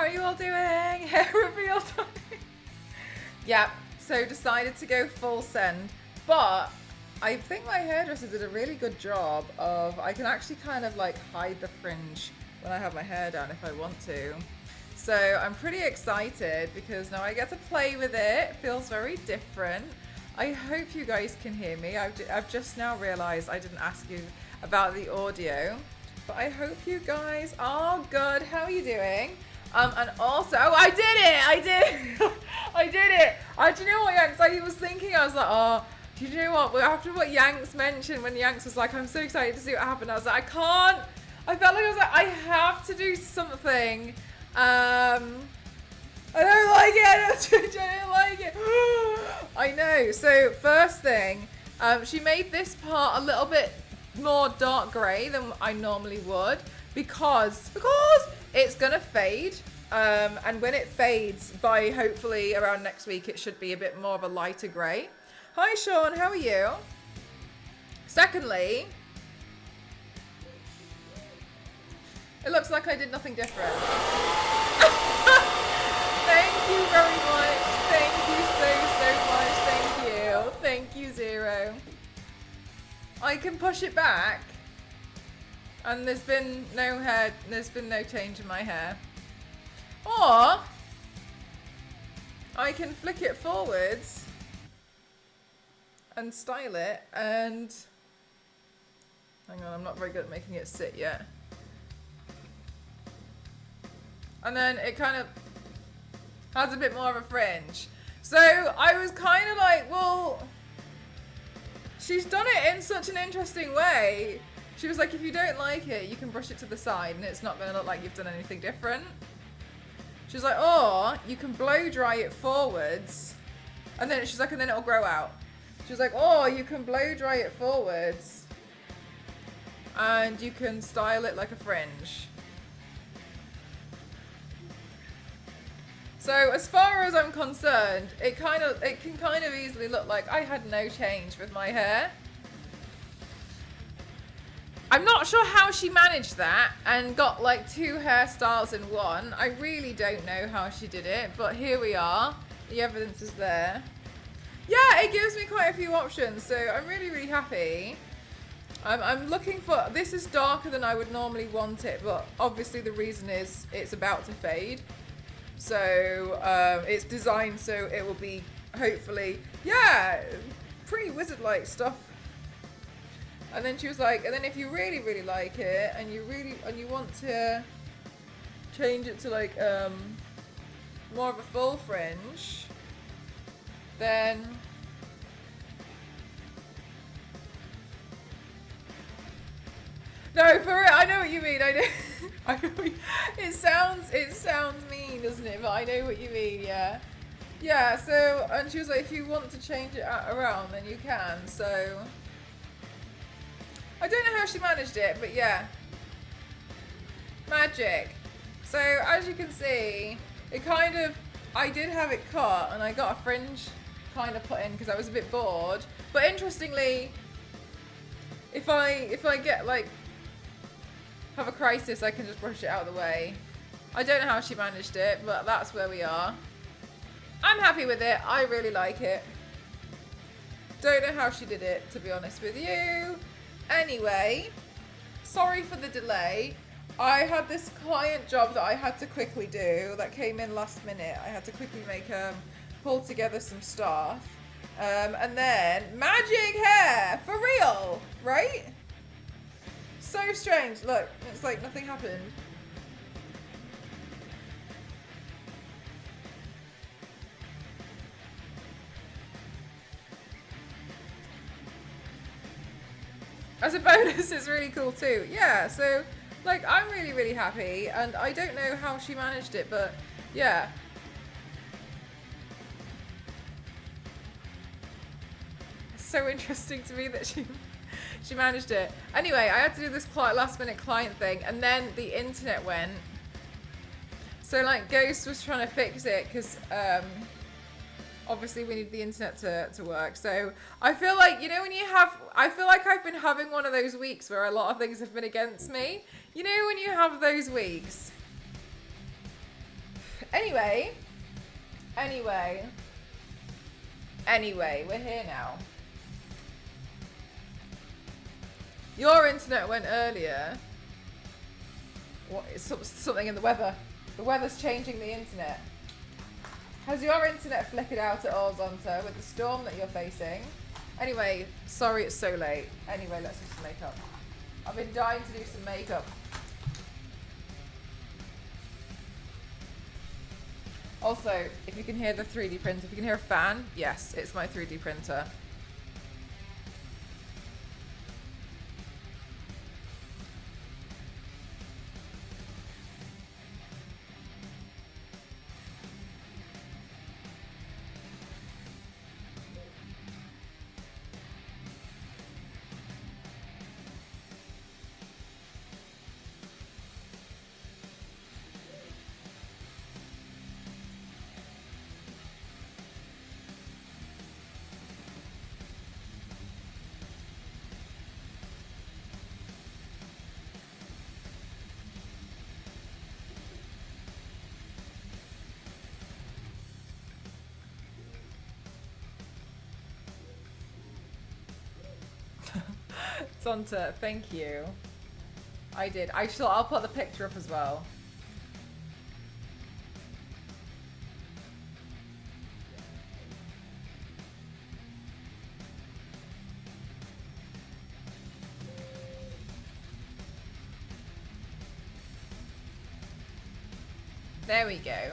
are you all doing? Hair reveal time. Yeah, so decided to go full send, but I think my hairdresser did a really good job of, I can actually kind of like hide the fringe when I have my hair down if I want to. So I'm pretty excited because now I get to play with it. It feels very different. I hope you guys can hear me. I've just now realized I didn't ask you about the audio, but I hope you guys are good. How are you doing? And also, oh, I did it! I did it! Do you know what, Yanks? I was thinking, I was like, oh, do you know what? After what Yanks mentioned, when Yanks was like, I'm so excited to see what happened, I was like, I can't. I felt like I was like, I have to do something. I don't like it. I don't like it. I know. So first thing, she made this part a little bit more dark grey than I normally would because it's gonna fade. And when it fades by hopefully around next week, it should be a bit more of a lighter grey. Hi Sean, how are you? Secondly, it looks like I did nothing different. Thank you very much. Thank you so much. Thank you. Thank you, Zero. I can push it back. And there's been no change in my hair. Or I can flick it forwards and style it and hang on, I'm not very good at making it sit yet. And then it kind of has a bit more of a fringe. So I was kind of like, well, she's done it in such an interesting way. She was like, if you don't like it, you can brush it to the side and it's not going to look like you've done anything different. She was like, or you can blow dry it forwards. And then she's like, and then it'll grow out. She was like, oh, you can blow dry it forwards. And you can style it like a fringe. So as far as I'm concerned, it can kind of easily look like I had no change with my hair. I'm not sure how she managed that and got like 2 hairstyles in one. I really don't know how she did it, but here we are. The evidence is there. Yeah, it gives me quite a few options, so I'm really, really happy. I'm looking for, this is darker than I would normally want it, but obviously the reason is it's about to fade. So it's designed so it will be hopefully, yeah, pretty wizard-like stuff. And then she was like, and then if you really, really like it and you want to change it to like more of a full fringe, then no, for real, I know what you mean. I know. It sounds mean, doesn't it? But I know what you mean. Yeah, yeah. So, and she was like, if you want to change it around, then you can. So, I don't know how she managed it, but yeah, magic. So as you can see, it kind of, I did have it cut, and I got a fringe kind of put in because I was a bit bored. But interestingly, if I get like have a crisis, I can just brush it out of the way. I don't know how she managed it, but that's where we are. I'm happy with it. I really like it. Don't know how she did it, to be honest with you. Anyway, sorry for the delay. I had this client job that I had to quickly do that came in last minute. I had to quickly pull together some stuff. And then magic hair, for real, right? So strange. Look, it's like nothing happened. As a bonus, it's really cool too. Yeah, so like I'm really, really happy, and I don't know how she managed it, but yeah. It's so interesting to me that she managed it. Anyway, I had to do this last minute client thing, and then the internet went. So like Ghost was trying to fix it because obviously we need the internet to work. So I feel like, you know, I feel like I've been having one of those weeks where a lot of things have been against me. You know, when you have those weeks. Anyway, we're here now. Your internet went earlier. What? It's something in the weather. The weather's changing the internet. Has your internet flickered out at all, Zonta, with the storm that you're facing? Anyway, sorry it's so late. Anyway, let's do some makeup. I've been dying to do some makeup. Also, if you can hear the 3D printer, if you can hear a fan, yes, it's my 3D printer. Zonta, thank you. I did. I'll put the picture up as well. There we go.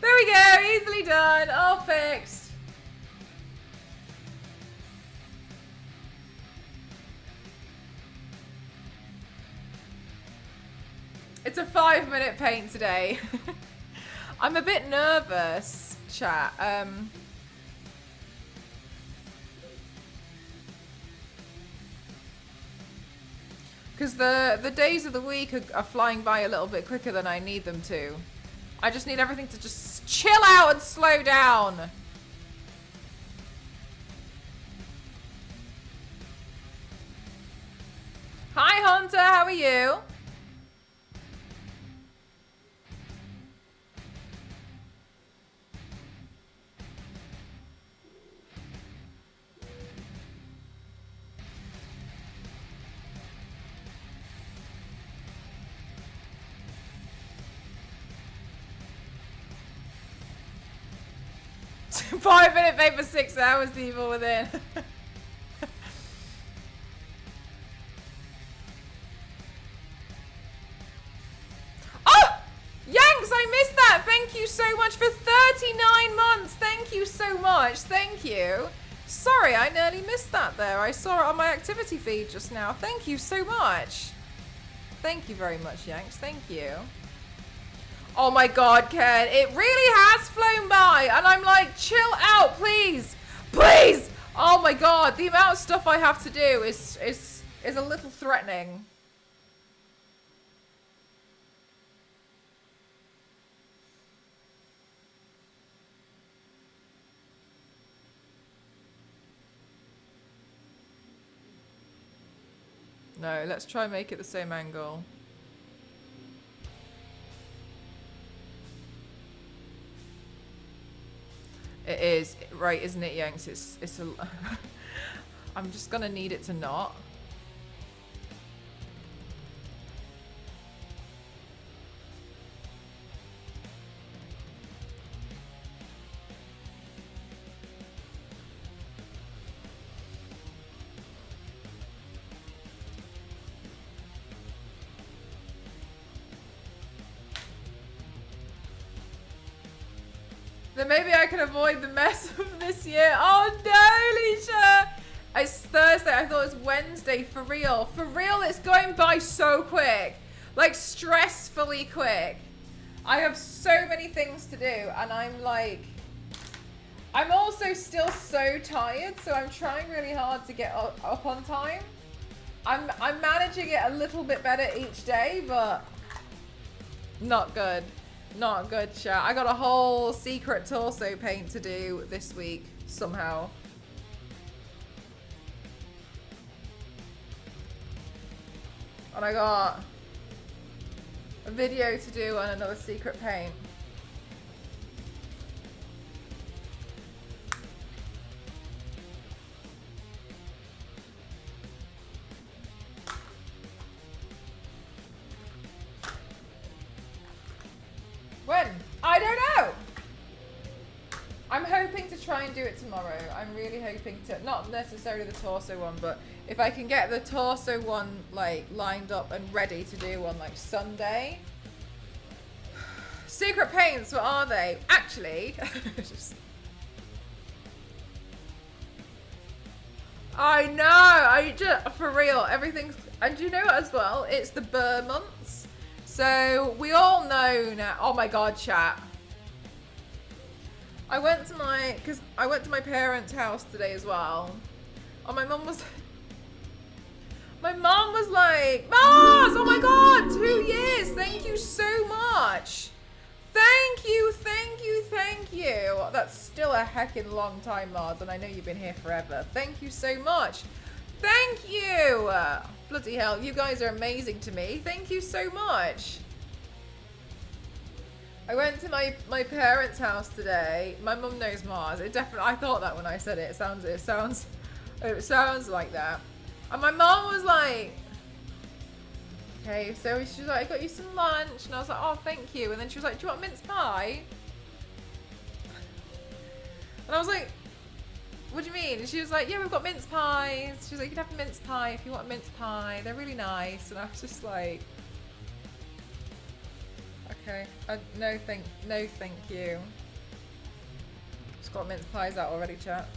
There we go, easily done, all fixed. It's a 5-minute paint today. I'm a bit nervous, chat. Because the days of the week are flying by a little bit quicker than I need them to. I just need everything to just chill out and slow down. Hi Hunter, how are you? Five-minute paper, 6 hours, the evil within. Oh! Yanks, I missed that. Thank you so much for 39 months. Thank you so much. Thank you. Sorry, I nearly missed that there. I saw it on my activity feed just now. Thank you so much. Thank you very much, Yanks. Thank you. Oh my god, Ken, it really has flown by, and I'm like, chill out, please, please. Oh my god, the amount of stuff I have to do is a little threatening. No, let's try and make it the same angle. It is, right, isn't it, Yanks? It's a... I'm just gonna need it to not. Then maybe I can avoid the mess of this year. Oh no, Alicia! It's Thursday. I thought it was Wednesday. For real. For real, it's going by so quick. Like, stressfully quick. I have so many things to do, and I'm like... I'm also still so tired, so I'm trying really hard to get up on time. I'm managing it a little bit better each day, but not good. Not good, chat. I got a whole secret torso paint to do this week, somehow. And I got a video to do on another secret paint. When? I don't know. I'm hoping to try and do it tomorrow. I'm really hoping to, not necessarily the torso one, but if I can get the torso one like lined up and ready to do on like Sunday. Secret paints, what are they? Actually, I know, for real, everything's, and do you know what as well? It's the Burr months. So we all know now, oh my God, chat. I went to my parents' house today as well. Oh, my mum was like, Mars, oh my God, 2 years. Thank you so much. Thank you, thank you, thank you. That's still a heckin' long time, Mars, and I know you've been here forever. Thank you so much. Thank you. Bloody hell, you guys are amazing to me. Thank you so much. I went to my parents' house today. My mum knows Mars. It definitely, I thought that when I said it. It sounds like that. And my mum was like, okay, so she was like, I got you some lunch, and I was like, oh, thank you. And then she was like, do you want mince pie? And I was like, what do you mean? And she was like, yeah, we've got mince pies. She was like, you can have a mince pie if you want a mince pie. They're really nice. And I was just like, okay, no thank you. Just got mince pies out already, chat.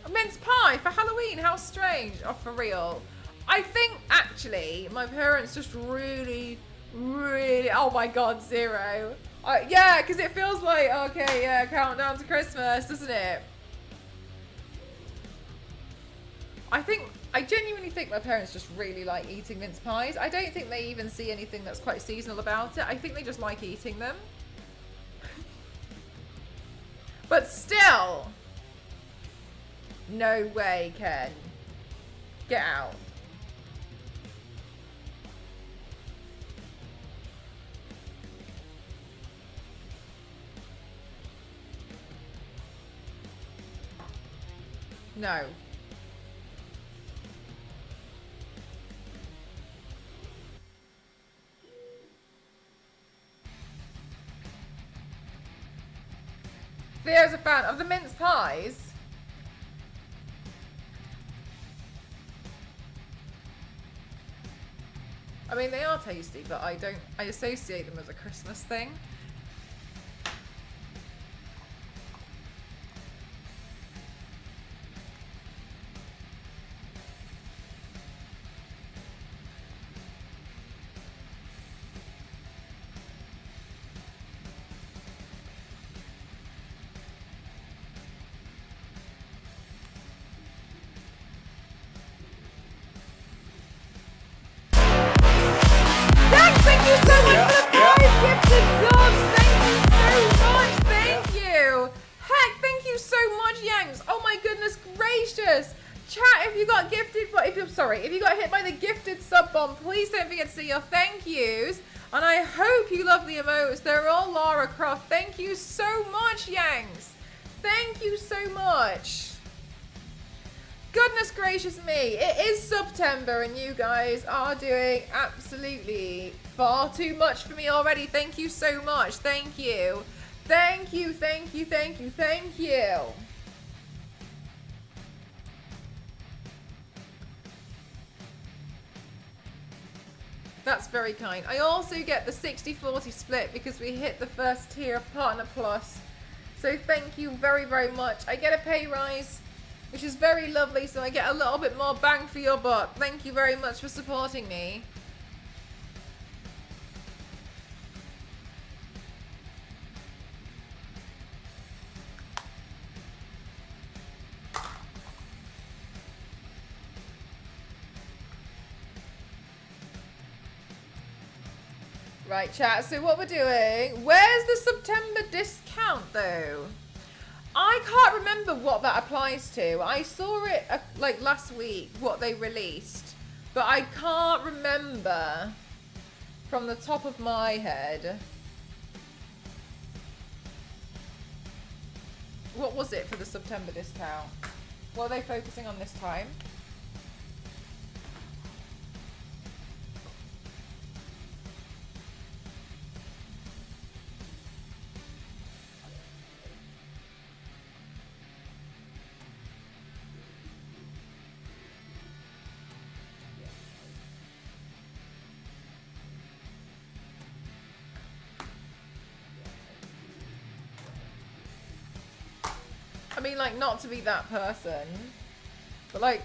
A mince pie for Halloween, how strange. Oh, for real. I think actually my parents just really, oh my God, zero. Yeah, because it feels like, okay, yeah, countdown to Christmas, doesn't it? I genuinely think my parents just really like eating mince pies. I don't think they even see anything that's quite seasonal about it. I think they just like eating them. But still, no way, Ken. Get out. No. Theo's a fan of the mince pies. I mean, they are tasty, but I associate them as a Christmas thing. If you got hit by the gifted sub bomb, please don't forget to say your thank yous. And I hope you love the emotes. They're all Lara Croft. Thank you so much, Yangs. Thank you so much. Goodness gracious me. It is September and you guys are doing absolutely far too much for me already. Thank you so much. Thank you. Thank you, thank you, thank you, thank you. That's very kind. I also get the 60-40 split because we hit the first tier of Partner Plus. So thank you very, very much. I get a pay rise which is very lovely, so I get a little bit more bang for your buck. Thank you very much for supporting me. Right, chat, so what we're doing, where's the September discount though? I can't remember what that applies to. I saw it like last week, what they released, but I can't remember from the top of my head. What was it for the September discount? What are they focusing on this time? I mean, like, not to be that person, but like,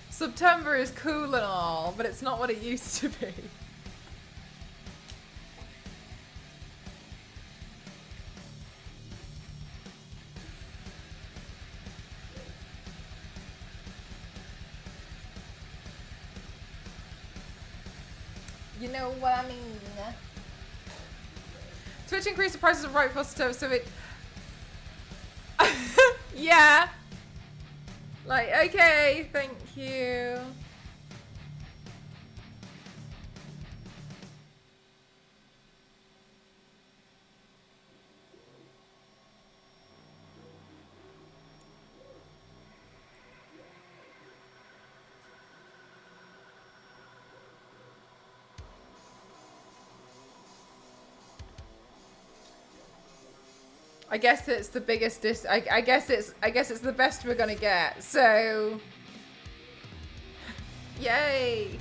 September is cool and all, but it's not what it used to be. You know what I mean? Twitch increased the prices of right for stuff, so it... Yeah. Like, okay, thank you. I guess it's the biggest I guess it's the best we're gonna get. So yay.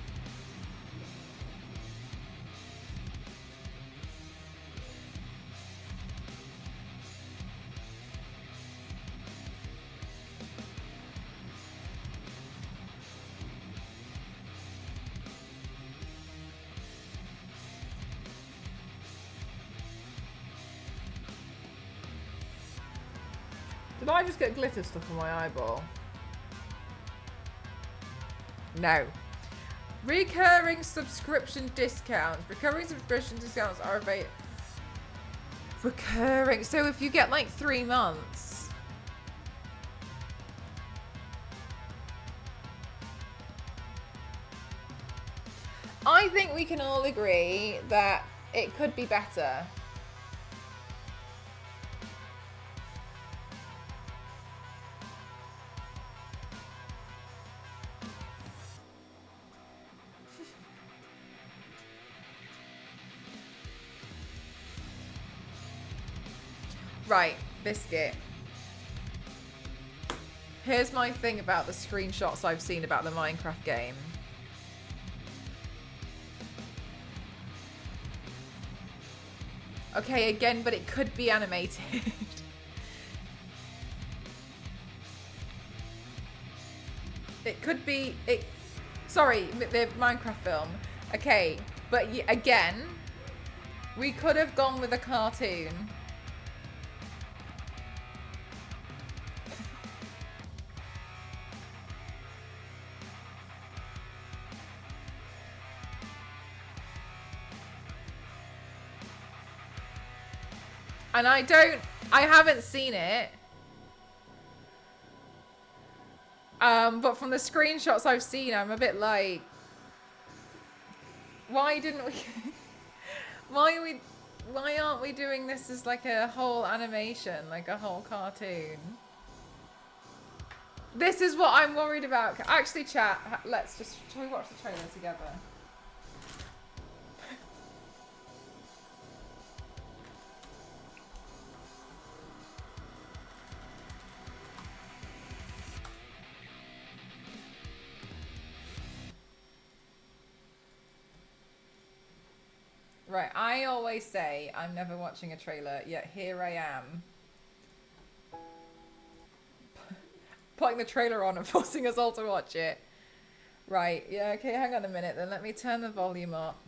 Did I just get glitter stuck on my eyeball? No. Recurring subscription discounts. Recurring subscription discounts are available. Recurring. So if you get like 3 months. I think we can all agree that it could be better. Right, Biscuit. Here's my thing about the screenshots I've seen about the Minecraft game. Okay, again, but it could be animated. It could be... Sorry, the Minecraft film. Okay, but again, we could have gone with a cartoon. And I haven't seen it. But from the screenshots I've seen, I'm a bit like, why didn't we, why aren't we doing this as like a whole animation, like a whole cartoon? This is what I'm worried about. Actually, chat, shall we watch the trailer together? Right, I always say I'm never watching a trailer, yet here I am. putting the trailer on and forcing us all to watch it. Right, yeah, okay, hang on a minute then. Let me turn the volume up.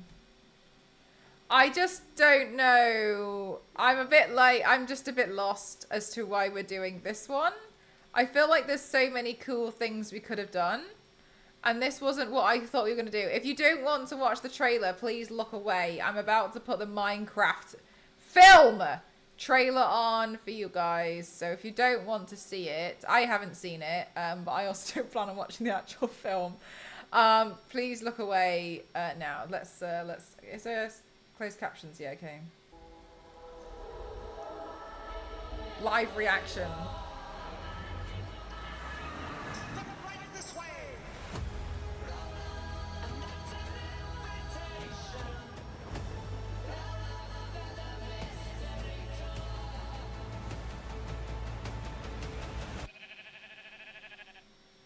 I just don't know. I'm just a bit lost as to why we're doing this one. I feel like there's so many cool things we could have done. And this wasn't what I thought we were going to do. If you don't want to watch the trailer, please look away. I'm about to put the Minecraft film trailer on for you guys. So if you don't want to see it, I haven't seen it, but I also don't plan on watching the actual film. Please look away now. Let's. Is there closed captions? Yeah, okay. Live reaction.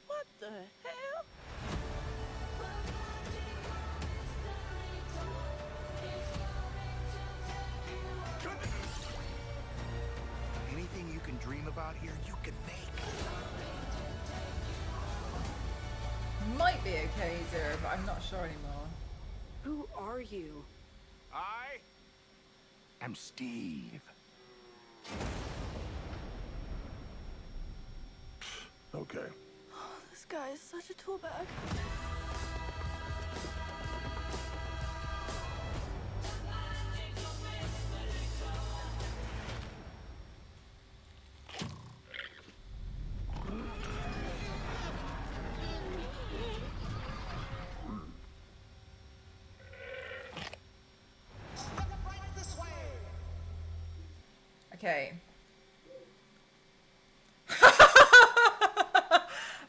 What the hell? Anything you can dream about here, you can make. Might be okay, Zero, but I'm not sure anymore. Who are you? I am Steve. Okay. This guy is such a tool bag. Okay.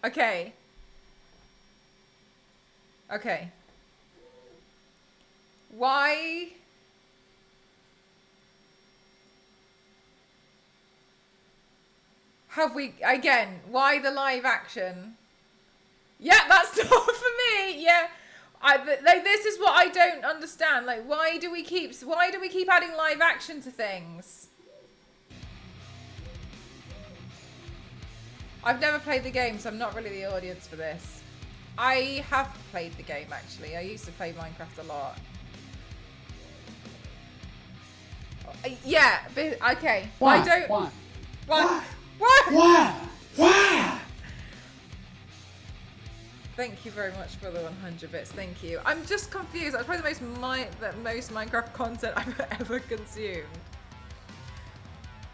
Okay. Okay. Why? Have we, again, why the live action? Yeah, that's not for me. Yeah. This is what I don't understand. Like, why do we keep adding live action to things? I've never played the game, so I'm not really the audience for this. I have played the game, actually. I used to play Minecraft a lot. Yeah, but, okay. Why? I don't... Why? Why? Why? Why? Why? Thank you very much for the 100 bits. Thank you. I'm just confused. That's probably the most Minecraft content I've ever consumed.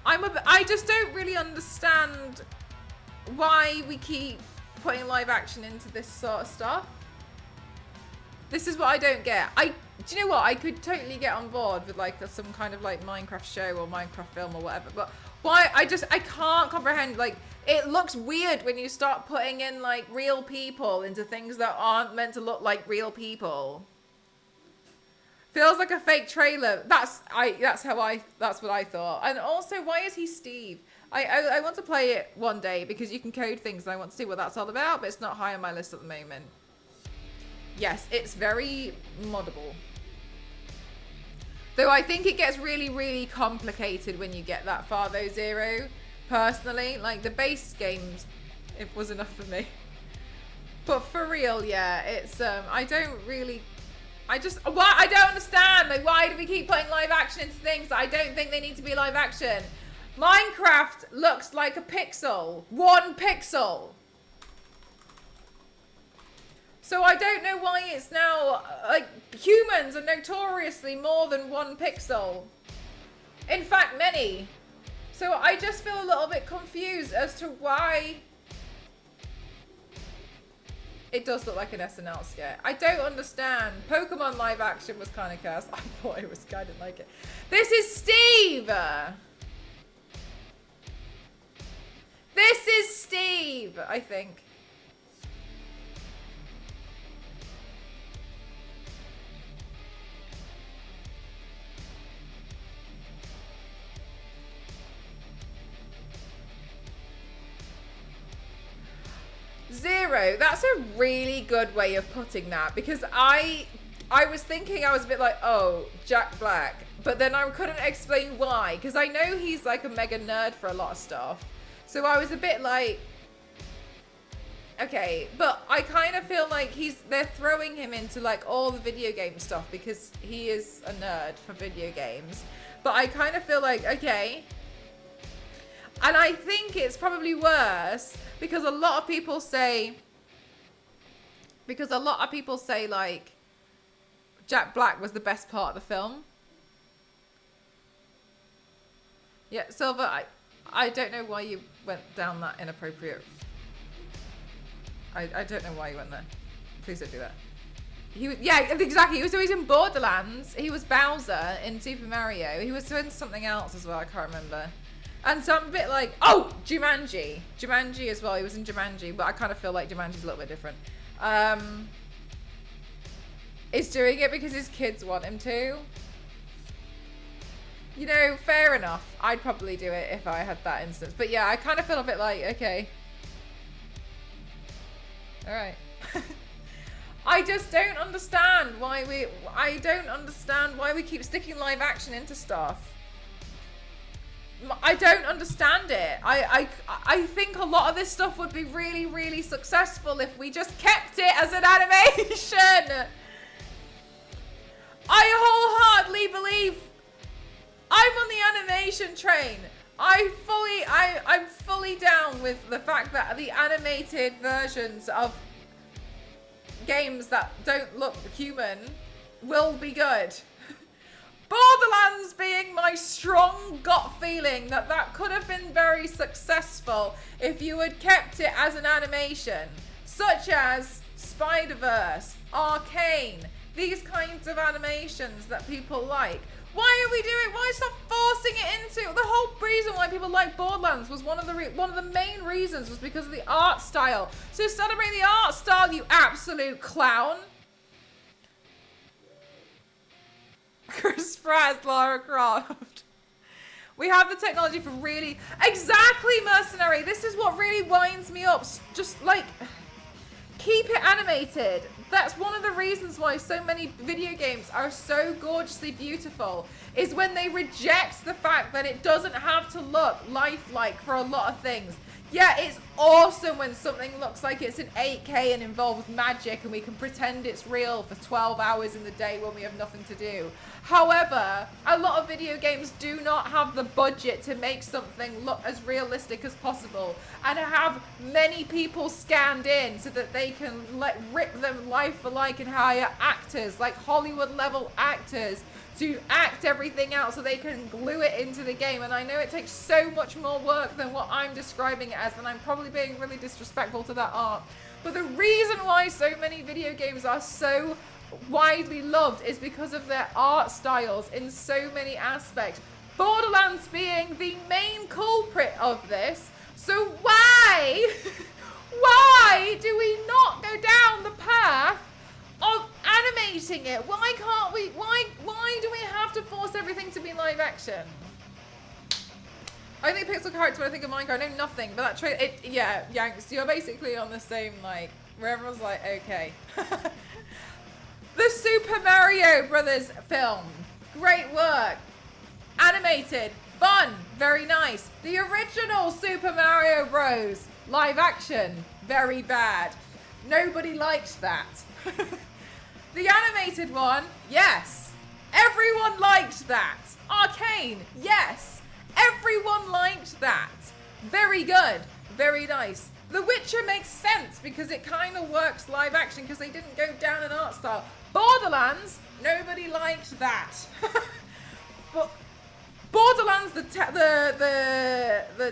I just don't really understand why we keep putting live action into this sort of stuff. This is what I don't get. Do you know what? I could totally get on board with like some kind of like Minecraft show or Minecraft film or whatever, but why? I can't comprehend. Like, it looks weird when you start putting in like real people into things that aren't meant to look like real people. Feels like a fake trailer. That's what I thought. And also, why is he Steve? I want to play it one day because you can code things and I want to see what that's all about, but it's not high on my list at the moment. Yes, it's very moddable. Though I think it gets really, really complicated when you get that far though, Zero. Personally, like the base games, it was enough for me. But for real, yeah, it's, I don't understand. Like, why do we keep putting live action into things that I don't think they need to be live action? Minecraft looks like a pixel. 1 pixel. So I don't know why it's now, like, humans are notoriously more than 1 pixel. In fact, many. So I just feel a little bit confused as to why it does look like an SNL skit. I don't understand. Pokemon live action was kind of cursed. I thought it was, I didn't like it. This is Steve! This is Steve, I think. Zero. That's a really good way of putting that, because I was thinking, I was a bit like, oh, Jack Black, but then I couldn't explain why, because I know he's like a mega nerd for a lot of stuff. So I was a bit like, Okay, but I kind of feel like they're throwing him into like all the video game stuff because he is a nerd for video games. But I kind of feel like, okay. And I think it's probably worse because a lot of people say like Jack Black was the best part of the film. Yeah, Silver, I don't know why you went down that inappropriate. I don't know why you went there. Please don't do that. Yeah, exactly. He was always in Borderlands. He was Bowser in Super Mario. He was doing something else as well. I can't remember. And so I'm a bit like, oh, Jumanji. Jumanji as well. He was in Jumanji, but I kind of feel like Jumanji's a little bit different. He's doing it because his kids want him to. You know, fair enough. I'd probably do it if I had that instance. But yeah, I kind of feel a bit like, okay. All right. I just don't understand why we keep sticking live action into stuff. I don't understand it. I think a lot of this stuff would be really, really successful if we just kept it as an animation. I wholeheartedly believe I'm on the animation train. I'm fully down with the fact that the animated versions of games that don't look human will be good. Borderlands being my strong gut feeling that could have been very successful if you had kept it as an animation, such as Spider-Verse, Arcane, these kinds of animations that people like. Why stop forcing it into? The whole reason why people like Borderlands was one of the main reasons was because of the art style. So celebrate the art style, you absolute clown. Chris Pratt, Lara Croft. We have the technology for really... Exactly, Mercenary. This is what really winds me up. Just like... Keep it animated. That's one of the reasons why so many video games are so gorgeously beautiful, is when they reject the fact that it doesn't have to look lifelike for a lot of things. Yeah, it's awesome when something looks like it's in 8K and involves magic and we can pretend it's real for 12 hours in the day when we have nothing to do. However, a lot of video games do not have the budget to make something look as realistic as possible and have many people scanned in so that they can rip them life for like and hire actors, like Hollywood level actors, to act everything out so they can glue it into the game. And I know it takes so much more work than what I'm describing it as, and I'm probably being really disrespectful to that art. But the reason why so many video games are so widely loved is because of their art styles in so many aspects. Borderlands being the main culprit of this. So why do we not go down the path of animating it? Why can't we? Why do we have to force everything to be live action? I think pixel character when I think of Minecraft. I know nothing, but that yeah, Yanks, you're basically on the same like where everyone's like, okay. The Super Mario Brothers film, great work, animated, fun, very nice. The original Super Mario Bros. Live action, very bad. Nobody liked that. The animated one, yes. Everyone liked that. Arcane, yes. Everyone liked that. Very good, very nice. The Witcher makes sense because it kind of works live action because they didn't go down an art style. Borderlands, nobody liked that. But Borderlands, the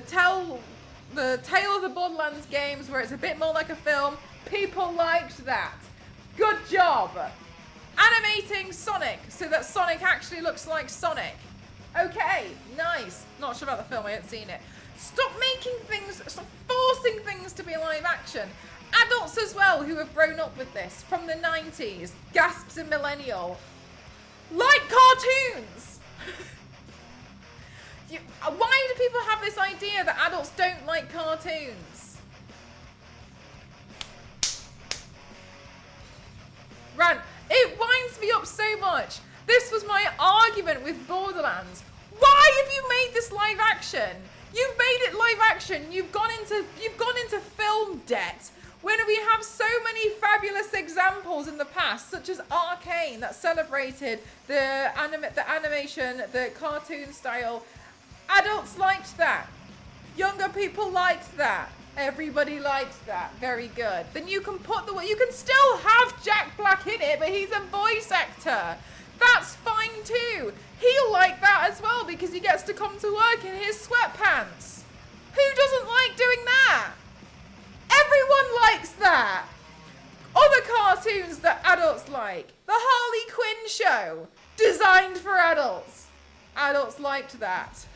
Tale of the Borderlands games, where it's a bit more like a film, people liked that. Good job. Animating Sonic so that Sonic actually looks like Sonic. Okay, nice. Not sure about the film, I haven't seen it. Stop forcing things to be live action. Adults as well who have grown up with this from the 90s, gasps a millennial, like cartoons. Why do people have this idea that adults don't like cartoons? Ran, it winds me up so much. This was my argument with Borderlands. Why have you made this live action? You've made it live action. You've gone into film debt. When we have so many fabulous examples in the past, such as Arcane, that celebrated the animation, the cartoon style. Adults liked that. Younger people liked that. Everybody liked that. Very good. Then you can you can still have Jack Black in it, but he's a voice actor. That's fine too. He'll like that as well because he gets to come to work in his sweatpants. Who doesn't like doing that? Everyone likes that. Other cartoons that adults like. The Harley Quinn show. Designed for adults. Adults liked that.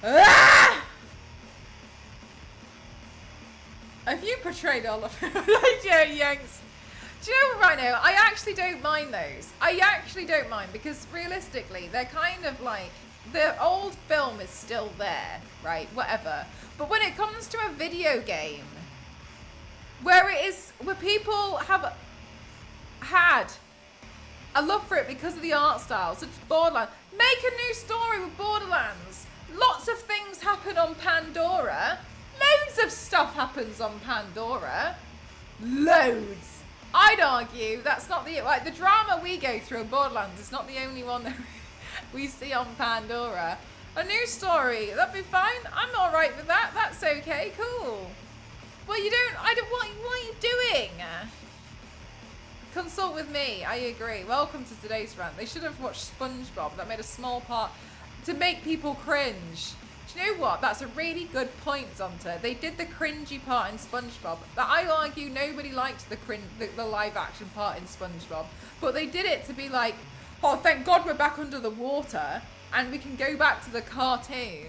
Ah! Have you portrayed all of it? Like Joe Yanks? Do you know what, Rhino? I actually don't mind those. I actually don't mind because realistically, they're kind of like, the old film is still there, right? Whatever. But when it comes to a video game, where people have had a love for it because of the art style, such as Borderlands, make a new story with Borderlands. Lots of things happen on Pandora. Loads of stuff happens on Pandora. Loads. I'd argue that's not the drama we go through in Borderlands is not the only one that we see on Pandora. A new story, that'd be fine. I'm all right with that. That's okay. Cool. Well, what are you doing? Consult with me. I agree. Welcome to today's rant. They should have watched SpongeBob. That made a small part to make people cringe. Do you know what? That's a really good point, Zonta. They did the cringy part in SpongeBob. But I argue nobody liked the live action part in SpongeBob. But they did it to be like, oh, thank God we're back under the water and we can go back to the cartoon.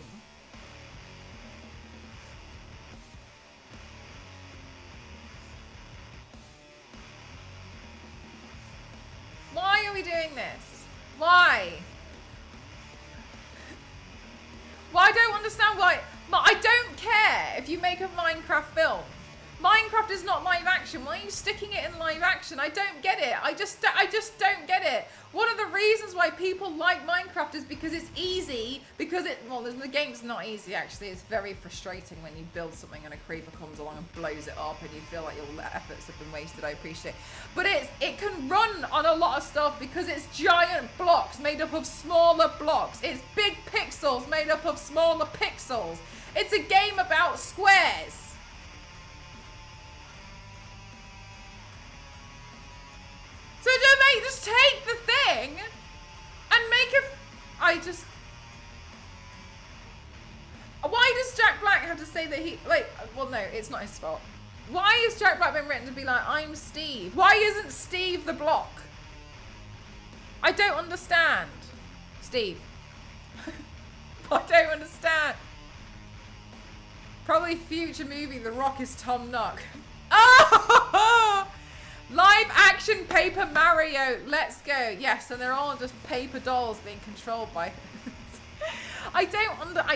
Why are we doing this? Why? Well, I don't understand why. I don't care if you make a Minecraft film. Minecraft is not live action. Why are you sticking it in live action? I don't get it. I just don't get it. One of the reasons why people like Minecraft is because it's easy. The game's not easy actually. It's very frustrating when you build something and a creeper comes along and blows it up and you feel like your efforts have been wasted. I appreciate. But it can run on a lot of stuff because it's giant blocks made up of smaller blocks. It's big pixels made up of smaller pixels. It's a game about squares. So just take the thing and make it. Why does Jack Black have to say that he well, no, it's not his fault. Why has Jack Black been written to be like, I'm Steve? Why isn't Steve the block? I don't understand. Steve. I don't understand. Probably future movie The Rock is Tom Nook. Oh! Live action Paper Mario, let's go. Yes, and they're all just paper dolls being controlled by I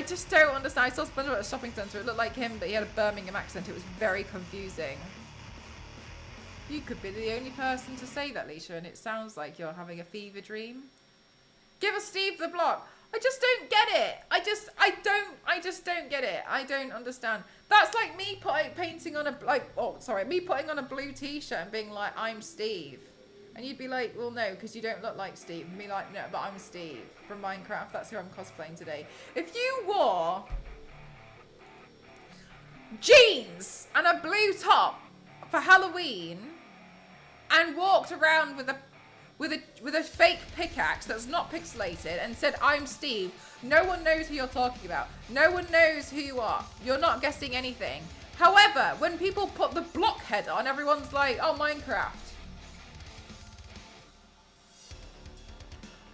just don't understand. I saw SpongeBob at a shopping centre. It looked like him, but he had a Birmingham accent. It was very confusing. You could be the only person to say that, Leisha, and it sounds like you're having a fever dream. Give us Steve the Block. I just don't get it. I just don't get it. I don't understand. That's like me putting on a blue t-shirt and being like, I'm Steve. And you'd be like, well, no, because you don't look like Steve. And be like, no, but I'm Steve from Minecraft. That's who I'm cosplaying today. If you wore jeans and a blue top for Halloween and walked around with a fake pickaxe that's not pixelated and said, I'm Steve, no one knows who you're talking about. No one knows who you are. You're not guessing anything. However, when people put the block head on, everyone's like, oh, Minecraft.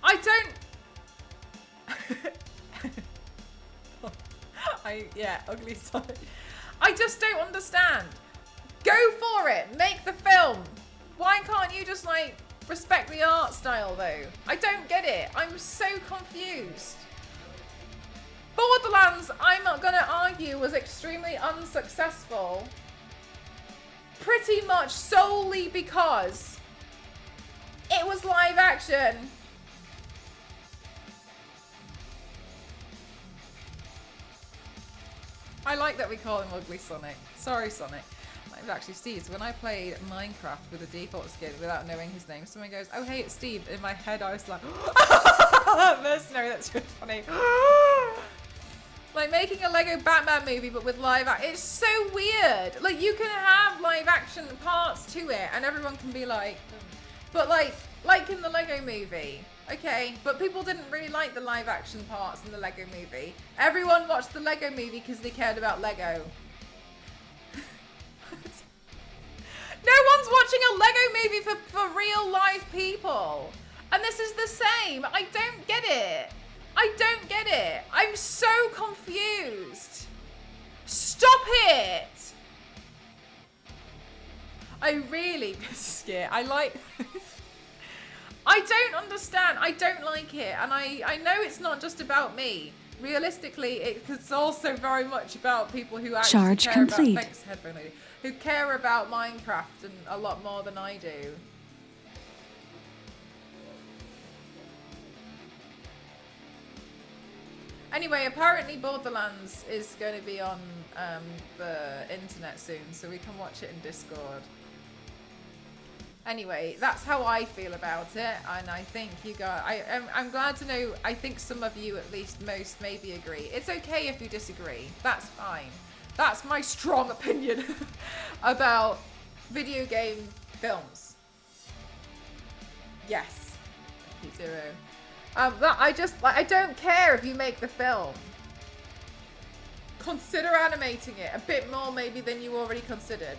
I don't... ugly side. I just don't understand. Go for it. Make the film. Why can't you just, respect the art style, though? I don't get it. I'm so confused. Borderlands, I'm not going to argue, was extremely unsuccessful. Pretty much solely because it was live action. I like that we call him Ugly Sonic. Sorry, Sonic. It's actually Steve. So when I played Minecraft with the default skin without knowing his name, someone goes, "Oh, hey, it's Steve." In my head, I was like, "Mercenary." That's really funny. Like making a Lego Batman movie, but with live action. It's so weird. Like you can have live action parts to it, and everyone can be like, but like in the Lego movie. Okay, but people didn't really like the live action parts in the Lego movie. Everyone watched the Lego movie because they cared about Lego. No one's watching a Lego movie for real life people. And this is the same. I don't get it. I don't get it. I'm so confused. Stop it. I really, I like I don't understand. I don't like it. And I know it's not just about me. Realistically, it's also very much about people who actually Charge care complete. about, thanks, headphone lady, who care about Minecraft and a lot more than I do. Anyway, apparently Borderlands is going to be on the internet soon, so we can watch it in Discord. Anyway, that's how I feel about it, and I think you guys, I'm glad to know, I think some of you, at least most, maybe agree. It's okay if you disagree, that's fine. That's my strong opinion about video game films. Yes. Thank you, Zero. That I don't care if you make the film. Consider animating it a bit more maybe than you already considered.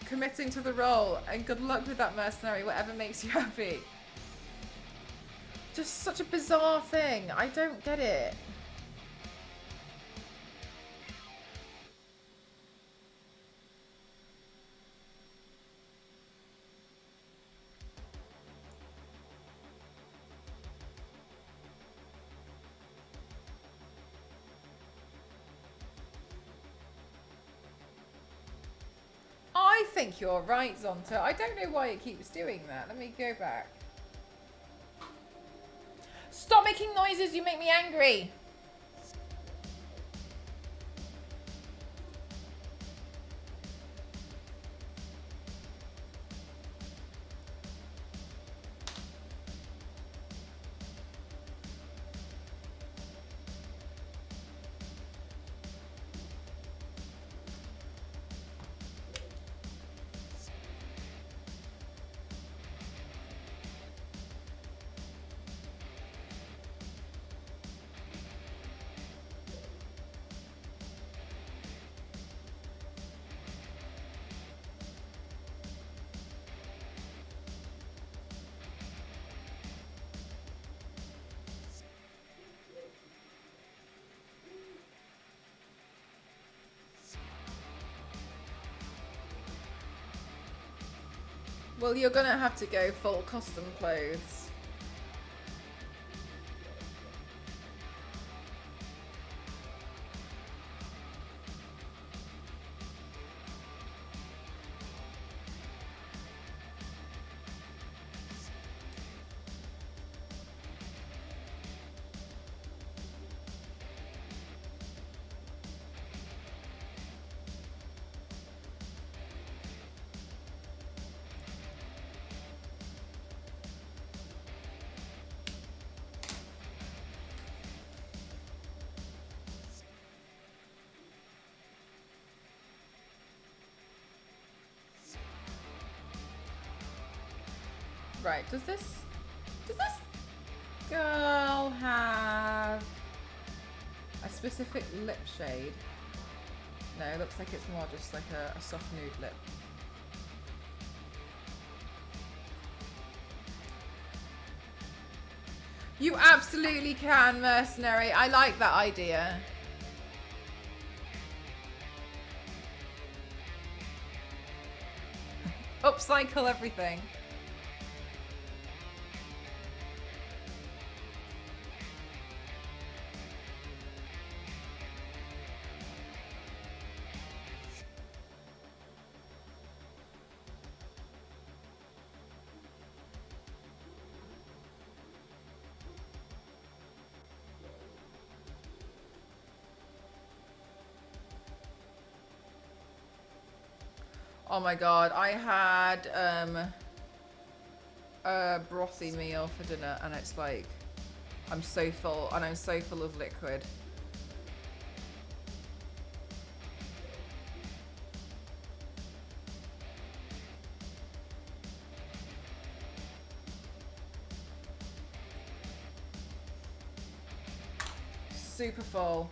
Committing to the role, and good luck with that, mercenary, whatever makes you happy. Just such a bizarre thing. I don't get it. I think you're right, Zonta. I don't know why it keeps doing that. Let me go back. Stop making noises, you make me angry. Well, you're gonna have to go full custom clothes. Right, does this girl have a specific lip shade? No, it looks like it's more just like a soft nude lip. You absolutely can, mercenary. I like that idea. Upcycle everything. Oh my god, I had a brothy meal for dinner and it's like, I'm so full and I'm so full of liquid. Super full.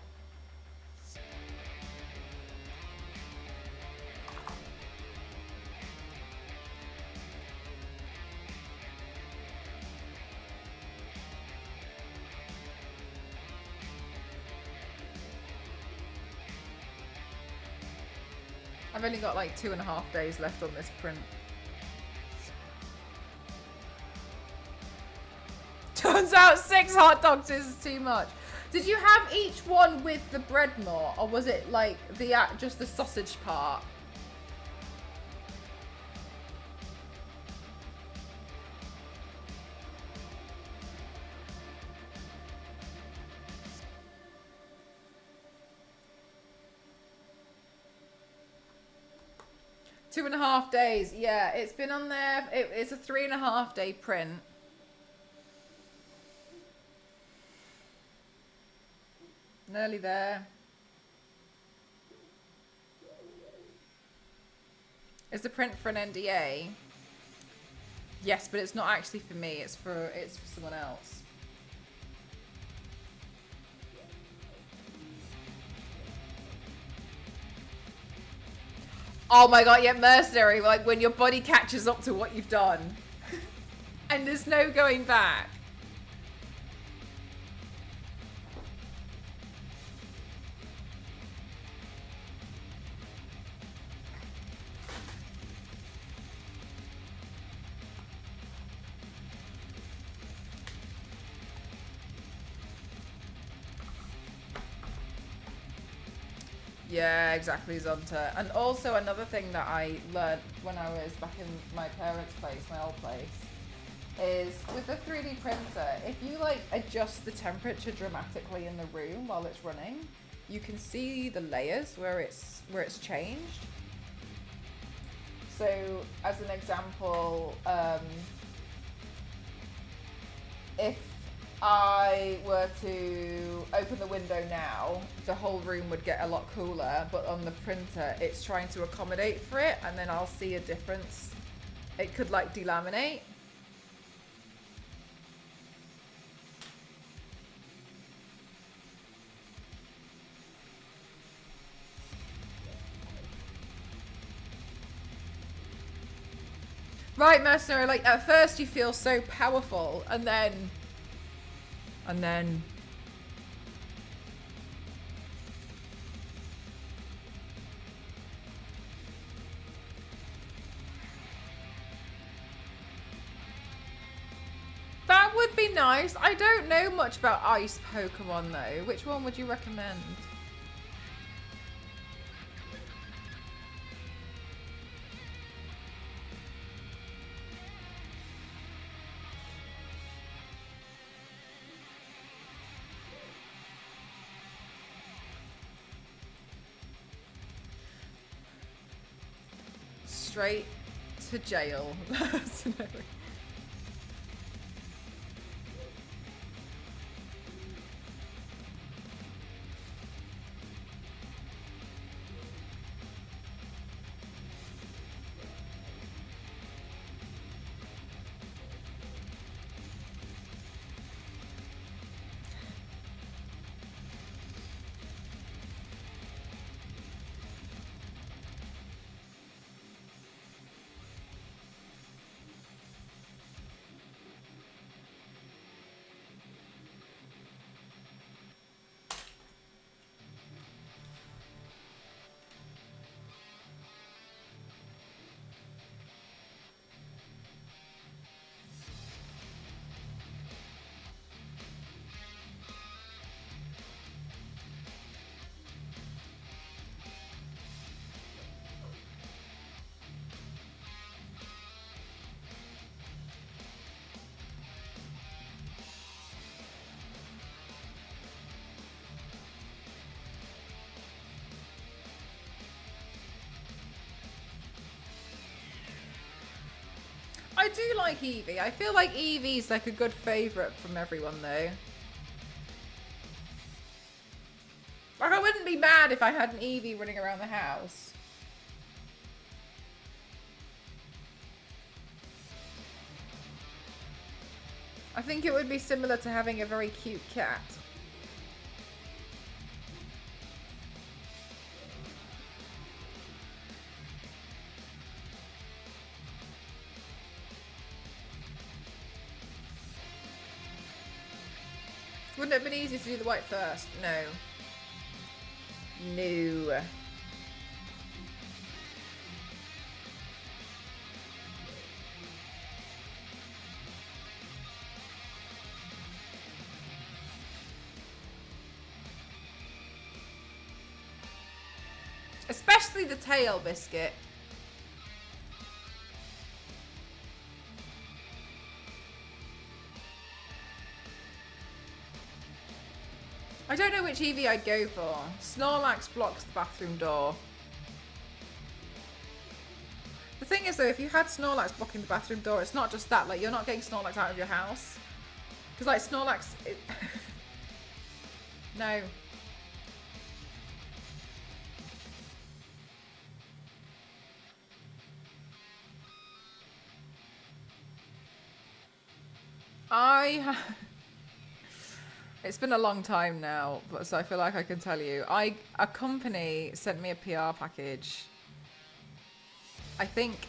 I've only got like 2.5 days left on this print. Turns out 6 hot dogs is too much. Did you have each one with the bread more, or was it like the just the sausage part? Two and a half days. Yeah, it's been on there. It's a 3.5 day print. Nearly there. Is the print for an NDA? Yes, but it's not actually for me. It's for someone else. Oh my god, yeah, mercenary. Like when your body catches up to what you've done, and there's no going back. Yeah, exactly, Zonta. And also another thing that I learned when I was back in my parents' place, my old place, is with the 3D printer, if you like adjust the temperature dramatically in the room while it's running, you can see the layers where it's changed. So as an example, if I were to open the window now, the whole room would get a lot cooler, but on the printer, it's trying to accommodate for it, and then I'll see a difference. It could like delaminate. Right, mercenary, like at first you feel so powerful, and then that would be nice. I don't know much about ice Pokemon though. Which one would you recommend? Straight to jail. do like Eevee. I feel like Eevee's like a good favourite from everyone though. Like I wouldn't be mad if I had an Eevee running around the house. I think it would be similar to having a very cute cat. Wouldn't it have been easier to do the white first? No. No. Especially the tail biscuit. I don't know which Eevee I'd go for. Snorlax blocks the bathroom door. The thing is though, if you had Snorlax blocking the bathroom door, it's not just that, like you're not getting Snorlax out of your house. Because like Snorlax... No. It's been a long time now, but so I feel like I can tell you. A company sent me a PR package. I think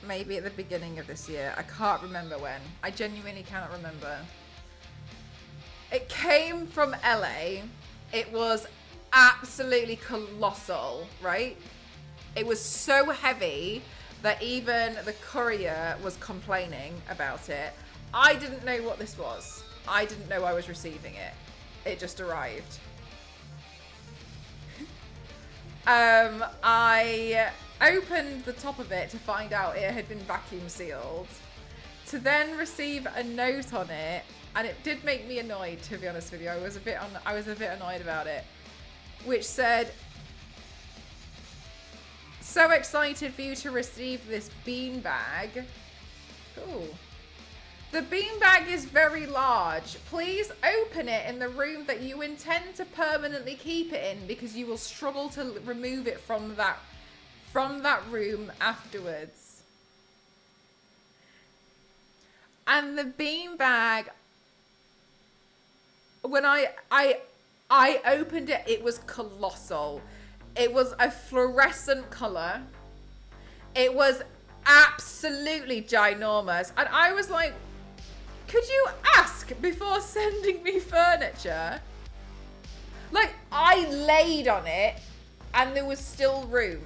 maybe at the beginning of this year. I can't remember when. I genuinely cannot remember. It came from LA. It was absolutely colossal, right? It was so heavy that even the courier was complaining about it. I didn't know what this was. I didn't know I was receiving it. It just arrived. I opened the top of it to find out it had been vacuum sealed, to then receive a note on it, and it did make me annoyed, to be honest with you. I was a bit annoyed about it, which said, "So excited for you to receive this beanbag." Cool. The beanbag is very large. Please open it in the room that you intend to permanently keep it in, because you will struggle to remove it from that room afterwards. And the beanbag, when I opened it, it was colossal. It was a fluorescent color. It was absolutely ginormous. And I was like, could you ask before sending me furniture? Like, I laid on it and there was still room.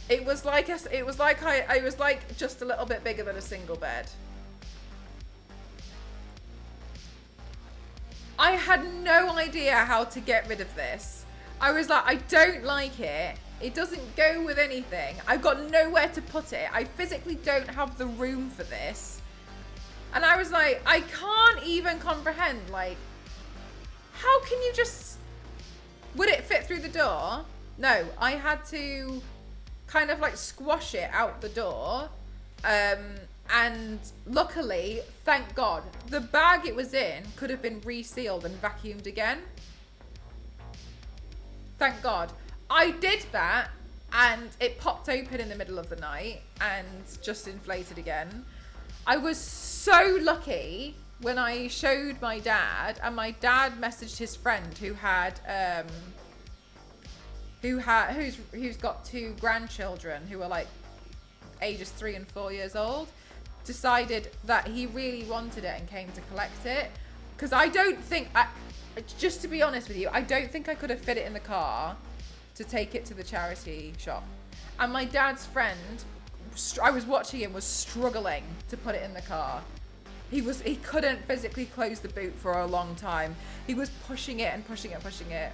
It was like I was like just a little bit bigger than a single bed. I had no idea how to get rid of this. I was like, I don't like it. It doesn't go with anything. I've got nowhere to put it. I physically don't have the room for this. And I was like, I can't even comprehend, like, how can you just... Would it fit through the door? No, I had to kind of like squash it out the door. And luckily, thank God, the bag it was in could have been resealed and vacuumed again. Thank God. I did that and it popped open in the middle of the night and just inflated again. I was so lucky when I showed my dad, and my dad messaged his friend who's got 2 grandchildren who are like ages 3 and 4 years old, decided that he really wanted it and came to collect it. Because I don't think, just to be honest with you, I don't think I could have fit it in the car to take it to the charity shop. And my dad's friend, I was watching him, was struggling to put it in the car. He couldn't physically close the boot for a long time. He was pushing it and pushing it.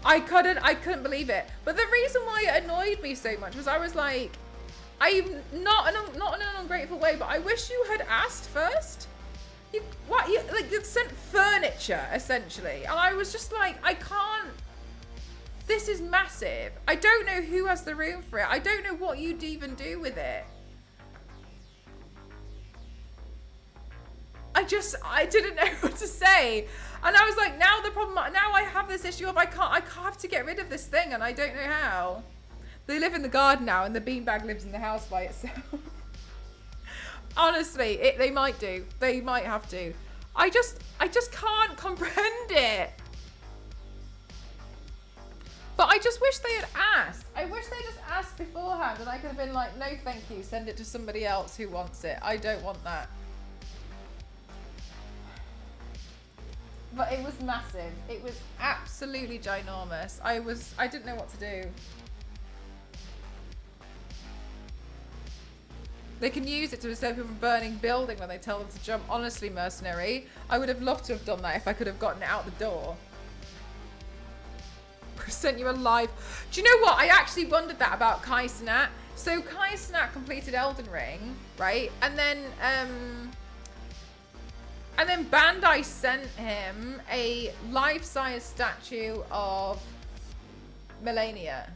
I couldn't believe it. But the reason why it annoyed me so much was I was like, I'm not in an ungrateful way, but I wish you had asked first. You sent furniture essentially, and I was just like, I can't. This is massive. I don't know who has the room for it. I don't know what you'd even do with it. I didn't know what to say. And I was like, now I have this issue of I have to get rid of this thing and I don't know how. They live in the garden now and the beanbag lives in the house by itself. Honestly, they might do. They might have to. I just can't comprehend it. But I just wish they had asked. I wish they just asked beforehand and I could have been like, no thank you, send it to somebody else who wants it. I don't want that. But it was massive. It was absolutely ginormous. I didn't know what to do. They can use it to save people from burning building when they tell them to jump. Honestly, mercenary, I would have loved to have done that if I could have gotten it out the door. Sent you a live. Do you know what? I actually wondered that about Kai Cenat. So Kai Cenat completed Elden Ring, right? And then Bandai sent him a life-size statue of Melania.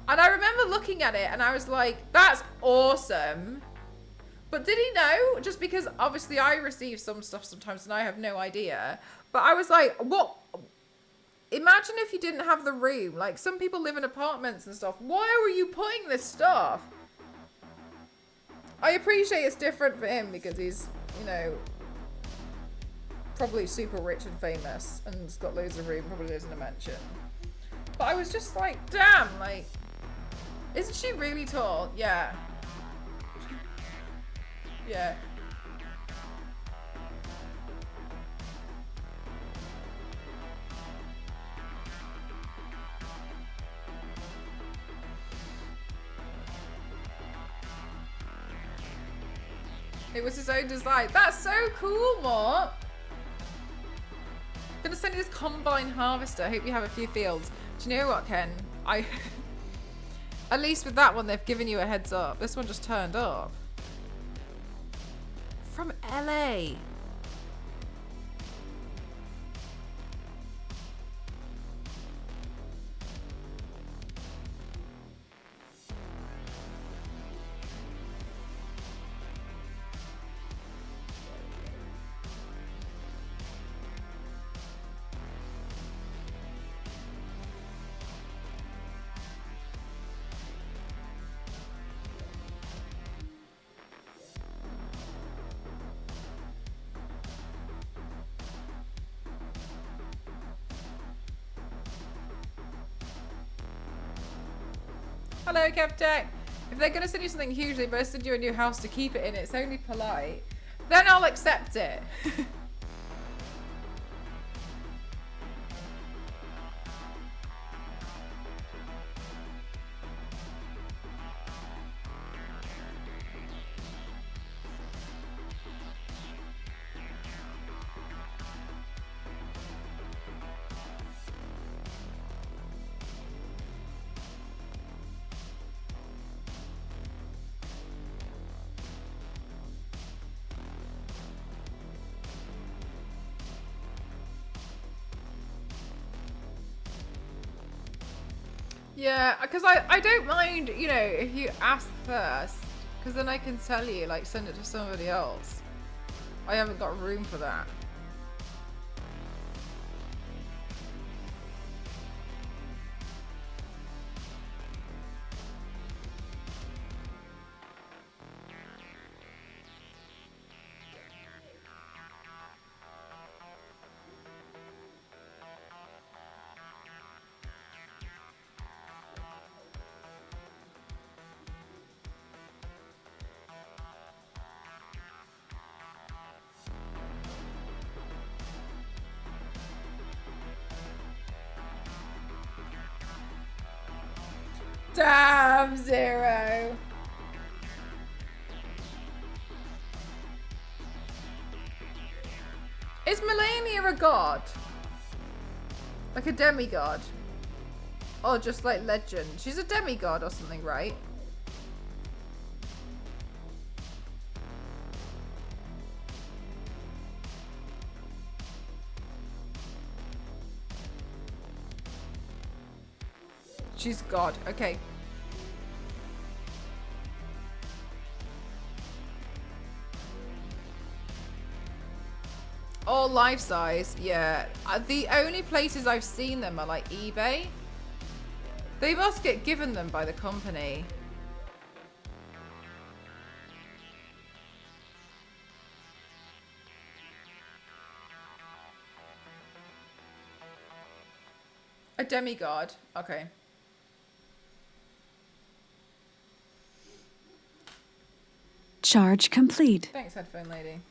And I remember looking at it and I was like, that's awesome. But did he know? Just because obviously I receive some stuff sometimes and I have no idea. But I was like, what? Imagine if you didn't have the room. Like, some people live in apartments and stuff. Why were you putting this stuff? I appreciate it's different for him because he's, you know, probably super rich and famous and has got loads of room, probably lives in a mansion. But I was just like, damn, like, isn't she really tall? Yeah. Yeah. It was his own design. That's so cool, Mort. I'm gonna send you this combine harvester. I hope you have a few fields. Do you know what, Ken? At least with that one, they've given you a heads up. This one just turned up. From LA. Hello, Kevtech. If they're going to send you something huge, they better send you a new house to keep it in. It's only polite. Then I'll accept it. Yeah, because I don't mind, you know, if you ask first, because then I can tell you, like, send it to somebody else. I haven't got room for that. Damn, Zero. Is Melania a god? Like a demigod? Or just like legend? She's a demigod or something, right? She's God. Okay. Full life size, yeah. The only places I've seen them are like eBay. They must get given them by the company. A demigod, okay. Charge complete. Thanks, headphone lady.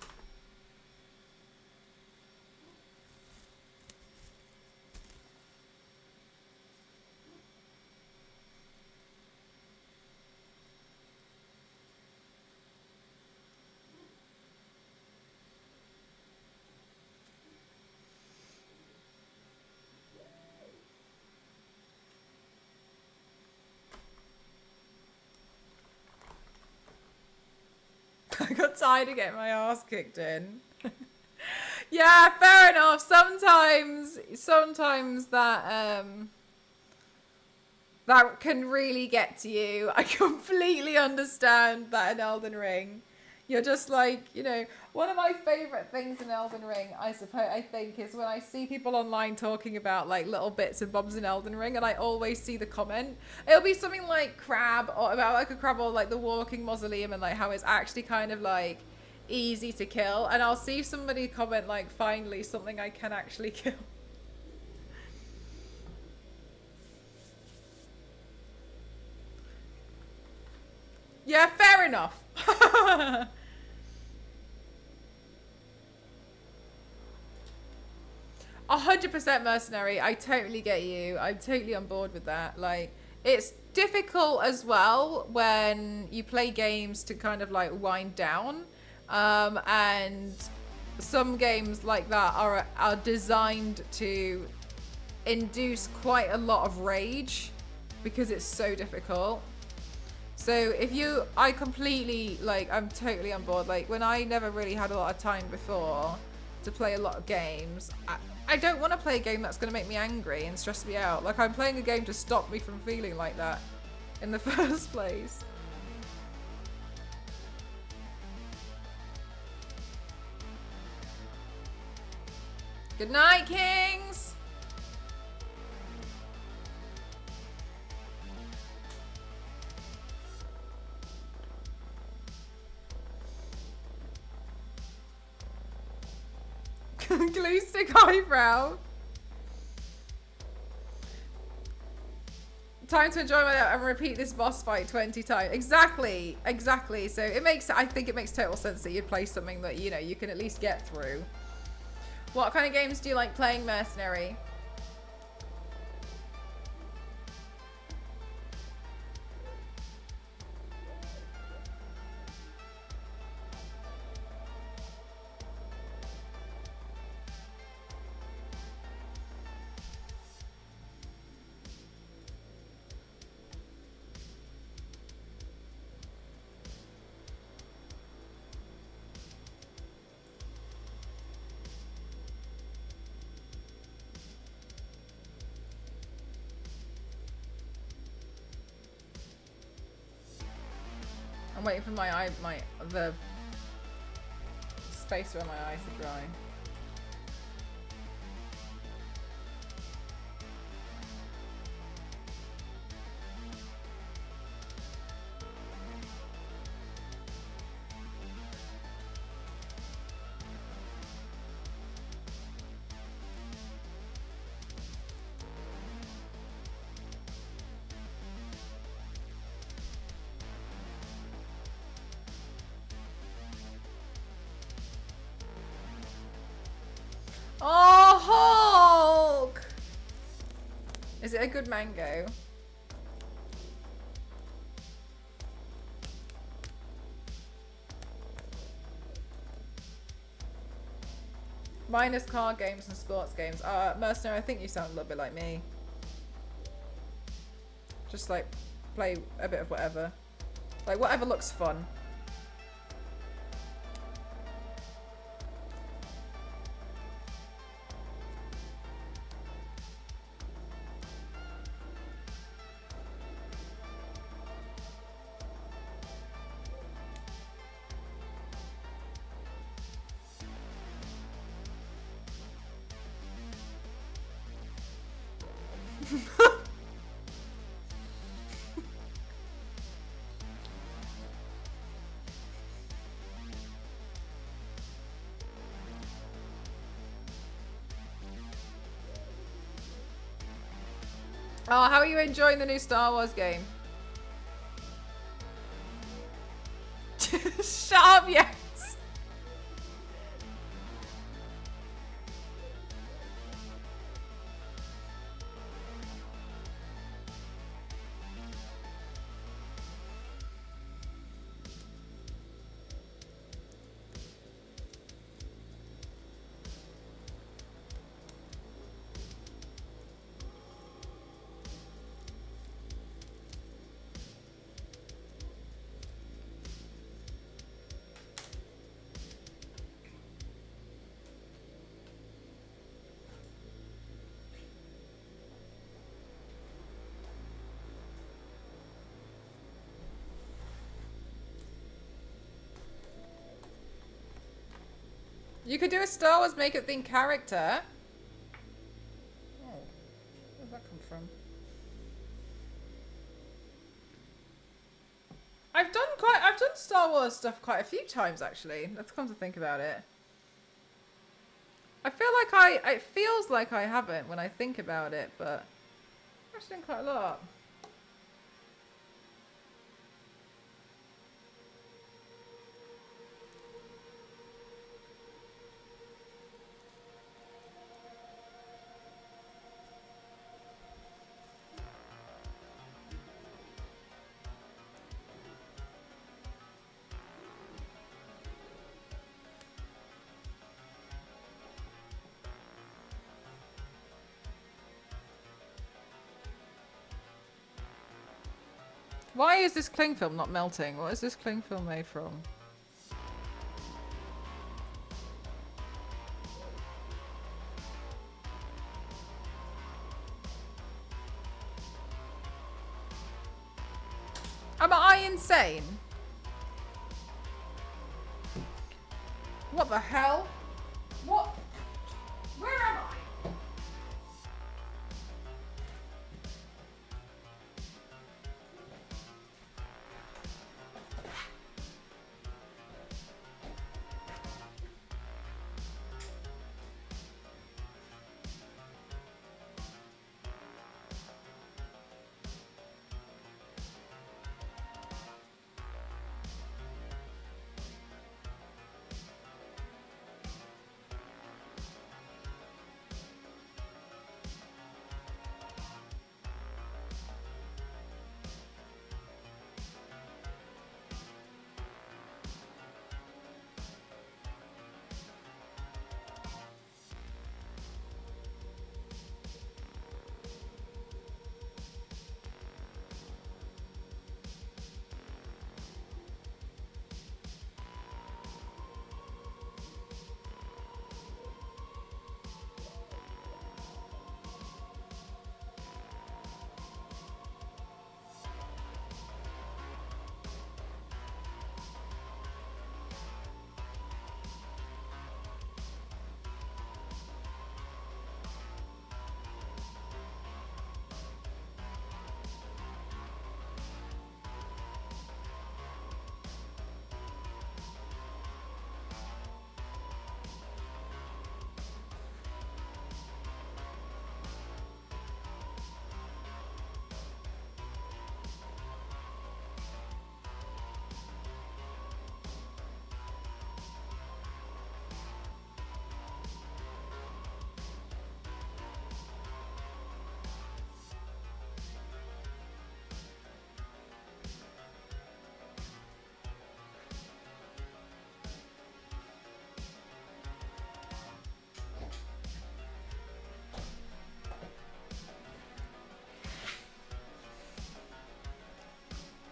I got tired of getting my ass kicked in. Yeah, fair enough. Sometimes that that can really get to you. I completely understand that in Elden Ring. You're just like, you know, one of my favorite things in Elden Ring, I think, is when I see people online talking about like little bits and bobs in Elden Ring, and I always see the comment. It'll be something like crab, or about like a crab, or like the walking mausoleum, and like how it's actually kind of like easy to kill. And I'll see somebody comment like, finally something I can actually kill. Yeah, fair enough. 100% mercenary. I totally get you. I'm totally on board with that. Like, it's difficult as well when you play games to kind of like wind down. And some games like that are designed to induce quite a lot of rage because it's so difficult. So if you, I completely, like, I'm totally on board. Like, when I never really had a lot of time before to play a lot of games, I don't want to play a game that's going to make me angry and stress me out. Like, I'm playing a game to stop me from feeling like that in the first place. Good night, Kings! Glue stick eyebrow. Time to enjoy my and repeat this boss fight 20 times. Exactly, exactly. So it makes, I think it makes total sense that you'd play something that, you know, you can at least get through. What kind of games do you like playing, Mercenary? I'm waiting for my eye, the space around my eye to dry. Oh, Hulk! Is it a good mango? Minus card games and sports games. Mercenary, I think you sound a little bit like me. Just like play a bit of whatever. Like whatever looks fun. Oh, how are you enjoying the new Star Wars game? Shut up, yes. You could do a Star Wars make-up themed character. Oh, where'd that come from? I've done Star Wars stuff quite a few times actually. Let's come to think about it. I feel like it feels like I haven't when I think about it, but I've actually done quite a lot. Why is this cling film not melting? What is this cling film made from? Am I insane? What the hell? What? Where am I?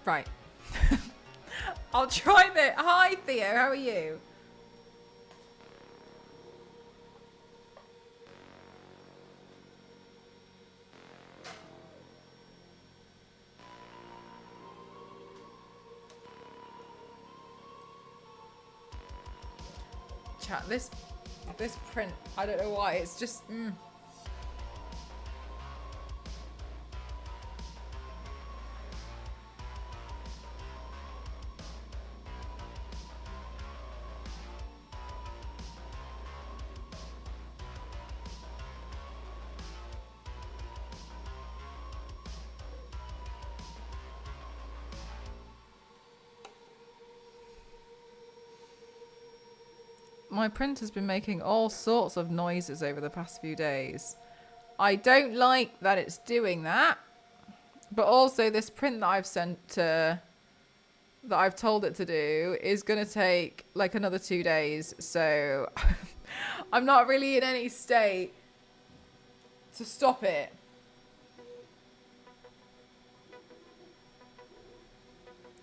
Right. I'll try that. Hi, Theo. How are you? Chat, this print, I don't know why, it's just... my printer's been making all sorts of noises over the past few days. I don't like that it's doing that. But also this print that I've sent to, that I've told it to do, is going to take like another 2 days. So I'm not really in any state to stop it.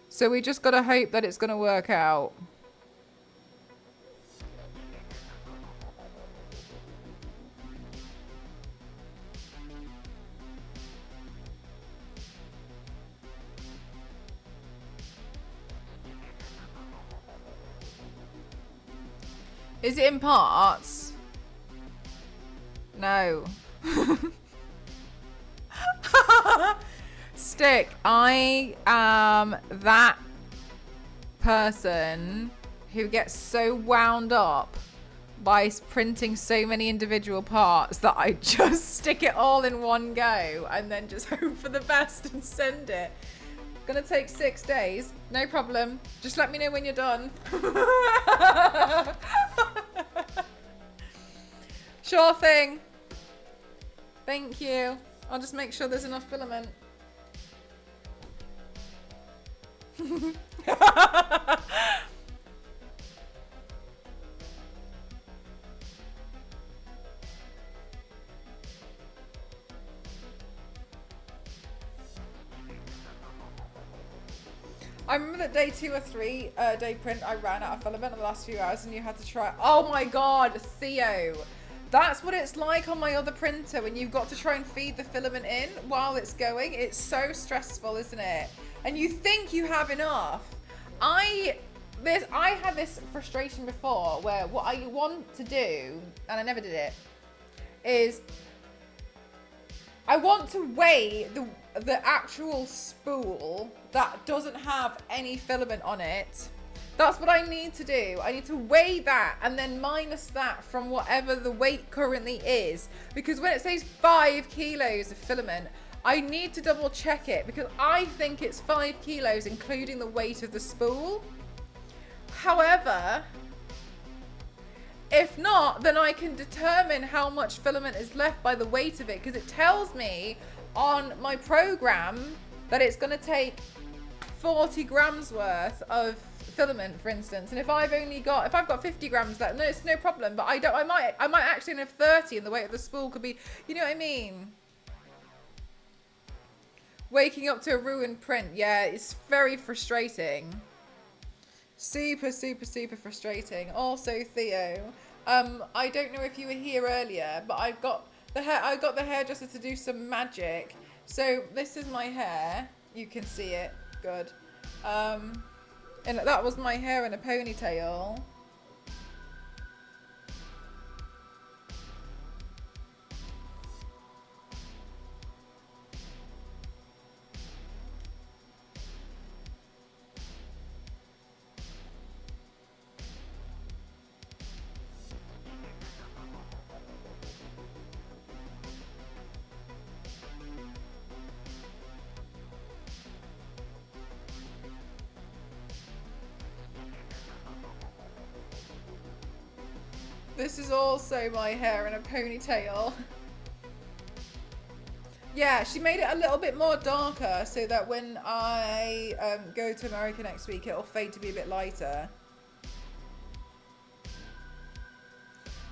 So we just got to hope that it's going to work out. Is it in parts? No. Stick, I am that person who gets so wound up by printing so many individual parts that I just stick it all in one go and then just hope for the best and send it. Gonna take 6 days, no problem. Just let me know when you're done. Sure thing. Thank you. I'll just make sure there's enough filament. I remember that day 2 or 3 day print I ran out of filament in the last few hours and you had to try. Oh my god, Theo. That's what it's like on my other printer when you've got to try and feed the filament in while it's going. It's so stressful, isn't it? And you think you have enough. I had this frustration before where what I want to do, and I never did it, is I want to weigh the actual spool that doesn't have any filament on it. That's what I need to do. I need to weigh that and then minus that from whatever the weight currently is. Because when it says 5 kilos of filament, I need to double check it because I think it's 5 kilos including the weight of the spool. However, if not, then I can determine how much filament is left by the weight of it because it tells me on my program that it's going to take 40 grams worth of filament, for instance, and if I've got 50 grams left, no, it's no problem. But I might actually have 30, and the weight of the spool could be, you know what I mean? Waking up to a ruined print, yeah, it's very frustrating. Super, super, super frustrating. Also, Theo, I don't know if you were here earlier, but I got the hairdresser to do some magic. So this is my hair. You can see it. Good. And that was my hair in a ponytail. This is also my hair in a ponytail. Yeah, she made it a little bit more darker so that when I go to America next week, it'll fade to be a bit lighter.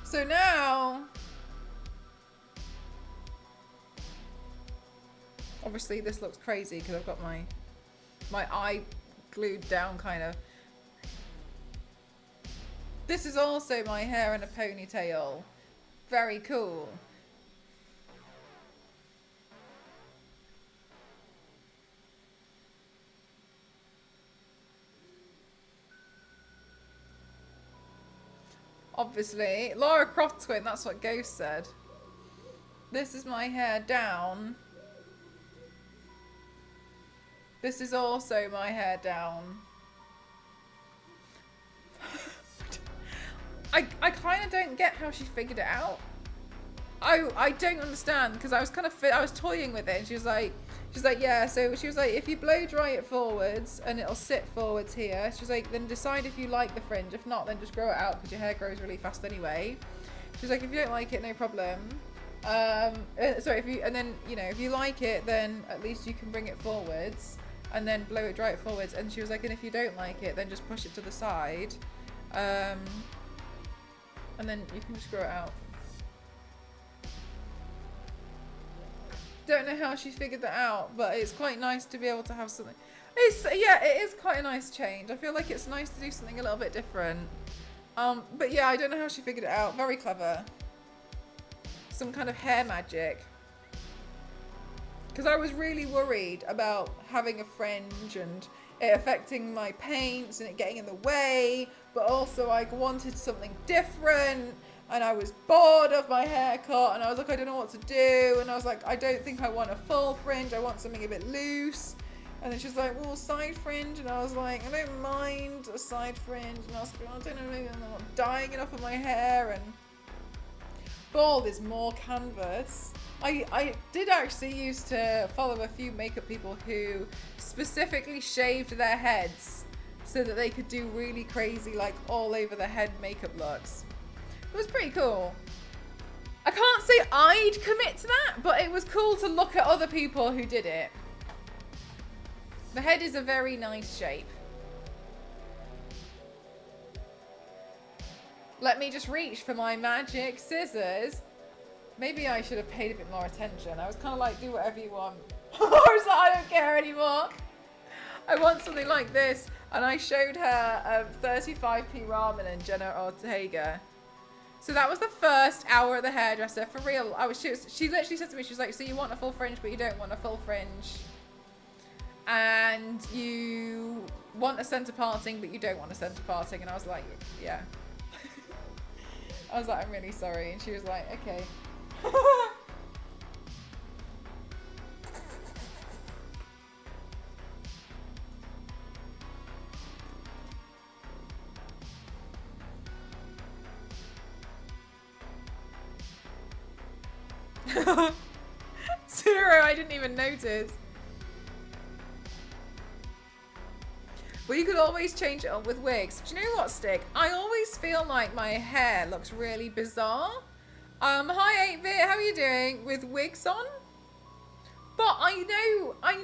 So now, obviously this looks crazy because I've got my eye glued down kind of. This is also my hair in a ponytail. Very cool. Obviously, Lara Croft twin, that's what Ghost said. This is my hair down. This is also my hair down. I kind of don't get how she figured it out. I don't understand, because I was kind of I was toying with it, and she's like yeah, so she was like, if you blow dry it forwards and it'll sit forwards here, she's like, then decide if you like the fringe. If not, then just grow it out, because your hair grows really fast anyway. She's like, if you don't like it, no problem. Sorry, if you like it, then at least you can bring it forwards and then blow it dry it forwards. And she was like, and if you don't like it, then just push it to the side, and then you can just grow it out. Don't know how she figured that out, but it's quite nice to be able to have something. It is quite a nice change. I feel like it's nice to do something a little bit different. But yeah, I don't know how she figured it out. Very clever. Some kind of hair magic. Because I was really worried about having a fringe and it affecting my paints and it getting in the way, but also I wanted something different. And I was bored of my haircut, and I was like, I don't know what to do. And I was like, I don't think I want a full fringe. I want something a bit loose. And then she's like, well, side fringe. And I was like, I don't mind a side fringe. And I was like, I don't know, maybe I'm not dyeing it off of my hair. And bald is more canvas. I did actually used to follow a few makeup people who specifically shaved their heads so that they could do really crazy, like all over the head makeup looks. It was pretty cool. I can't say I'd commit to that, but it was cool to look at other people who did it. The head is a very nice shape. Let me just reach for my magic scissors. Maybe I should have paid a bit more attention. I was kind of like, do whatever you want. I was like, I don't care anymore. I want something like this. And I showed her 35p ramen and Jenna Ortega. So that was the first hour at the hairdresser, for real. She literally said to me, she was like, so you want a full fringe, but you don't want a full fringe. And you want a centre parting, but you don't want a centre parting. And I was like, yeah. I was like, I'm really sorry. And she was like, okay. Zero, I didn't even notice. Well, you could always change it up with wigs. Do you know what, Stick? I always feel like my hair looks really bizarre. Hi 8-Bit, how are you doing? With wigs on? But I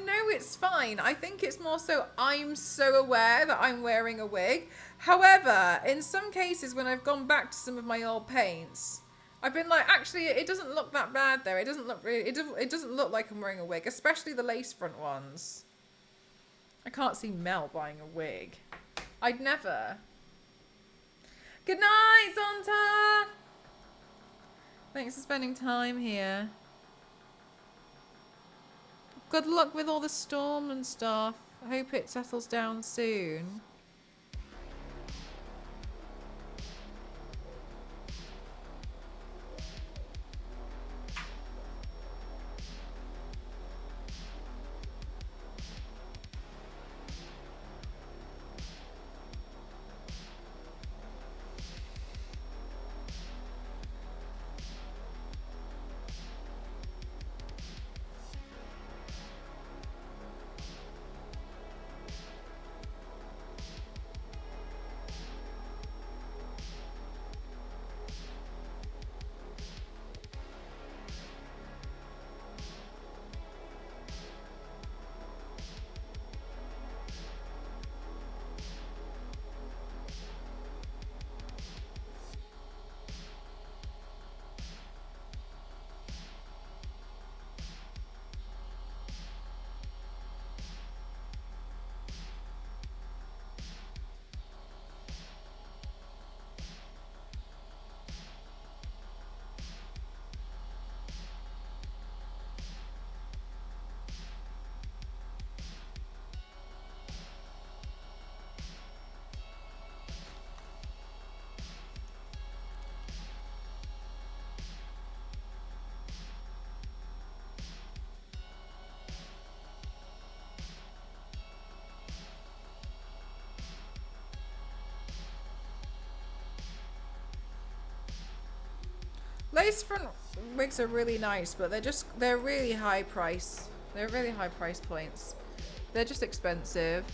know it's fine. I think it's more so I'm so aware that I'm wearing a wig. However, in some cases when I've gone back to some of my old paints, I've been like, actually, it doesn't look that bad though. It doesn't look really, it doesn't look like I'm wearing a wig, especially the lace front ones. I can't see Mel buying a wig. I'd never. Good night, Zonta. Thanks for spending time here. Good luck with all the storm and stuff. I hope it settles down soon. Lace front. wigs are really nice, but they're really high price. They're really high price points. They're just expensive.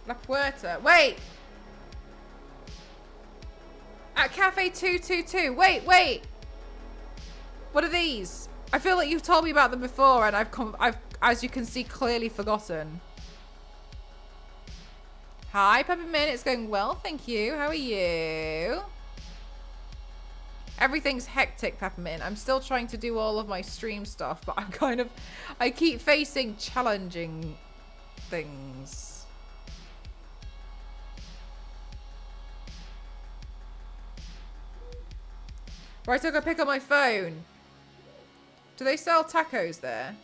La Puerta. Wait! At Cafe 222. Wait! What are these? I feel like you've told me about them before and I've as you can see, clearly forgotten. Hi, Peppermint. It's going well, thank you. How are you? Everything's hectic, Peppermint. I'm still trying to do all of my stream stuff, but I keep facing challenging things. Right, I gotta pick up my phone. Do they sell tacos there?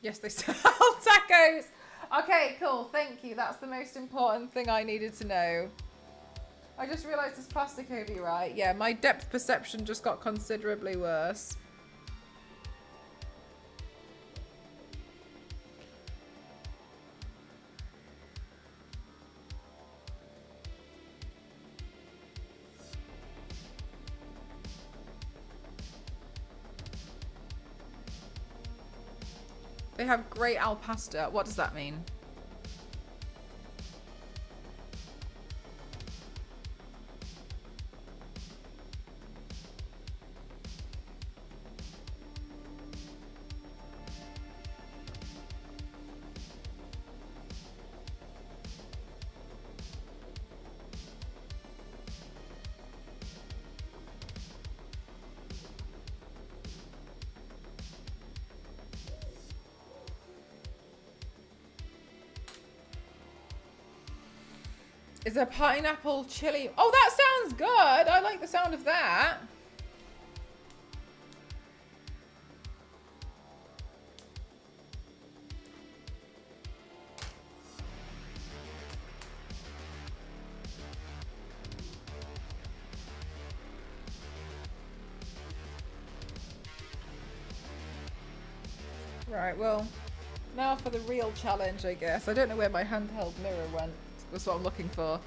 Yes, they sell tacos. Okay, cool. Thank you. That's the most important thing I needed to know. I just realised there's plastic over you, right? Yeah, my depth perception just got considerably worse. They have great al pasta. What does that mean? Is there pineapple chili? Oh, that sounds good. I like the sound of that. Right, well, now for the real challenge, I guess. I don't know where my handheld mirror went. That's what I'm looking for.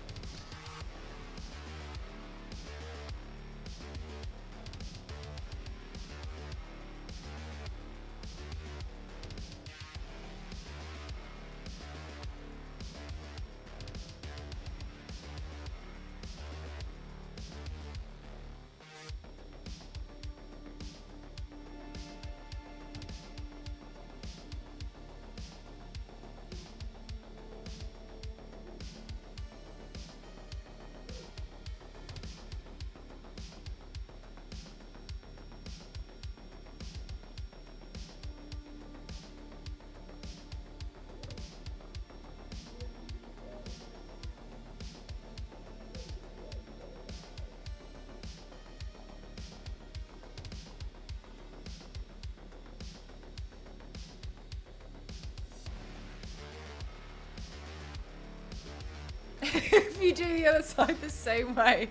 If you do the other side the same way.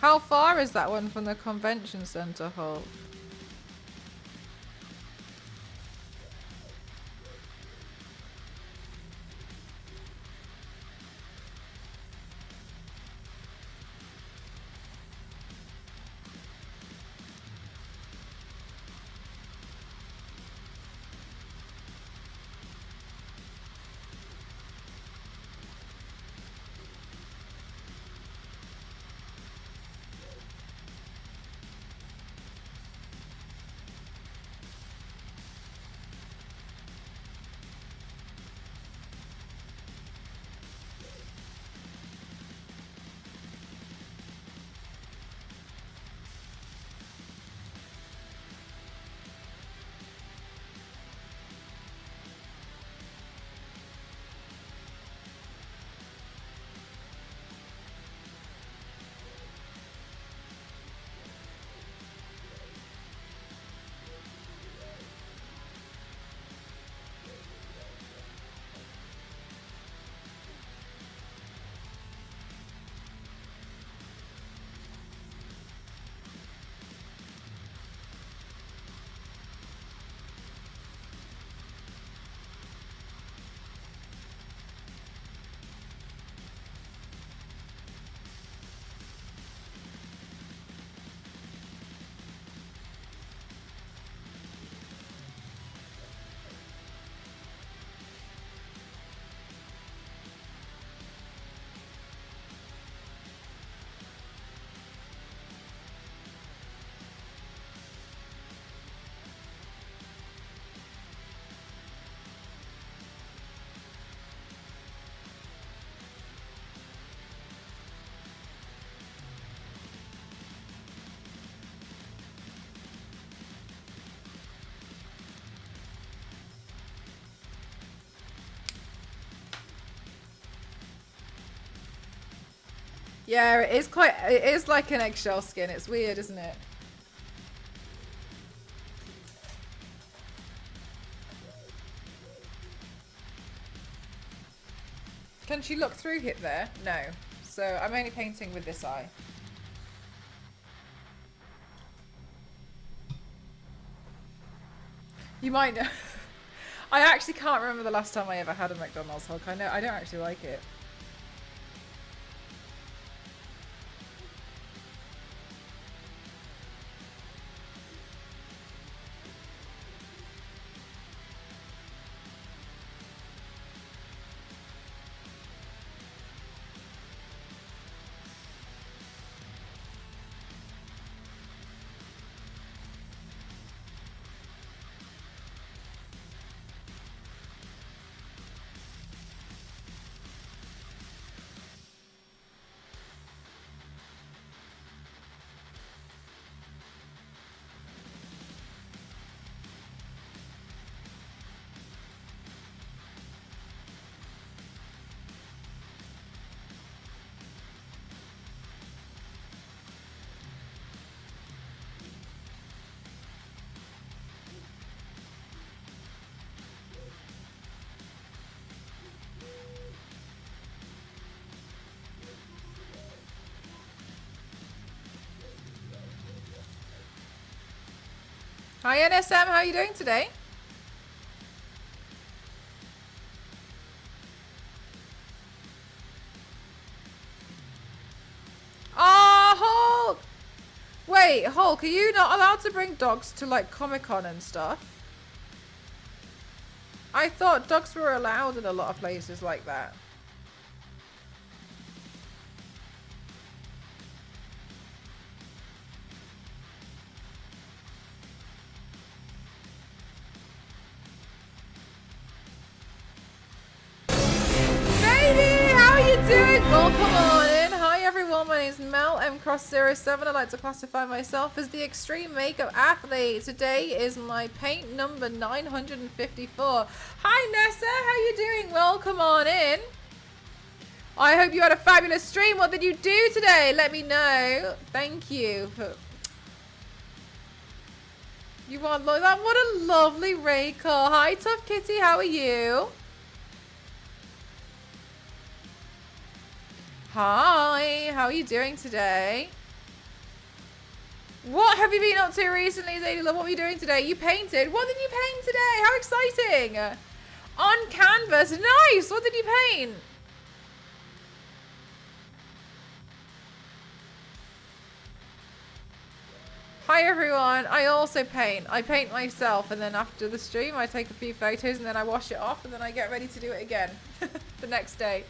How far is that one from the convention center, Hulk? Yeah, it is like an eggshell skin. It's weird, isn't it? Can she look through it there? No. So I'm only painting with this eye. You might know. I actually can't remember the last time I ever had a McDonald's Hulk. I know I don't actually like it. Hi NSM, how are you doing today? Oh, Hulk! Wait, Hulk, are you not allowed to bring dogs to like Comic-Con and stuff? I thought dogs were allowed in a lot of places like that. Baby, how are you doing? Welcome on in. Hi everyone, my name is Mel M Cross 07. I like to classify myself as the extreme makeup athlete. Today is my paint number 954. Hi Nessa, how you doing? Welcome on in. I hope you had a fabulous stream. What did you do today? Let me know. Thank you. You want that? What a lovely Rachel. Hi Tough Kitty, how are you? Hi, how are you doing today? What have you been up to recently, Zadie? What were you doing today? You painted. What did you paint today? How exciting! On canvas. Nice. What did you paint? Hi everyone. I also paint. I paint myself, and then after the stream I take a few photos and then I wash it off and then I get ready to do it again the next day.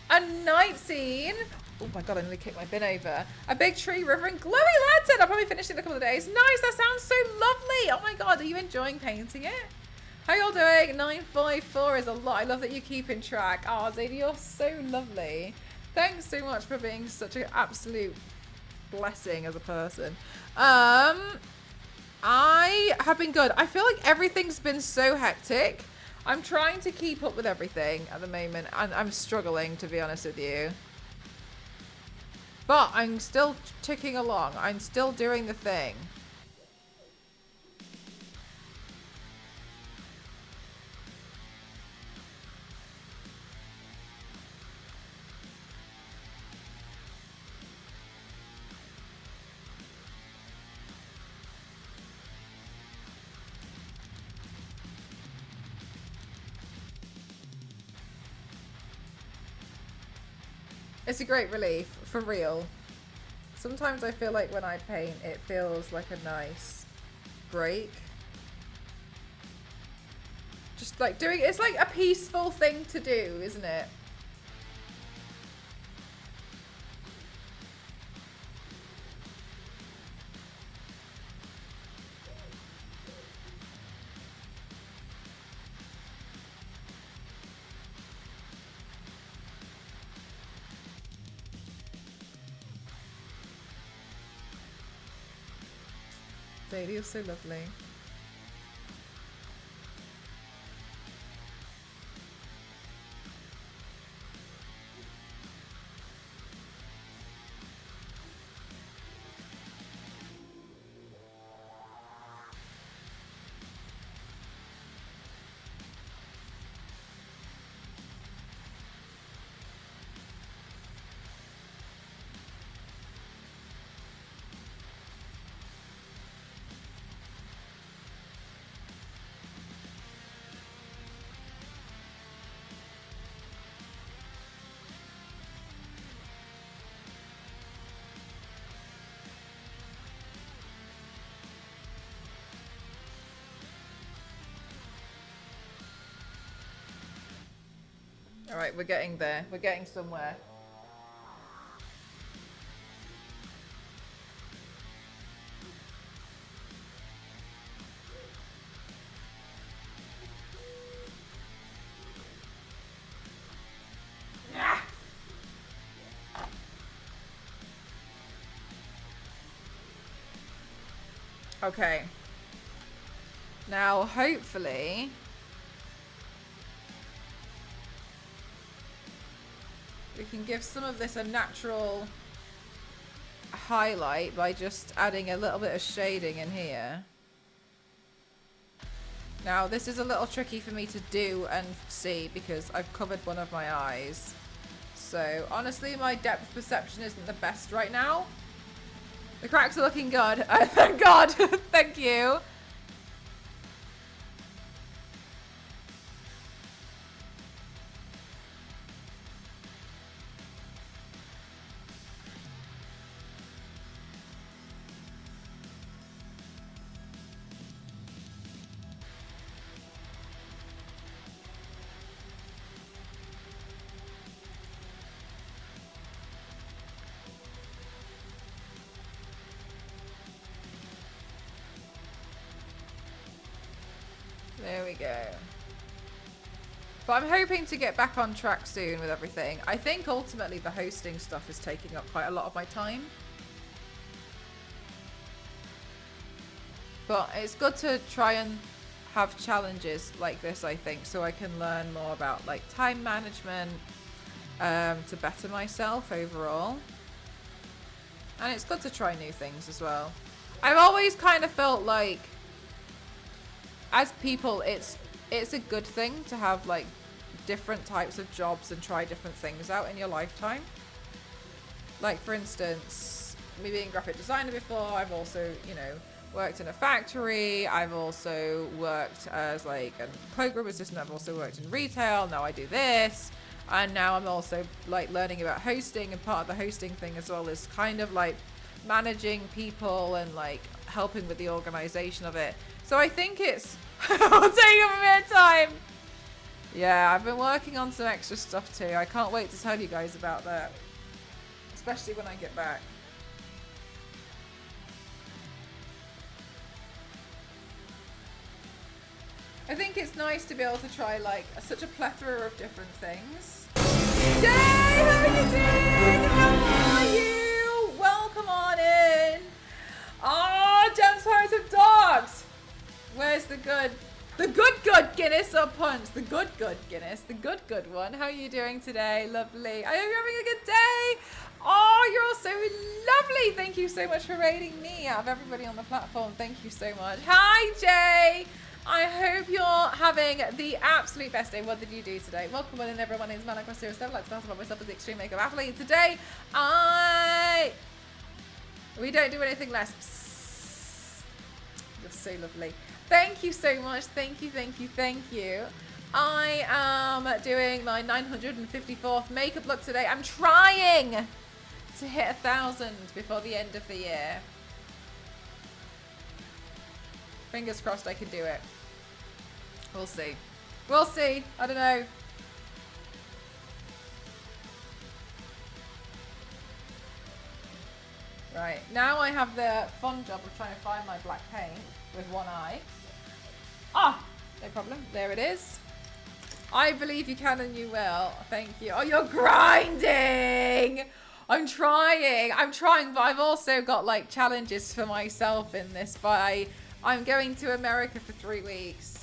A night scene. Oh my god, I nearly kicked my bin over. A big tree, river, and glowy lantern. I'll probably finish it in a couple of days. Nice, that sounds so lovely. Oh my god, are you enjoying painting it? How y'all doing? 954 is a lot. I love that you're keeping track. Oh, Zadie, you're so lovely. Thanks so much for being such an absolute blessing as a person. I have been good. I feel like everything's been so hectic. I'm trying to keep up with everything at the moment, and I'm struggling, to be honest with you. But I'm still ticking along. I'm still doing the thing. It's a great relief, for real. Sometimes I feel like when I paint, it feels like a nice break. Just like doing, it's like a peaceful thing to do, isn't it? Zadie, you're so lovely. All right, we're getting there. We're getting somewhere. Okay. Now, hopefully, we can give some of this a natural highlight by just adding a little bit of shading in here. Now, this is a little tricky for me to do and see because I've covered one of my eyes. So, honestly, my depth perception isn't the best right now. The cracks are looking good. Thank God. Thank you. There we go. But I'm hoping to get back on track soon with everything. I think ultimately the hosting stuff is taking up quite a lot of my time. But it's good to try and have challenges like this, I think, so I can learn more about like time management to better myself overall. And it's good to try new things as well. I've always kind of felt like as people it's a good thing to have like different types of jobs and try different things out in your lifetime. Like for instance, me being a graphic designer before, I've also, you know, worked in a factory. I've also worked as like a program assistant. I've also worked in retail. Now I do this. And now I'm also like learning about hosting, and part of the hosting thing as well is kind of like managing people and like helping with the organization of it. So I think it's will take up a bit of time. Yeah, I've been working on some extra stuff too. I can't wait to tell you guys about that, especially when I get back. I think it's nice to be able to try like such a plethora of different things. Jay, how are you doing? How are you? Welcome on in. Oh, Jen's Pirates of Dogs. Where's the good Guinness or punch? The good Guinness, the good one. How are you doing today? Lovely. I hope you're having a good day. Oh, you're all so lovely. Thank you so much for rating me out of everybody on the platform. Thank you so much. Hi, Jay. I hope you're having the absolute best day. What did you do today? Welcome in everyone. My name is Malak Rossero. I'd like to talk about myself as the extreme makeup athlete. Today, we don't do anything less. Psst. You're so lovely. Thank you so much. Thank you, thank you, thank you. I am doing my 954th makeup look today. I'm trying to hit 1,000 before the end of the year. Fingers crossed I can do it. We'll see. We'll see. I don't know. Right. Now I have the fun job of trying to find my black paint with one eye. Ah! No problem. There it is. I believe you can and you will. Thank you. Oh, you're grinding! I'm trying, but I've also got like challenges for myself in this. I'm going to America for 3 weeks.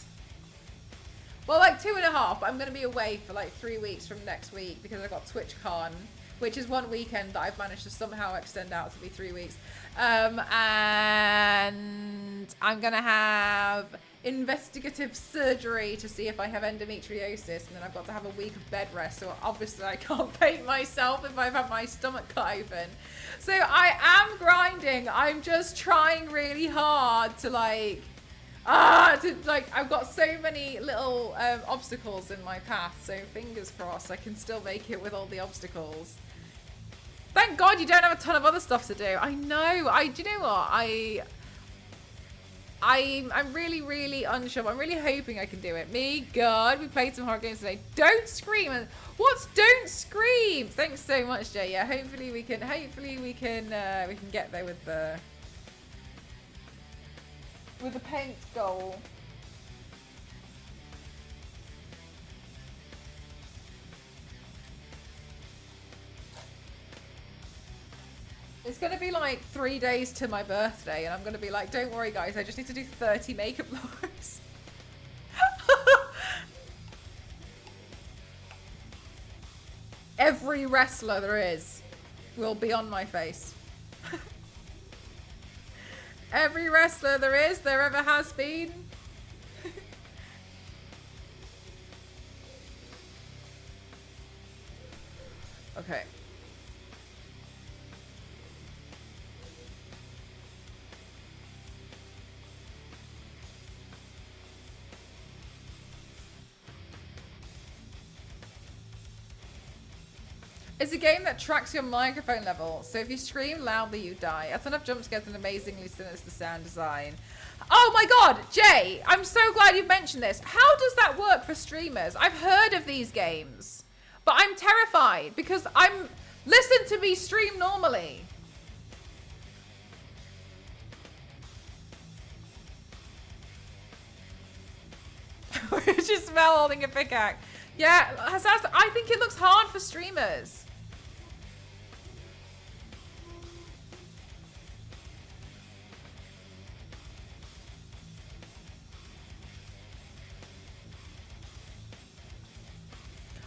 Well, like 2.5, but I'm going to be away for like 3 weeks from next week because I've got TwitchCon, which is one weekend that I've managed to somehow extend out to be 3 weeks. And I'm going to have investigative surgery to see if I have endometriosis, and then I've got to have a week of bed rest, so obviously I can't paint myself if I've had my stomach cut open. So I am grinding. I'm just trying really hard to I've got so many little obstacles in my path, so fingers crossed I can still make it with all the obstacles. Thank God you don't have a ton of other stuff to do. I know. Do you know what? I'm really, really unsure. I'm really hoping I can do it. Me, God, we played some horror games today. Don't scream. What's don't scream? Thanks so much, Jay. Yeah, hopefully we can get there with the paint goal. It's going to be like 3 days to my birthday, and I'm going to be like, don't worry, guys, I just need to do 30 makeup looks. Every wrestler there is will be on my face. Every wrestler there ever has been. Okay. It's a game that tracks your microphone level, so if you scream loudly, you die. A ton of jump scares and amazingly sinister sound design. Oh my God, Jay, I'm so glad you've mentioned this. How does that work for streamers? I've heard of these games, but I'm terrified because listen to me stream normally. Just Mel holding a pickaxe. Yeah, I think it looks hard for streamers.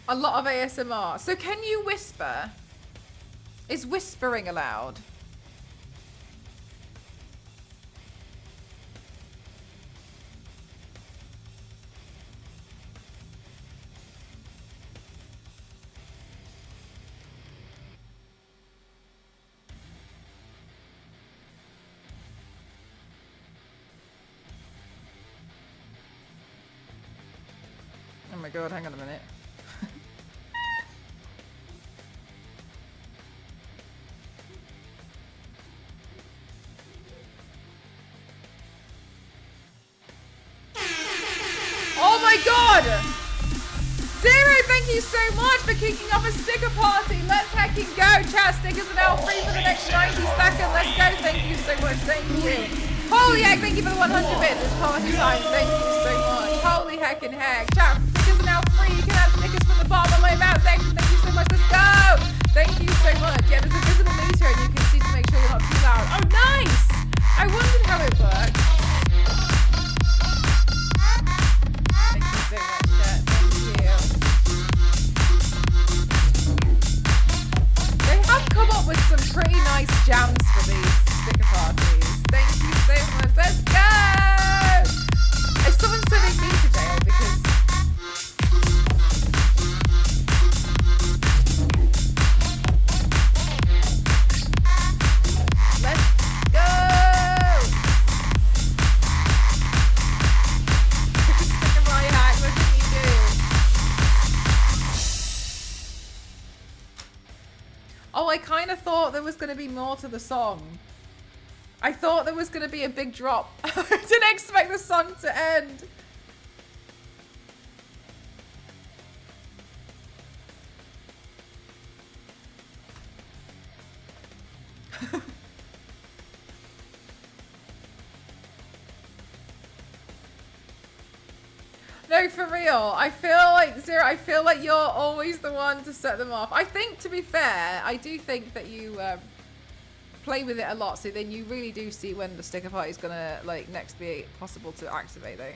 A lot of ASMR. So can you whisper? Is whispering allowed? Oh my god, hang on a minute. Oh my god! Zero, thank you so much for kicking off a sticker party. Let's heckin' go. Chat stickers are now free for the next 90 seconds. Let's go. Thank you so much. Thank you. Holy heck, thank you for the 100 bits. It's party time. Thank you so much. Holy heckin' heck. Chat stickers are now free. You can add stickers from the bottom of my mouse section. Thank you so much. Let's go. Thank you so much. Yeah, there's a visible meter and you can see to make sure you're not too loud. Oh, nice. I wondered how it worked. Thank you so much, chat. Thank you. They have come up with some pretty nice jams for these sticker parties. Thank you so much. Let's go! Is someone sending me to jail because... Let's go! Sticker party hack, what did you do? Oh, I kind of thought there was going to be more to the song. I thought there was going to be a big drop. I didn't expect the song to end. No, for real. I feel like, Zero, I feel like you're always the one to set them off. I think, to be fair, I do think that you play with it a lot, so then you really do see when the sticker party is gonna like next be possible to activate though.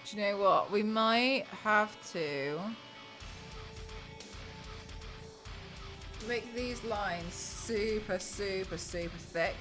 Do you know what? We might have to make these lines super, super, super thick.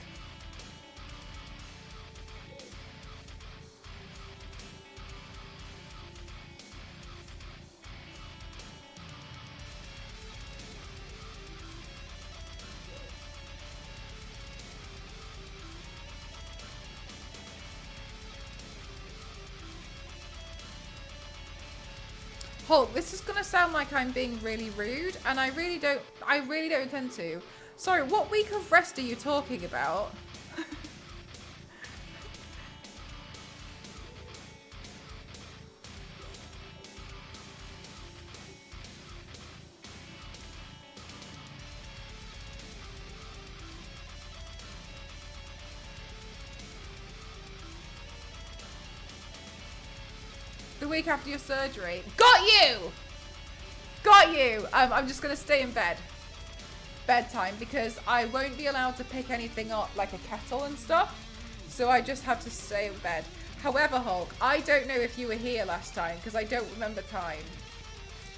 Hulk, this is gonna sound like I'm being really rude, and I really don't intend to. Sorry, what week of rest are you talking about? The week after your surgery. Got you! Got you! I'm just gonna stay in bed. Bedtime, because I won't be allowed to pick anything up like a kettle and stuff. So I just have to stay in bed. However, Hulk, I don't know if you were here last time, because I don't remember time.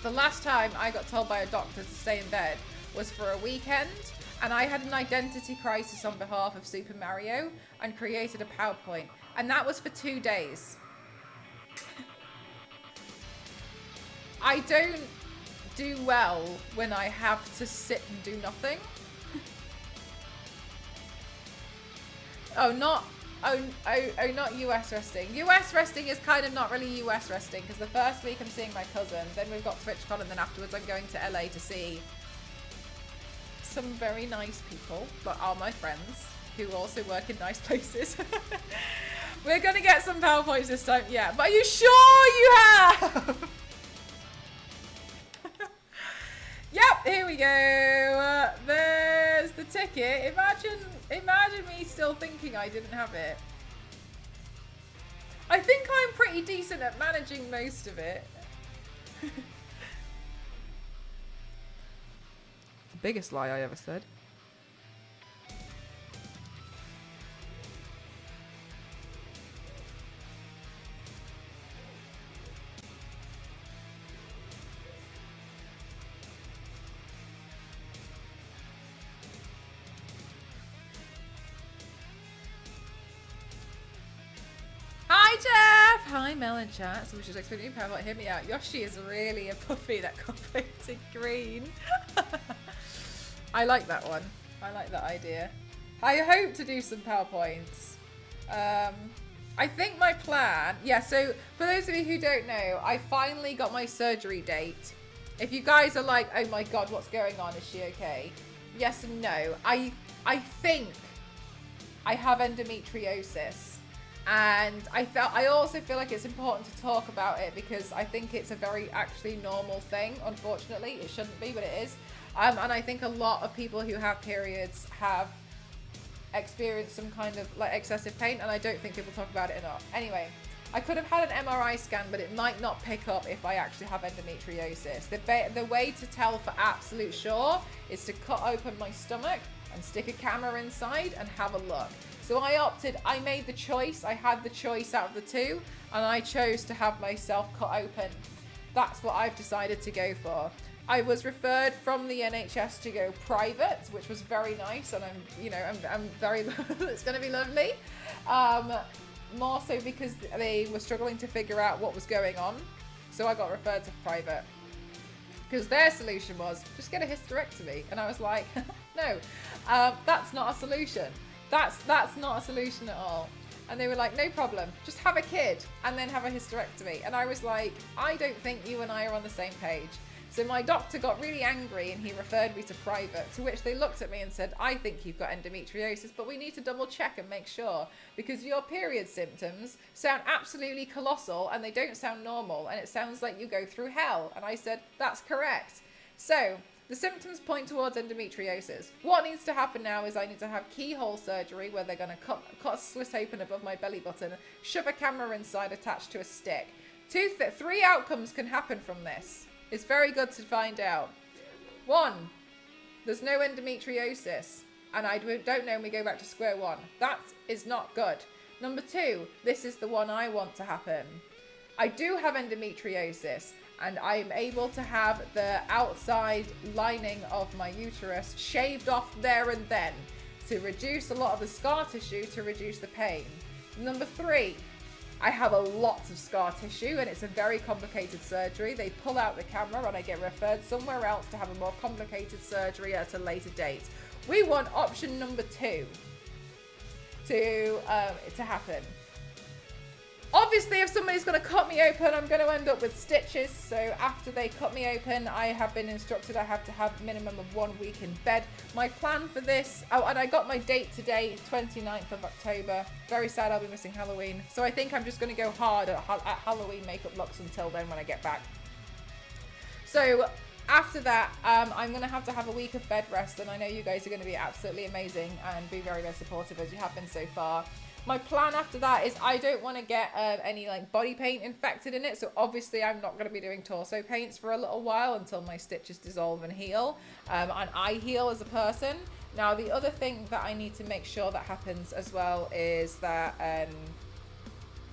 The last time I got told by a doctor to stay in bed was for a weekend, and I had an identity crisis on behalf of Super Mario and created a PowerPoint. And that was for 2 days. I don't do well when I have to sit and do nothing. Oh, not US resting. US resting is kind of not really US resting because the first week I'm seeing my cousin, then we've got TwitchCon, and then afterwards I'm going to LA to see some very nice people that are my friends who also work in nice places. We're gonna get some PowerPoints this time, yeah. But are you sure you have? Yep, here we go. There's the ticket. Imagine me still thinking I didn't have it. I think I'm pretty decent at managing most of it. The biggest lie I ever said. Hi Jeff! Hi Melon Chat. So we should expect new power. Hear me out. Yoshi is really a puppy that got painted green. I like that one. I like that idea. I hope to do some PowerPoints. I think my plan... Yeah, so for those of you who don't know, I finally got my surgery date. If you guys are like, oh my god, what's going on? Is she okay? Yes and no. I think I have endometriosis. And I also feel like it's important to talk about it because I think it's a very actually normal thing. Unfortunately, it shouldn't be, but it is. And I think a lot of people who have periods have experienced some kind of like excessive pain, and I don't think people talk about it enough. Anyway, I could have had an MRI scan, but it might not pick up if I actually have endometriosis. The way to tell for absolute sure is to cut open my stomach and stick a camera inside and have a look. So I made the choice, I had the choice out of the two, and I chose to have myself cut open. That's what I've decided to go for. I was referred from the NHS to go private, which was very nice, and I'm very, it's going to be lovely. More so because they were struggling to figure out what was going on. So I got referred to private. Because their solution was, just get a hysterectomy. And I was like, no, that's not a solution. That's not a solution at all. And they were like, no problem, just have a kid and then have a hysterectomy. And I was like, I don't think you and I are on the same page. So my doctor got really angry and he referred me to private, to which they looked at me and said, I think you've got endometriosis, but we need to double check and make sure because your period symptoms sound absolutely colossal and they don't sound normal and it sounds like you go through hell. And I said, that's correct. So the symptoms point towards endometriosis. What needs to happen now is I need to have keyhole surgery where they're going to cut a slit open above my belly button, shove a camera inside attached to a stick. Three outcomes can happen from this. It's very good to find out. 1, there's no endometriosis, and I don't know when we go back to square one. That is not good. Number 2, this is the one I want to happen. I do have endometriosis, and I'm able to have the outside lining of my uterus shaved off there and then to reduce a lot of the scar tissue to reduce the pain. Number 3, I have a lot of scar tissue and it's a very complicated surgery. They pull out the camera and I get referred somewhere else to have a more complicated surgery at a later date. We want option number 2 to happen. Obviously, if somebody's going to cut me open, I'm going to end up with stitches. So after they cut me open, I have been instructed I have to have a minimum of 1 week in bed. My plan for this, oh, and I got my date today, 29th of October. Very sad I'll be missing Halloween. So I think I'm just going to go hard at Halloween makeup looks until then when I get back. So after that, I'm going to have a week of bed rest. And I know you guys are going to be absolutely amazing and be very, very supportive as you have been so far. My plan after that is I don't want to get any like body paint infected in it. So obviously I'm not going to be doing torso paints for a little while until my stitches dissolve and heal. And I heal as a person. Now the other thing that I need to make sure that happens as well is that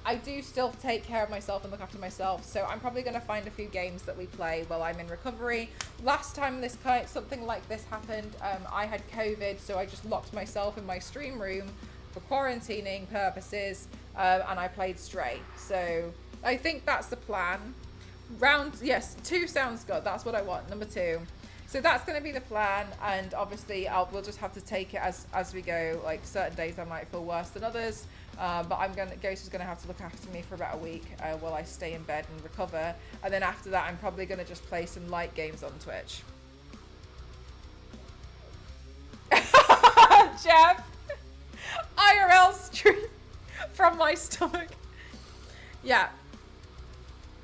I do still take care of myself and look after myself. So I'm probably going to find a few games that we play while I'm in recovery. Last time something like this happened, I had COVID. So I just locked myself in my stream room for quarantining purposes, and I played Stray. So I think that's the plan. Yes, 2 sounds good. That's what I want, number 2. So that's going to be the plan, and obviously we'll just have to take it as we go. Like certain days I might feel worse than others. But Ghost is gonna have to look after me for about a week while I stay in bed and recover. And then after that, I'm probably gonna just play some light games on Twitch. Jeff, IRL stream from my stomach. Yeah.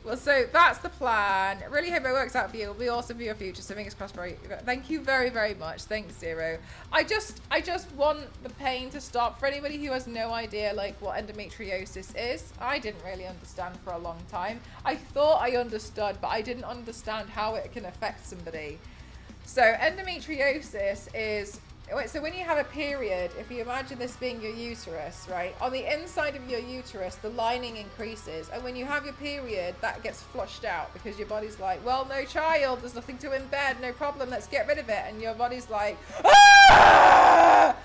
Well, so that's the plan. I really hope it works out for you. It'll be awesome for your future. So fingers crossed for you. Thank you very, very much. Thanks, Zero. I just want the pain to stop. For anybody who has no idea like what endometriosis is, I didn't really understand for a long time. I thought I understood, but I didn't understand how it can affect somebody. So endometriosis is, so when you have a period, if you imagine this being your uterus, right? On the inside of your uterus, the lining increases. And when you have your period, that gets flushed out because your body's like, well, no child, there's nothing to embed, no problem, let's get rid of it. And your body's like, ah!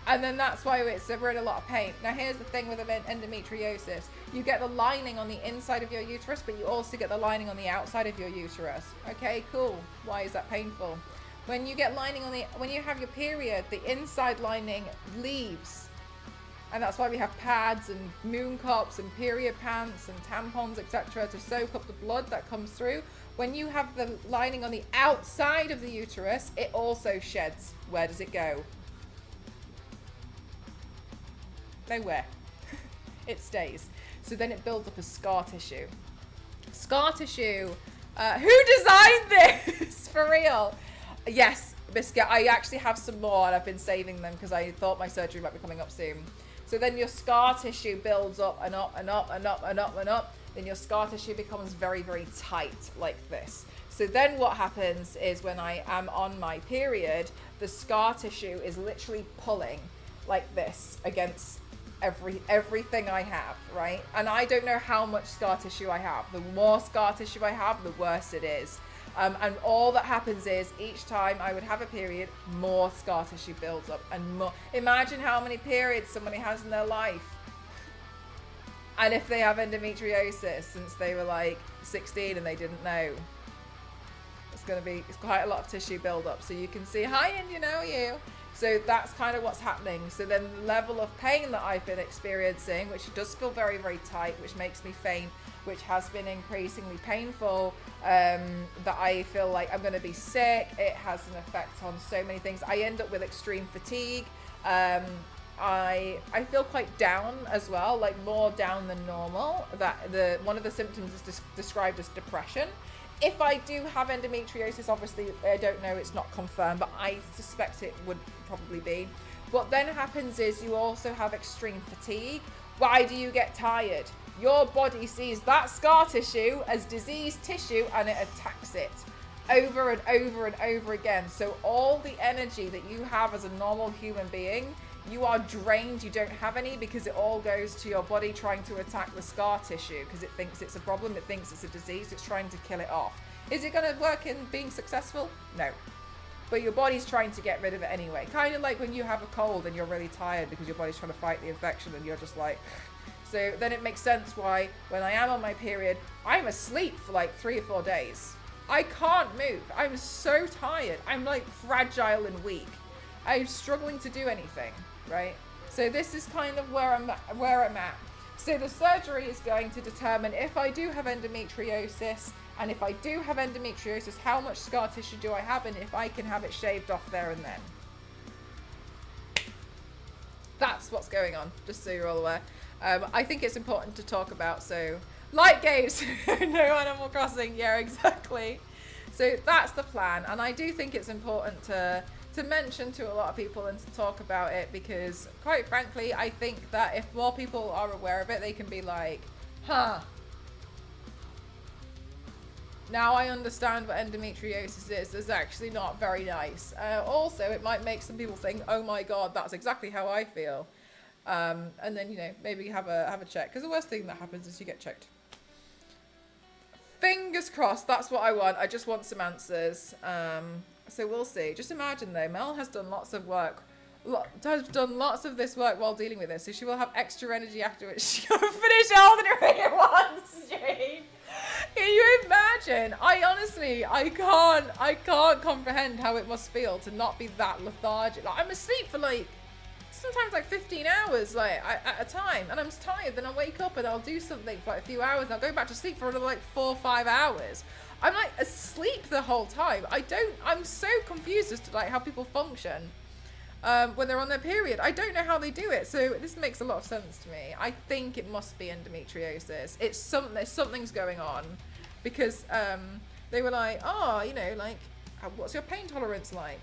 And then that's why we're in a lot of pain. Now, here's the thing with endometriosis. You get the lining on the inside of your uterus, but you also get the lining on the outside of your uterus. Okay, cool. Why is that painful? When you get lining when you have your period, the inside lining leaves. And that's why we have pads and moon cups and period pants and tampons, etc., to soak up the blood that comes through. When you have the lining on the outside of the uterus, it also sheds. Where does it go? Nowhere. It stays. So then it builds up as scar tissue. Scar tissue. Who designed this? For real? Yes, Biscuit. I actually have some more and I've been saving them because I thought my surgery might be coming up soon. So then your scar tissue builds up and up and up and up and up and up. Then your scar tissue becomes very, very tight like this. So then what happens is when I am on my period, the scar tissue is literally pulling like this against everything I have, right? And I don't know how much scar tissue I have. The more scar tissue I have, the worse it is. And all that happens is each time I would have a period, more scar tissue builds up and more. Imagine how many periods somebody has in their life. And if they have endometriosis since they were like 16 and they didn't know, it's quite a lot of tissue buildup. So you can see, hi, and you know you. So that's kind of what's happening. So then the level of pain that I've been experiencing, which does feel very, very tight, which makes me faint, which has been increasingly painful, that I feel like I'm going to be sick. It has an effect on so many things. I end up with extreme fatigue. I feel quite down as well, like more down than normal. One of the symptoms is described as depression. If I do have endometriosis, obviously I don't know, it's not confirmed, but I suspect it would probably be. What then happens is you also have extreme fatigue. Why do you get tired? Your body sees that scar tissue as diseased tissue and it attacks it over and over and over again. So all the energy that you have as a normal human being, you are drained, you don't have any, because it all goes to your body trying to attack the scar tissue because it thinks it's a problem, it thinks it's a disease, it's trying to kill it off. Is it going to work in being successful? No. But your body's trying to get rid of it anyway. Kind of like when you have a cold and you're really tired because your body's trying to fight the infection and you're just like... So then it makes sense why when I am on my period, I'm asleep for like 3 or 4 days. I can't move. I'm so tired. I'm like fragile and weak. I'm struggling to do anything, right? So this is kind of where I'm at. So the surgery is going to determine if I do have endometriosis, and if I do have endometriosis, how much scar tissue do I have, and if I can have it shaved off there and then. That's what's going on, just so you're all aware. I think it's important to talk about, so light games, no Animal Crossing, yeah, exactly. So that's the plan, and I do think it's important to mention to a lot of people and to talk about it, because quite frankly, I think that if more people are aware of it, they can be like, huh, now I understand what endometriosis is. It's actually not very nice. Also, it might make some people think, oh my God, that's exactly how I feel. And then, you know, maybe have a check, because the worst thing that happens is you get checked. Fingers crossed, that's what I want. I just want some answers. So we'll see. Just imagine though, Mel has done lots of work, has done lots of this work while dealing with this, so she will have extra energy afterwards. She'll finish Elden Ring in one stream. Can you imagine? I can't comprehend how it must feel to not be that lethargic. Like, I'm asleep for like sometimes like 15 hours like at a time, and I'm tired. Then I wake up and I'll do something for like a few hours, and I'll go back to sleep for another like 4 or 5 hours. I'm like asleep the whole time. I'm so confused as to like how people function when they're on their period. I don't know how they do it. So this makes a lot of sense to me. I think it must be endometriosis. Something's going on, because they were like, oh, you know, like, what's your pain tolerance like?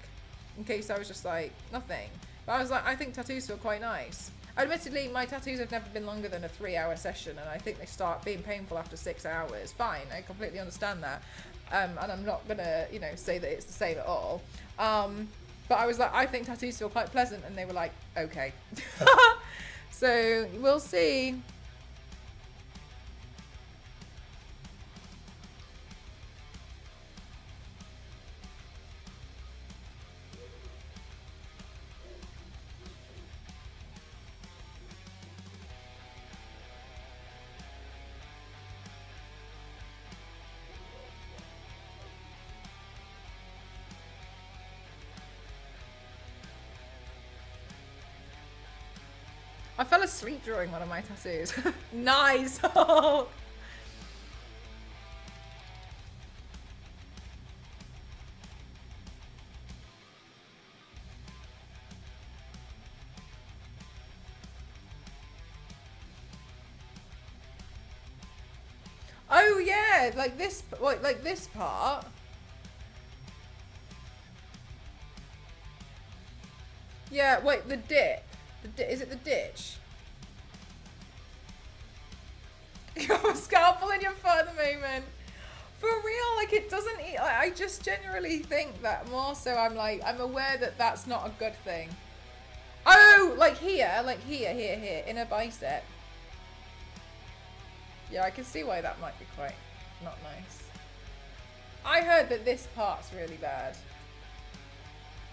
In case I was just like, nothing. But I was like, I think tattoos feel quite nice. Admittedly, my tattoos have never been longer than a 3-hour session, and I think they start being painful after 6 hours. Fine, I completely understand that. And I'm not gonna, you know, say that it's the same at all. But I was like, I think tattoos feel quite pleasant, and they were like, okay. So we'll see. I fell asleep during one of my tattoos. Nice. Oh yeah, like this part. Yeah, wait, the dip. Is it the ditch? You have a scalpel in your foot at the moment. For real, like it doesn't eat. I just generally think that more so I'm aware that that's not a good thing. Oh, like here, inner bicep. Yeah, I can see why that might be quite not nice. I heard that this part's really bad.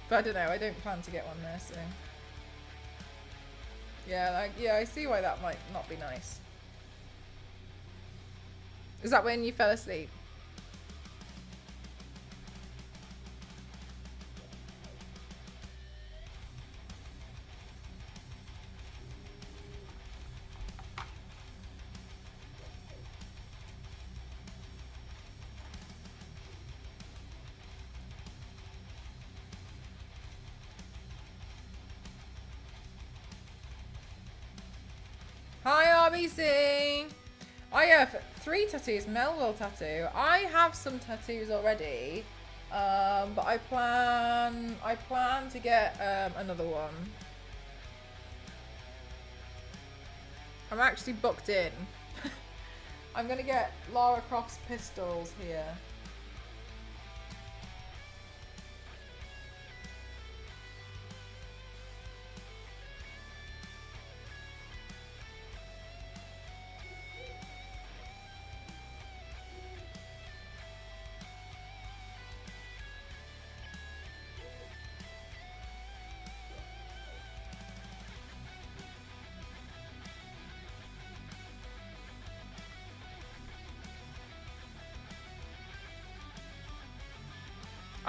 But I don't know, I don't plan to get one there, so. Yeah, I see why that might not be nice. Is that when you fell asleep? Hi RBC! I have 3 tattoos. Melville tattoo. I have some tattoos already, but I plan to get another one. I'm actually booked in. I'm gonna get Lara Croft's pistols here.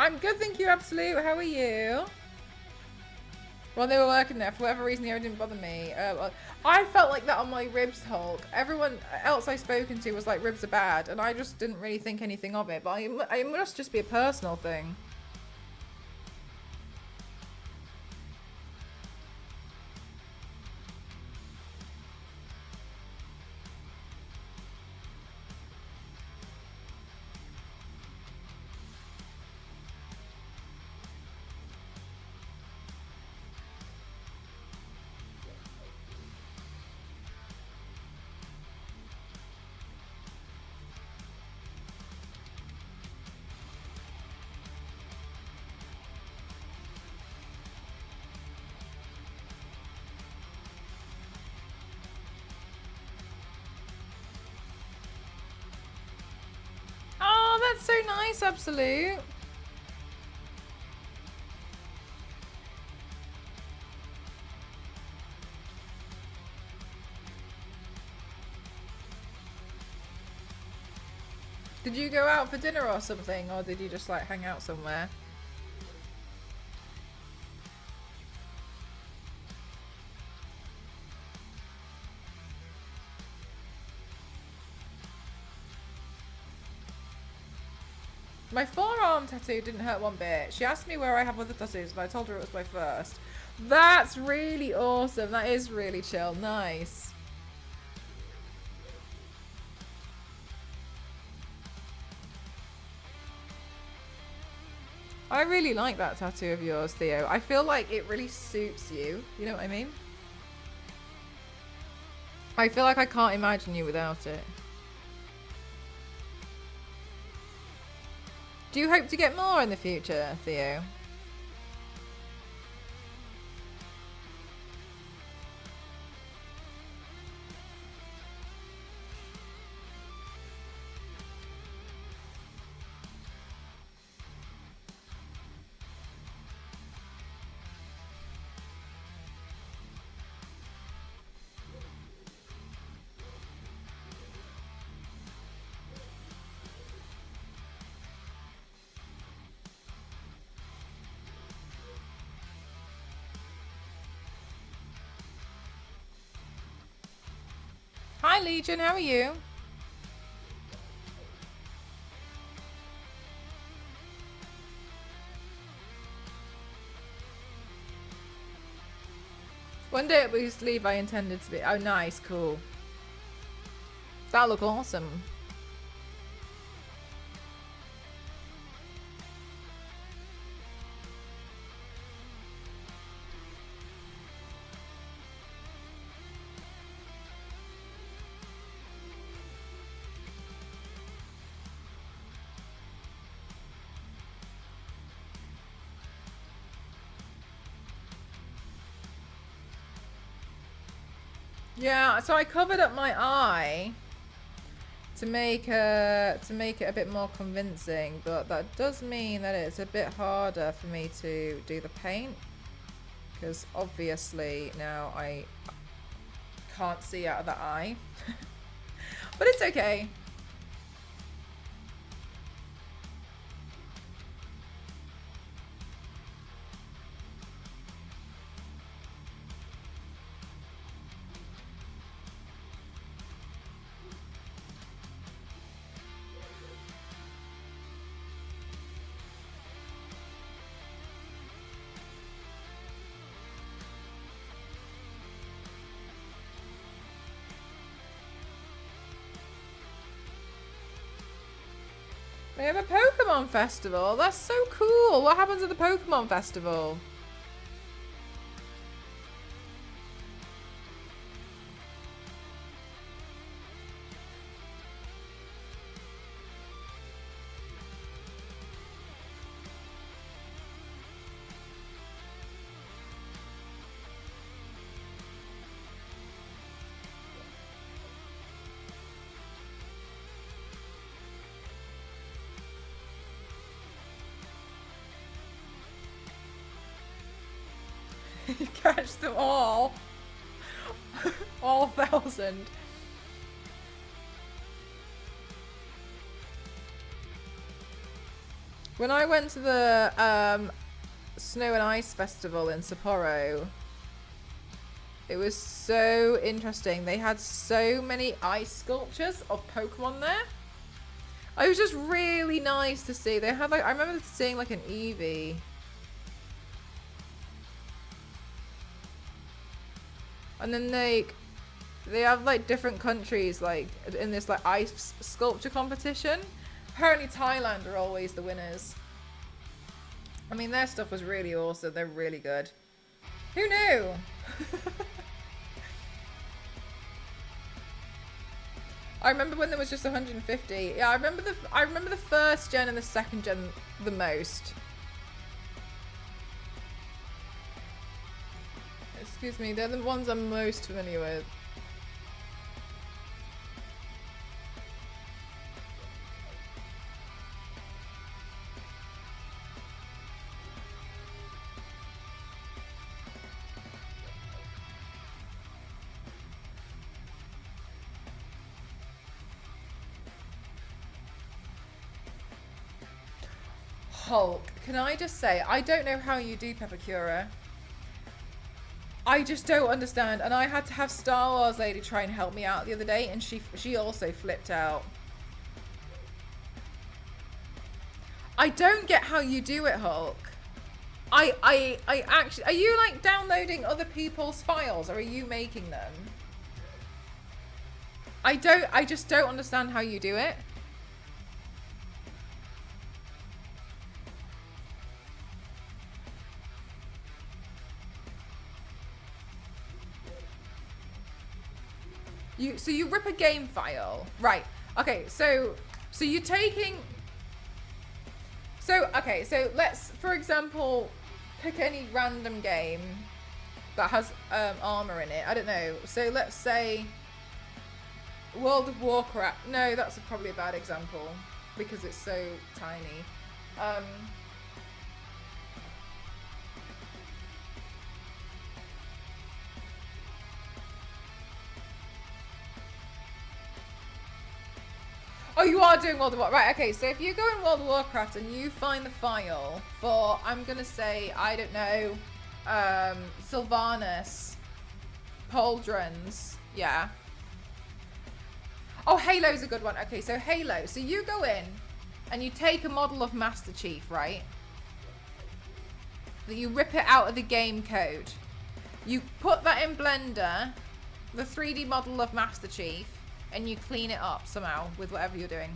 I'm good, thank you, Absolute. How are you? Well, they were working there. For whatever reason, they didn't bother me. I felt like that on my ribs, Hulk. Everyone else I've spoken to was like, ribs are bad. And I just didn't really think anything of it. But it must just be a personal thing. That's so nice, Absolute. Did you go out for dinner or something, or did you just like hang out somewhere? My forearm tattoo didn't hurt one bit. She asked me where I have other tattoos, and I told her it was my first. That's really awesome. That is really chill. Nice. I really like that tattoo of yours, Theo. I feel like it really suits you. You know what I mean? I feel like I can't imagine you without it. Do you hope to get more in the future, Theo? Hi Legion, how are you? One day at Boost Leave I intended to be. Oh nice, cool. That look awesome. Yeah, so I covered up my eye to make it a bit more convincing, but that does mean that it's a bit harder for me to do the paint because obviously now I can't see out of the eye. But it's okay. They have a Pokemon festival. That's so cool. What happens at the Pokemon festival? You catch them all. All 1,000. When I went to the Snow and Ice Festival in Sapporo, it was so interesting. They had so many ice sculptures of Pokemon there. It was just really nice to see. They had like, I remember seeing like an Eevee. And then they have like different countries like in this like ice sculpture competition. Apparently Thailand are always the winners. I mean, their stuff was really awesome. They're really good. Who knew? I remember when there was just 150. Yeah, I remember the first gen and the second gen the most. Excuse me, they're the ones I'm most familiar with. Hulk, can I just say, I don't know how you do Pepakura. I just don't understand, and I had to have Star Wars Lady try and help me out the other day, and she also flipped out. I don't get how you do it, Hulk. I actually, are you like downloading other people's files or are you making them? I just don't understand how you do it. So you rip a game file, right? Okay, so you're taking. So okay, so let's, for example, pick any random game that has armor in it. I don't know. So let's say World of Warcraft. No, that's probably a bad example because it's so tiny. Oh, you are doing World of Warcraft. Right, okay, so if you go in World of Warcraft and you find the file for, I'm going to say, I don't know, Sylvanas, Pauldrons, yeah. Oh, Halo's a good one. Okay, so Halo. So you go in and you take a model of Master Chief, right? That you rip it out of the game code. You put that in Blender, the 3D model of Master Chief, and you clean it up somehow with whatever you're doing.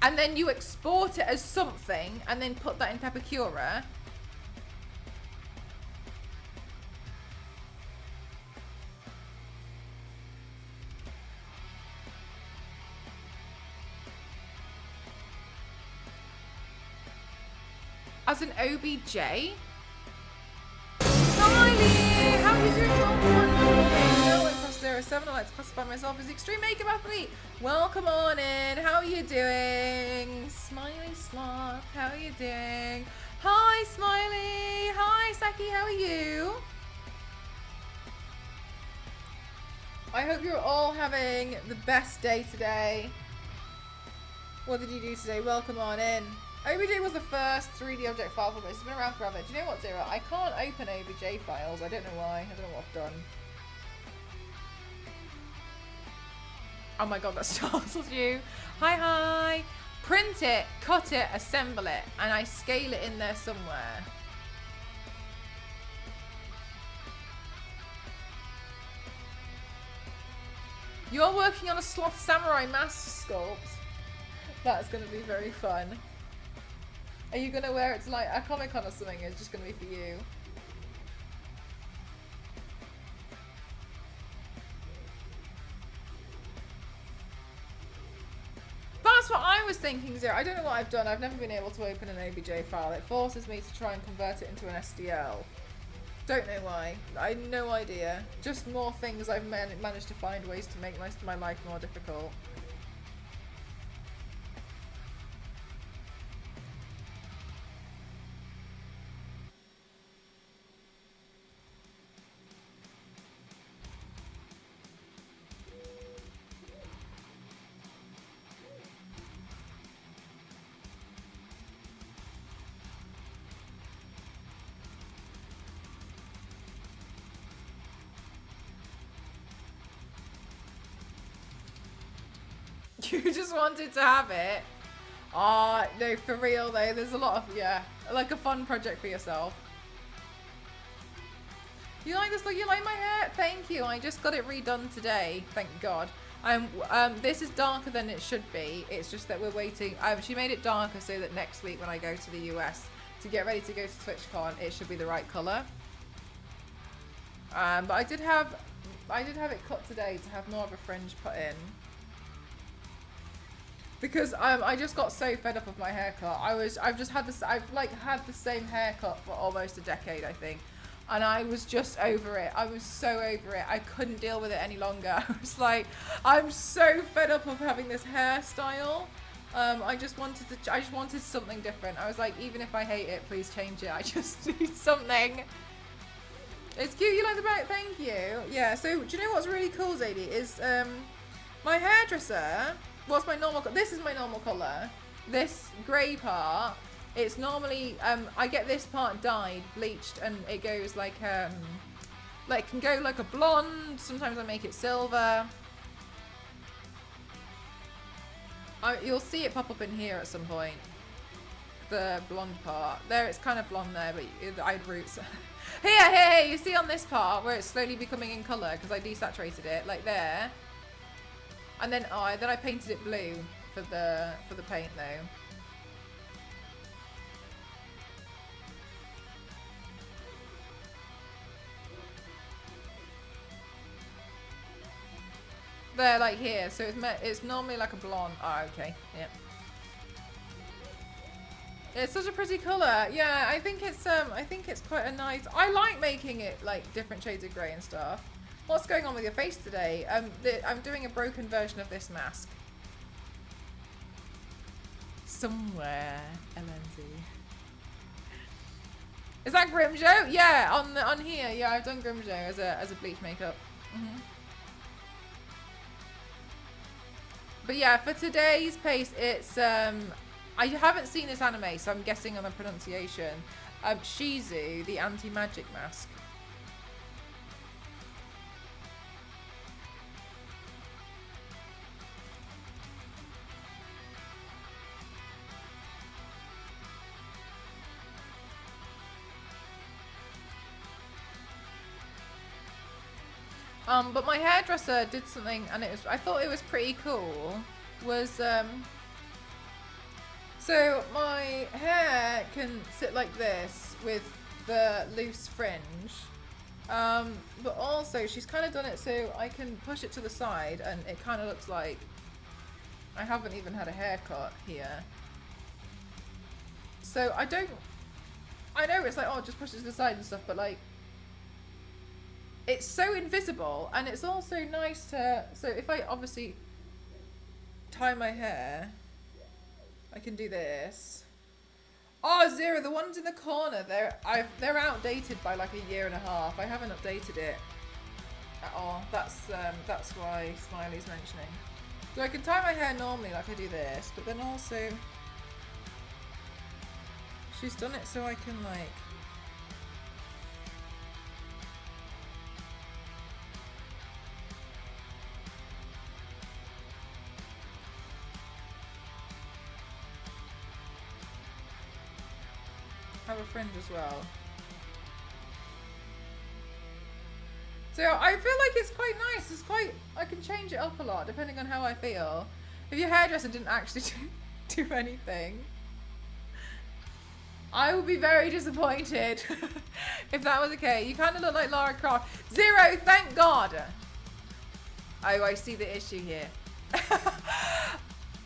And then you export it as something and then put that in Pepacura. As an OBJ? Smiley! How are you doing? There are 7. I like to classify myself as extreme makeup athlete. Welcome on in. How are you doing? Smiley Smart. How are you doing? Hi, Smiley. Hi, Saki. How are you? I hope you're all having the best day today. What did you do today? Welcome on in. OBJ was the first 3D object file for me. It's been around forever. Do you know what, Zero? I can't open OBJ files. I don't know why. I don't know what I've done. Oh my god, that startled you. Hi. Print it, cut it, assemble it, and I scale it in there somewhere. You're working on a Sloth Samurai mask sculpt. That's going to be very fun. Are you going to wear it to like a Comic-Con or something? It's just going to be for you. That's what I was thinking, Zero. I don't know what I've done. I've never been able to open an OBJ file. It forces me to try and convert it into an SDL. Don't know why. I have no idea. Just more things I've managed to find ways to make my life more difficult. You just wanted to have it. Ah, no, for real though, there's a lot of, yeah, like a fun project for yourself. You like this look? You like my hair? Thank you. I just got it redone today. Thank God. This is darker than it should be. It's just that we're waiting. She made it darker so that next week when I go to the US to get ready to go to TwitchCon, it should be the right color. But I did have it cut today to have more of a fringe put in. Because I just got so fed up of my haircut. I've like had the same haircut for almost a decade, I think. And I was just over it. I was so over it. I couldn't deal with it any longer. I was like, I'm so fed up of having this hairstyle. I just wanted something different. I was like, even if I hate it, please change it. I just need something. It's cute. You like the back? Thank you. Yeah. So do you know what's really cool, Zadie? Is my hairdresser. What's my normal? This is my normal color. This grey part. It's normally I get this part dyed, bleached, and it goes like it can go like a blonde. Sometimes I make it silver. You'll see it pop up in here at some point. The blonde part. There, it's kind of blonde there, but the eyed roots. Here, you see on this part where it's slowly becoming in colour because I desaturated it, like there. And then, then I painted it blue for the paint though. There, like here. So it's normally like a blonde. Oh, okay. Yeah. It's such a pretty colour. Yeah, I think it's quite a nice. I like making it like different shades of grey and stuff. What's going on with your face today? I'm doing a broken version of this mask. Somewhere, LNZ. Is that Grimjo? Yeah, on here. Yeah, I've done Grimjo as a bleach makeup. But yeah, for today's paste, it's I haven't seen this anime, so I'm guessing on the pronunciation. Shizu, the anti-magic mask. But my hairdresser did something, and I thought it was pretty cool. So my hair can sit like this with the loose fringe, but also she's kind of done it so I can push it to the side, and it kind of looks like I haven't even had a haircut here. So I know it's like, oh, just push it to the side and stuff, but like, it's so invisible, and it's also nice to, so if I obviously tie my hair, I can do this. Oh, Zero, the ones in the corner, they're outdated by like a year and a half. I haven't updated it at all. That's why Smiley's mentioning. So I can tie my hair normally like I do this, but then also she's done it so I can like have a fringe as well. So I feel like it's quite nice. I can change it up a lot depending on how I feel. If your hairdresser didn't actually do anything, I would be very disappointed if that was okay. You kind of look like Lara Croft. Zero, thank God. Oh, I see the issue here.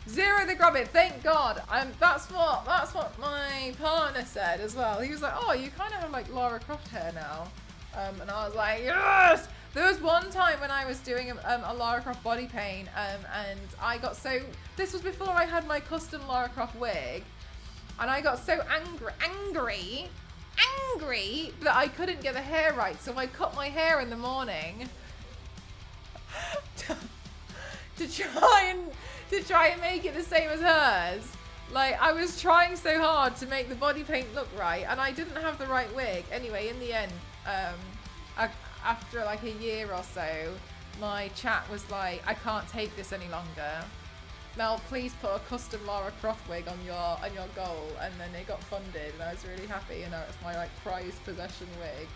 Zero the Grubbit, thank God. That's what my partner said as well. He was like, oh, you kind of have like Lara Croft hair now. And I was like, yes! There was one time when I was doing a Lara Croft body paint, and I got so, this was before I had my custom Lara Croft wig, and I got so angry that I couldn't get the hair right, so I cut my hair in the morning to try and make it the same as hers. Like, I was trying so hard to make the body paint look right, and I didn't have the right wig. Anyway, in the end, after like a year or so, my chat was like, I can't take this any longer. Now please put a custom Lara Croft wig on your goal, and then it got funded, and I was really happy, and now it's my like prized possession wig.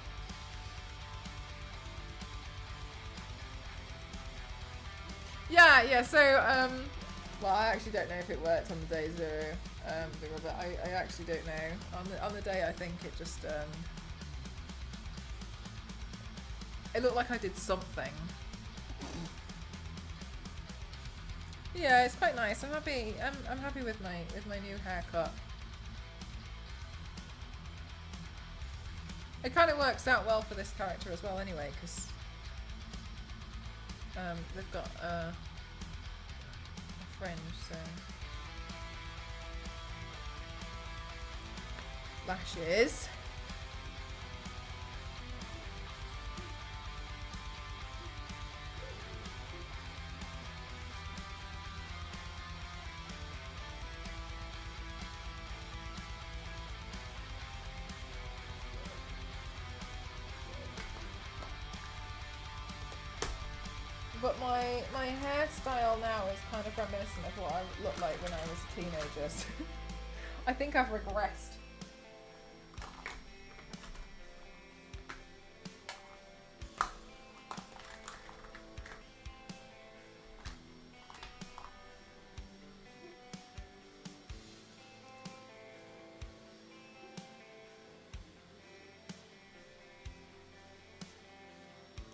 Yeah, so, well, I actually don't know if it worked on the day zero, but I actually don't know. On the day, I think it just, it looked like I did something. Yeah, it's quite nice. I'm happy. I'm happy with my new haircut. It kind of works out well for this character as well, anyway, because they've got a fringe, so lashes. But my hairstyle now is kind of reminiscent of what I looked like when I was a teenager. So I think I've regressed.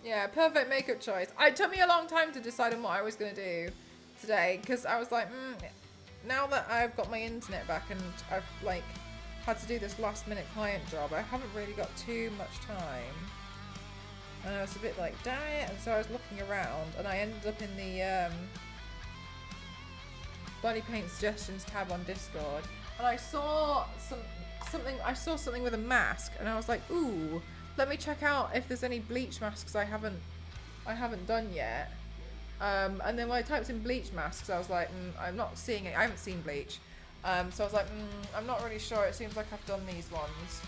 Yeah, perfect makeup choice. It took me a long time to decide on what I was going to do today because I was like, now that I've got my internet back and I've like had to do this last minute client job, I haven't really got too much time. And I was a bit like, damn it. And so I was looking around and I ended up in the body paint suggestions tab on Discord. And I saw something with a mask and I was like, ooh, let me check out if there's any bleach masks I haven't done yet. And then when I typed in bleach masks, I was like, I'm not seeing it. I haven't seen bleach. So I was like, I'm not really sure. It seems like I've done these ones.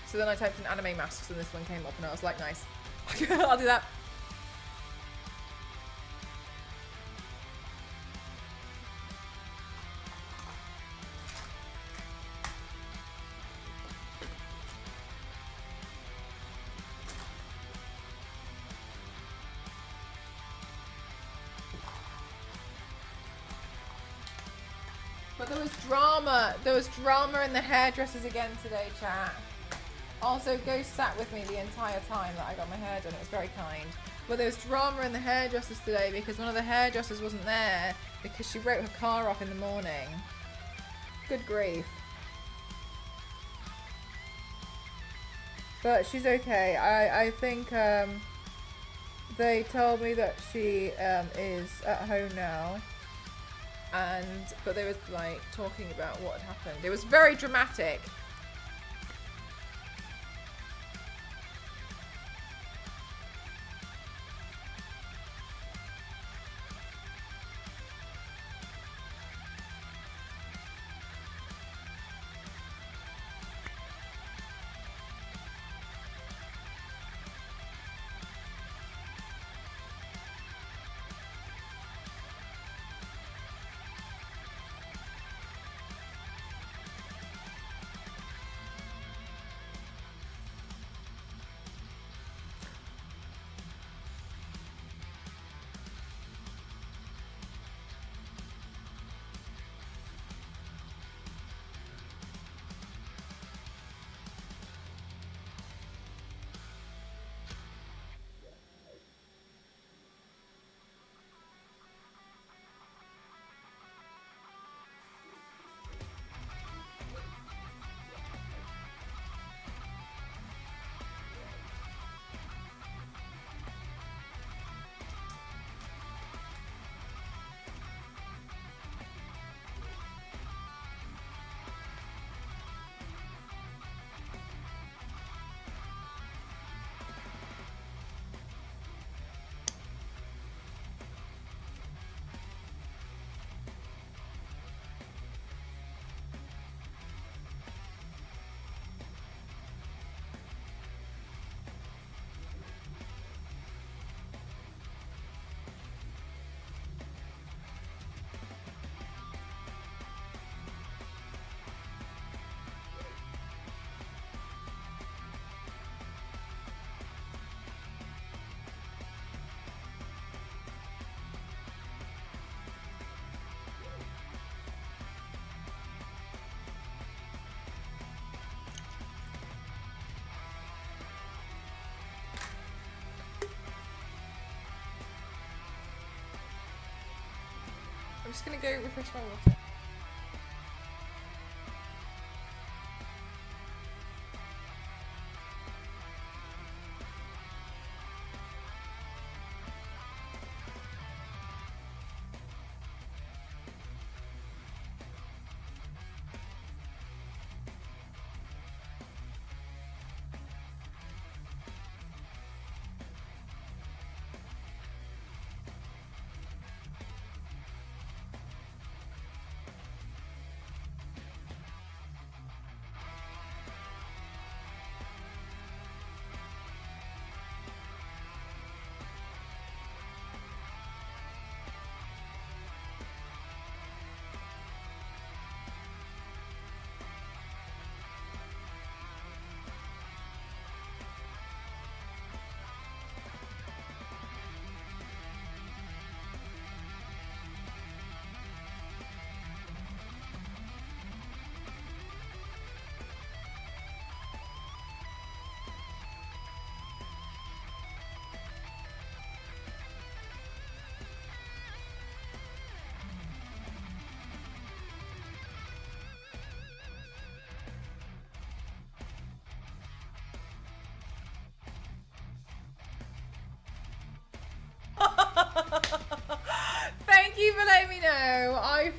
So then I typed in anime masks and this one came up and I was like, nice. I'll do that. But there was drama in the hairdressers again today, chat. Also, Ghost sat with me the entire time that I got my hair done. It was very kind. But there was drama in the hairdressers today because one of the hairdressers wasn't there because she wrote her car off in the morning. Good grief. But she's okay. I think they told me that she is at home now. But they were like talking about what had happened. It was very dramatic. I'm just gonna go refresh my water.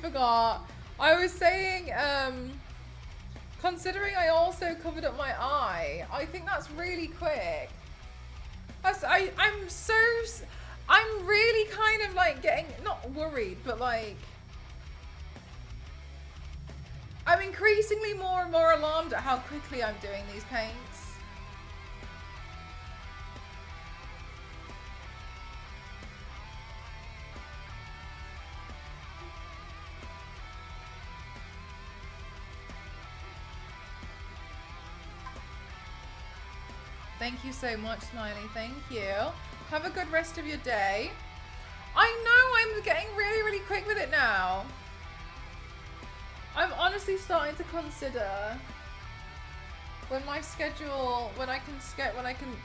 forgot. I was saying, considering I also covered up my eye, I think that's really quick. I'm really kind of like getting, not worried, but like, I'm increasingly more and more alarmed at how quickly I'm doing these paints. Thank you so much, Smiley. Thank you. Have a good rest of your day. I know I'm getting really, really quick with it now. I'm honestly starting to consider when I can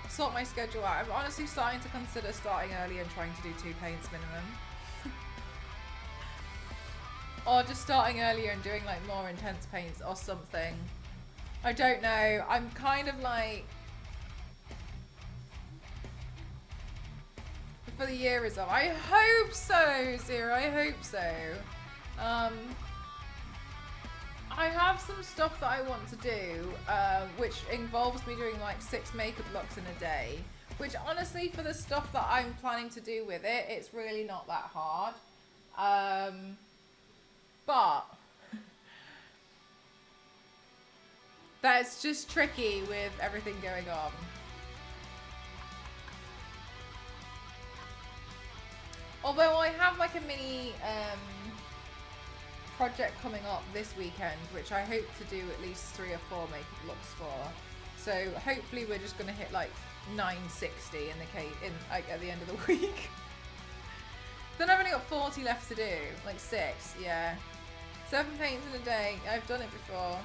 sort my schedule out. I'm honestly starting to consider starting early and trying to do 2 paints minimum. Or just starting earlier and doing like more intense paints or something. I don't know. I'm kind of like, for the year is up. I hope so, Zero. I hope so. I have some stuff that I want to do, which involves me doing like 6 makeup looks in a day. Which honestly, for the stuff that I'm planning to do with it, it's really not that hard. But that's just tricky with everything going on. Although I have like a mini project coming up this weekend, which I hope to do at least 3 or 4 makeup looks for. So hopefully we're just gonna hit like 960 at the end of the week. Then I've only got 40 left to do, like 6, yeah. 7 paints in a day. I've done it before.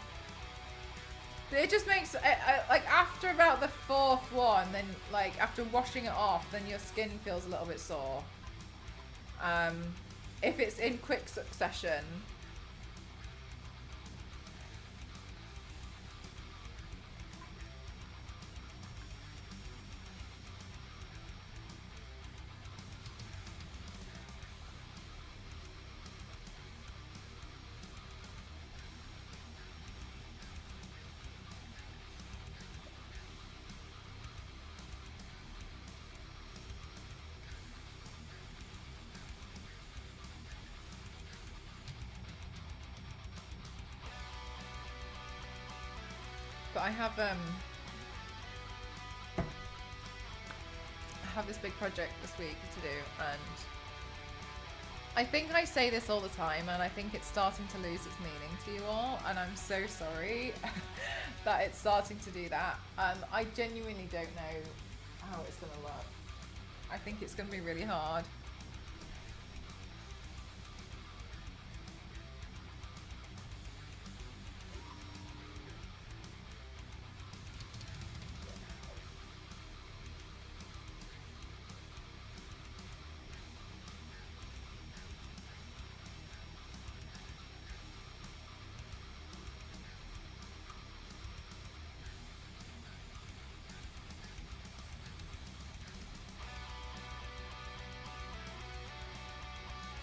But it just makes like after about the 4th one, then like after washing it off, then your skin feels a little bit sore. If it's in quick succession. But I have this big project this week to do, and I think I say this all the time, and I think it's starting to lose its meaning to you all, and I'm so sorry that it's starting to do that. I genuinely don't know how it's going to look. I think it's going to be really hard.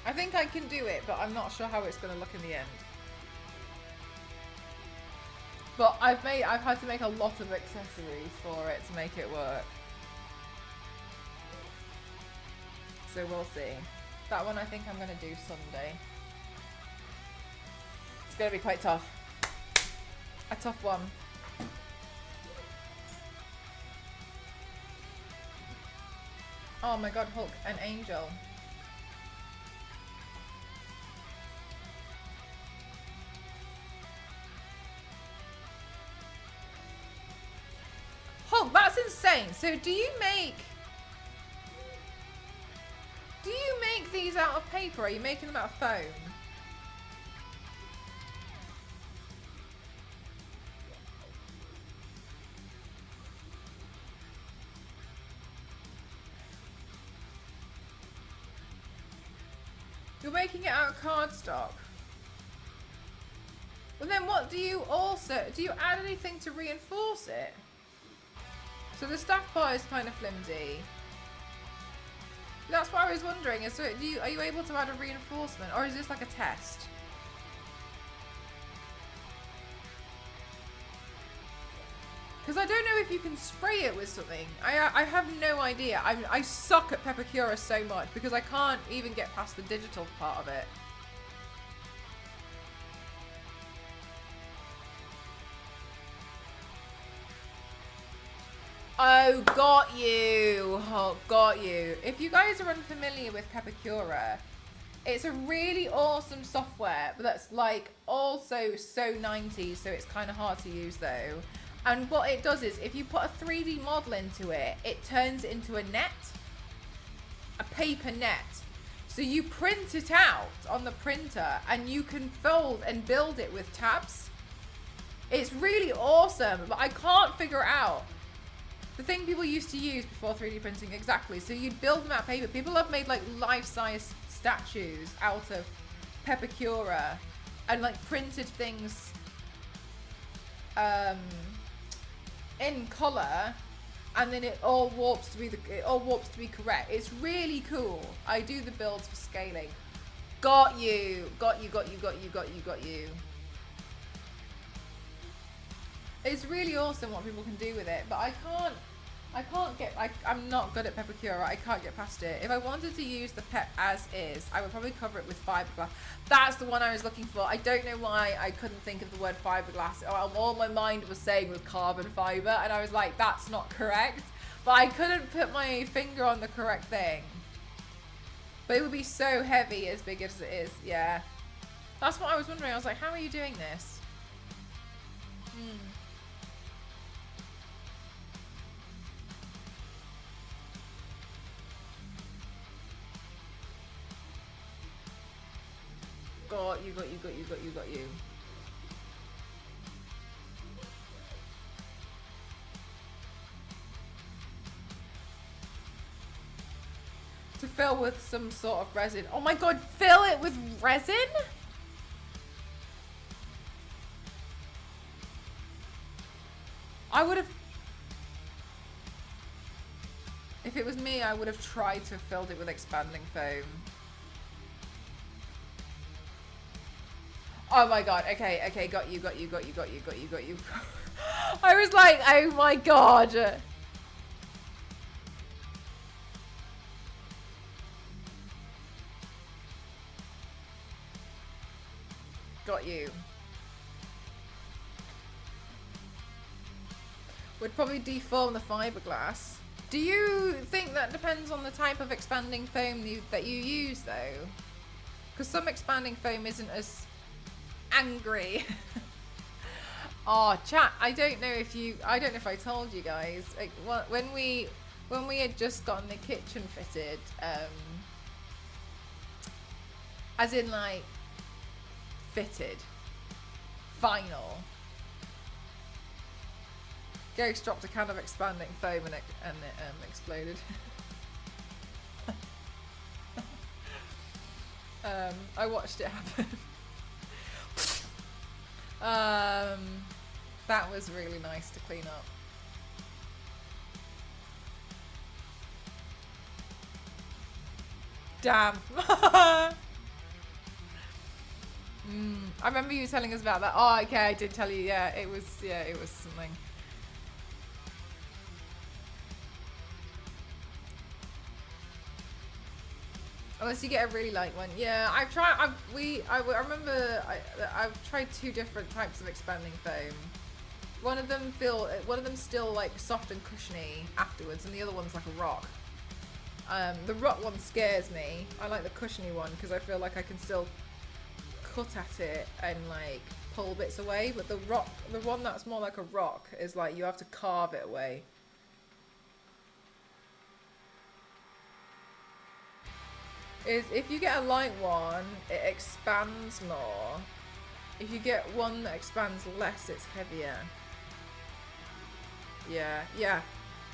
I think I can do it, but I'm not sure how it's going to look in the end. But I've had to make a lot of accessories for it to make it work. So we'll see. That one I think I'm going to do Sunday. It's going to be quite tough. A tough one. Oh my god, Hulk, an angel. Hulk, that's insane. So do you make these out of paper? Or are you making them out of foam? You're making it out of cardstock. Well then what do you add anything to reinforce it? So the staff part is kind of flimsy. That's what I was wondering. Is so are you able to add a reinforcement, or is this like a test? Because I don't know if you can spray it with something. I have no idea. I suck at Pepacura so much because I can't even get past the digital part of it. Oh, got you. Oh, got you. If you guys are unfamiliar with Pepacura, it's a really awesome software, but that's like also so 90s, so it's kind of hard to use though. And what it does is if you put a 3D model into it, it turns it into a net, a paper net. So you print it out on the printer and you can fold and build it with tabs. It's really awesome, but I can't figure out the thing people used to use before 3D printing exactly. So you'd build them out of paper. People have made like life-size statues out of Pepacura and like printed things in color, and then it all warps to be correct. It's really cool. I do the builds for scaling. Got you. It's really awesome what people can do with it, but I'm not good at Pepacura. I can't get past it. If I wanted to use the Pep as is, I would probably cover it with fiberglass. That's the one I was looking for. I don't know why I couldn't think of the word fiberglass. All my mind was saying was carbon fiber, and I was like, that's not correct. But I couldn't put my finger on the correct thing. But it would be so heavy as big as it is. Yeah. That's what I was wondering. I was like, how are you doing this? Got you. To fill with some sort of resin. Oh my god, fill it with resin? I would have... If it was me, I would have tried to have filled it with expanding foam. Oh my god, okay, got you. I was like, oh my god. Got you. Would probably deform the fiberglass. Do you think that depends on the type of expanding foam that you use though? Because some expanding foam isn't as angry. Oh, chat, I don't know if I told you guys, like, when we had just gotten the kitchen fitted, as in like fitted, final, Ghost dropped a can of expanding foam and it exploded. I watched it happen. That was really nice to clean up. Damn. I remember you telling us about that. Oh, okay, I did tell you. Yeah, it was something. Unless you get a really light one. Yeah, I remember I've tried 2 different types of expanding foam. One of them still like soft and cushiony afterwards, and the other one's like a rock. The rock one scares me. I like the cushiony one because I feel like I can still cut at it and like pull bits away, but the one that's more like a rock is like you have to carve it away. Is if you get a light one, it expands more. If you get one that expands less, it's heavier. Yeah,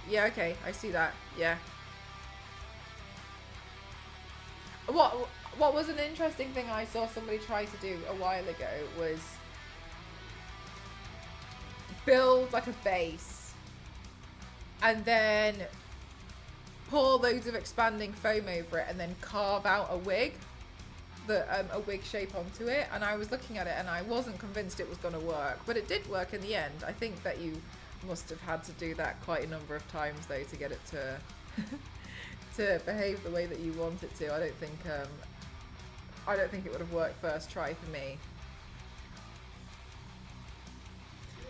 okay, I see that, yeah. What was an interesting thing I saw somebody try to do a while ago was build like a base and then pour loads of expanding foam over it and then carve out a wig, a wig shape onto it. And I was looking at it and I wasn't convinced it was going to work, but it did work in the end. I think that you must have had to do that quite a number of times though to get it to to behave the way that you want it to. I don't think it would have worked first try for me.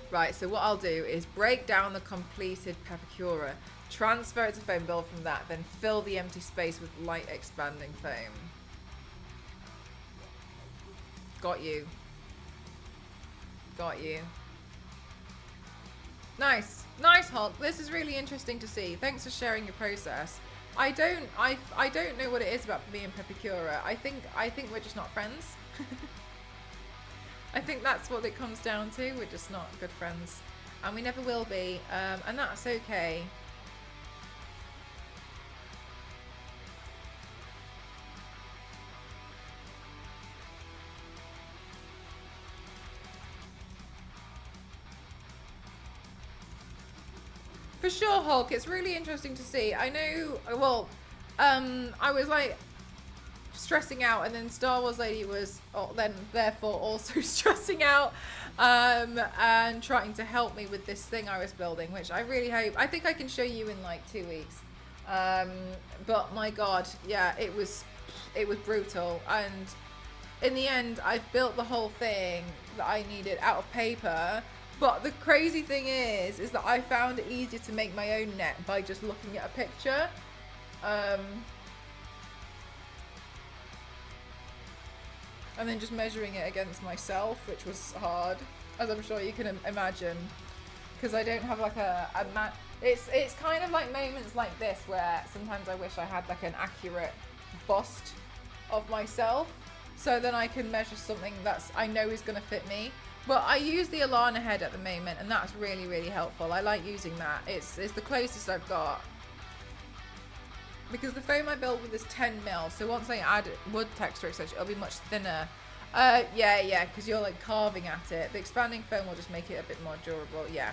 Right, so what I'll do is break down the completed Pepicura, transfer it to foam, build from that, then fill the empty space with light expanding foam. Got you. Got you. Nice. Nice, Hulk. This is really interesting to see. Thanks for sharing your process. I don't know what it is about me and Pepicura. I think we're just not friends. I think that's what it comes down to. We're just not good friends. And we never will be. And that's okay. For sure, Hulk. It's really interesting to see. I know, well, I was like stressing out, and then Star Wars Lady was then therefore also stressing out and trying to help me with this thing I was building, which I really hope, I think I can show you in like 2 weeks. But my God, yeah, it was brutal. And in the end, I've built the whole thing that I needed out of paper. But the crazy thing is that I found it easier to make my own net by just looking at a picture. And then just measuring it against myself, which was hard, as I'm sure you can imagine. Because I don't have like it's kind of like moments like this where sometimes I wish I had like an accurate bust of myself. So then I can measure something I know is going to fit me. But I use the Alana head at the moment, and that's really, really helpful. I like using that. It's the closest I've got. Because the foam I built with is 10mm, so once I add wood texture, etc., it'll be much thinner. Yeah, because you're like carving at it. The expanding foam will just make it a bit more durable. Yeah,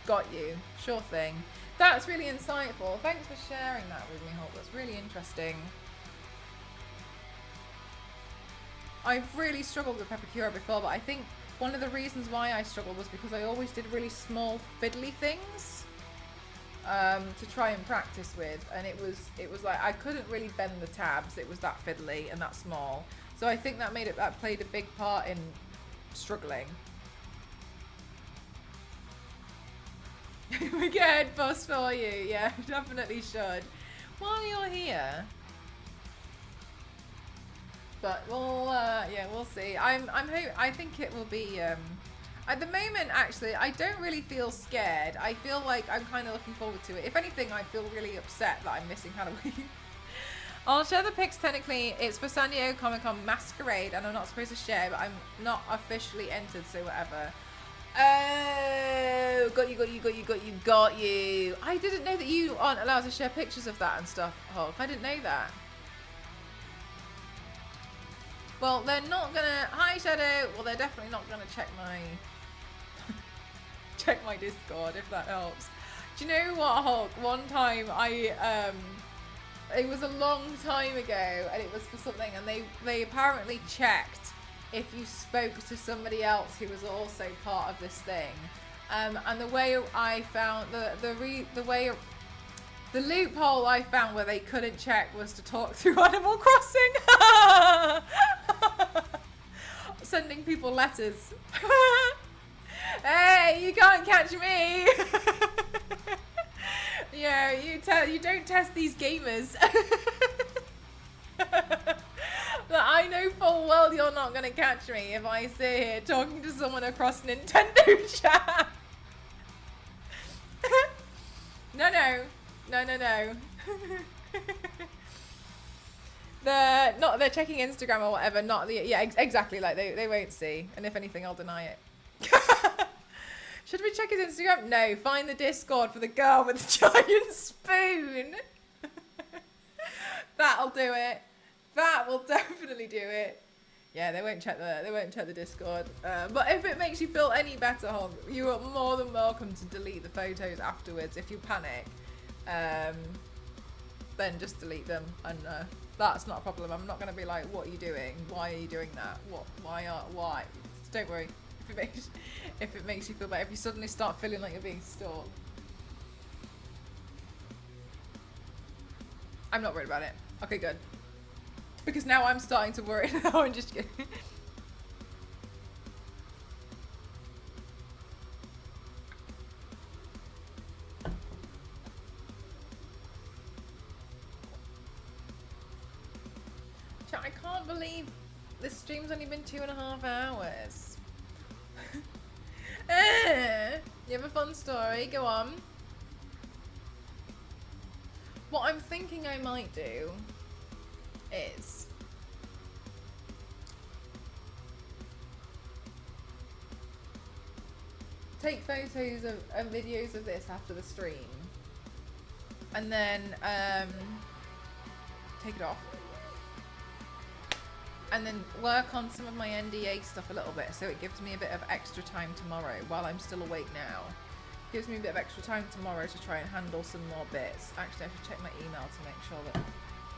got you. Sure thing. That's really insightful. Thanks for sharing that with me, Holt. That's really interesting. I've really struggled with Pepicura before, but I think one of the reasons why I struggled was because I always did really small fiddly things to try and practice with, and it was like I couldn't really bend the tabs. It was that fiddly and that small, so I think that played a big part in struggling. We get a head bust for you. Yeah, definitely should. While you're here. But we'll see. I think it will be. At the moment, actually, I don't really feel scared. I feel like I'm kind of looking forward to it. If anything, I feel really upset that I'm missing Halloween. I'll share the pics. Technically, it's for San Diego Comic-Con Masquerade, and I'm not supposed to share, but I'm not officially entered, so whatever. Oh, got you. I didn't know that you aren't allowed to share pictures of that and stuff, Hulk. I didn't know that. Well, they're not gonna. Hi, Shadow. Well, they're definitely not gonna check my Discord, if that helps. Do you know what, Hulk? One time it was a long time ago, and it was for something, and they apparently checked if you spoke to somebody else who was also part of this thing. And the way I found the loophole I found where they couldn't check was to talk through Animal Crossing. Sending people letters. Hey, you can't catch me. Yeah, you don't test these gamers. But I know full well you're not gonna catch me if I sit here talking to someone across Nintendo chat. No. They're checking Instagram or whatever. Exactly. Like they won't see, and if anything, I'll deny it. Should we check his Instagram? No. Find the Discord for the girl with the giant spoon. That'll do it. That will definitely do it. Yeah, they won't check the Discord. But if it makes you feel any better, Hog, you are more than welcome to delete the photos afterwards if you panic. then just delete them, and that's not a problem. I'm not going to be like, what are you doing? Why are you doing that? Why? Don't worry. If it makes you feel better, if you suddenly start feeling like you're being stalked, I'm not worried about it. Okay, good. Because now I'm starting to worry. No, I'm just kidding. Chat, I can't believe this stream's only been 2.5 hours. You have a fun story? Go on. What I'm thinking I might do is take photos of and videos of this after the stream, and then take it off, and then work on some of my NDA stuff a little bit, so it gives me a bit of extra time tomorrow while I'm still awake now. Gives me a bit of extra time tomorrow to try and handle some more bits. Actually, I should check my email to make sure that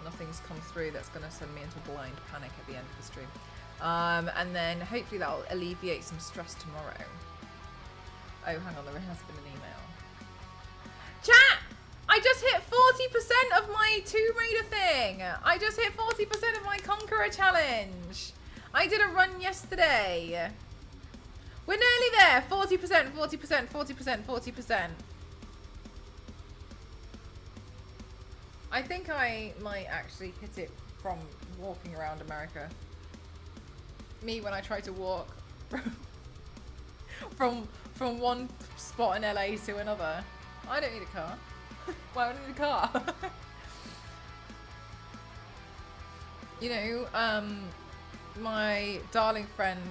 nothing's come through that's going to send me into blind panic at the end of the stream. And then hopefully that'll alleviate some stress tomorrow. Oh, hang on, there has been an email. Chat! I just hit 40% of my Tomb Raider thing! I just hit 40% of my Conqueror challenge! I did a run yesterday. We're nearly there! 40%, 40%, 40%, 40%. I think I might actually hit it from walking around America. Me when I try to walk from one spot in LA to another. I don't need a car. Why would I need a car? You know, my darling friend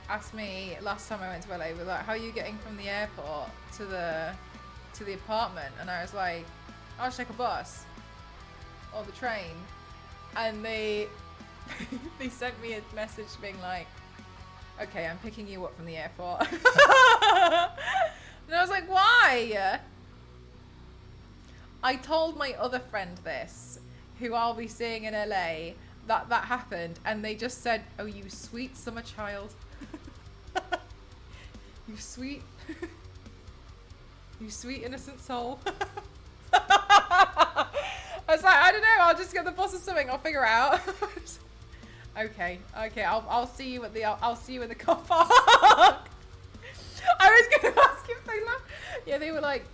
asked me last time I went to LA, was like, how are you getting from the airport to the apartment? And I was like, I'll just take a bus or the train. And they they sent me a message being like, okay, I'm picking you up from the airport. And I was like, why? I told my other friend this, who I'll be seeing in LA, that happened, and they just said, oh, you sweet summer child. You sweet innocent soul. I was like, I don't know, I'll just get the bus or something, I'll figure out. Okay, I'll see you at the I'll see you in the car park. I was gonna ask if they left. Yeah, they were like,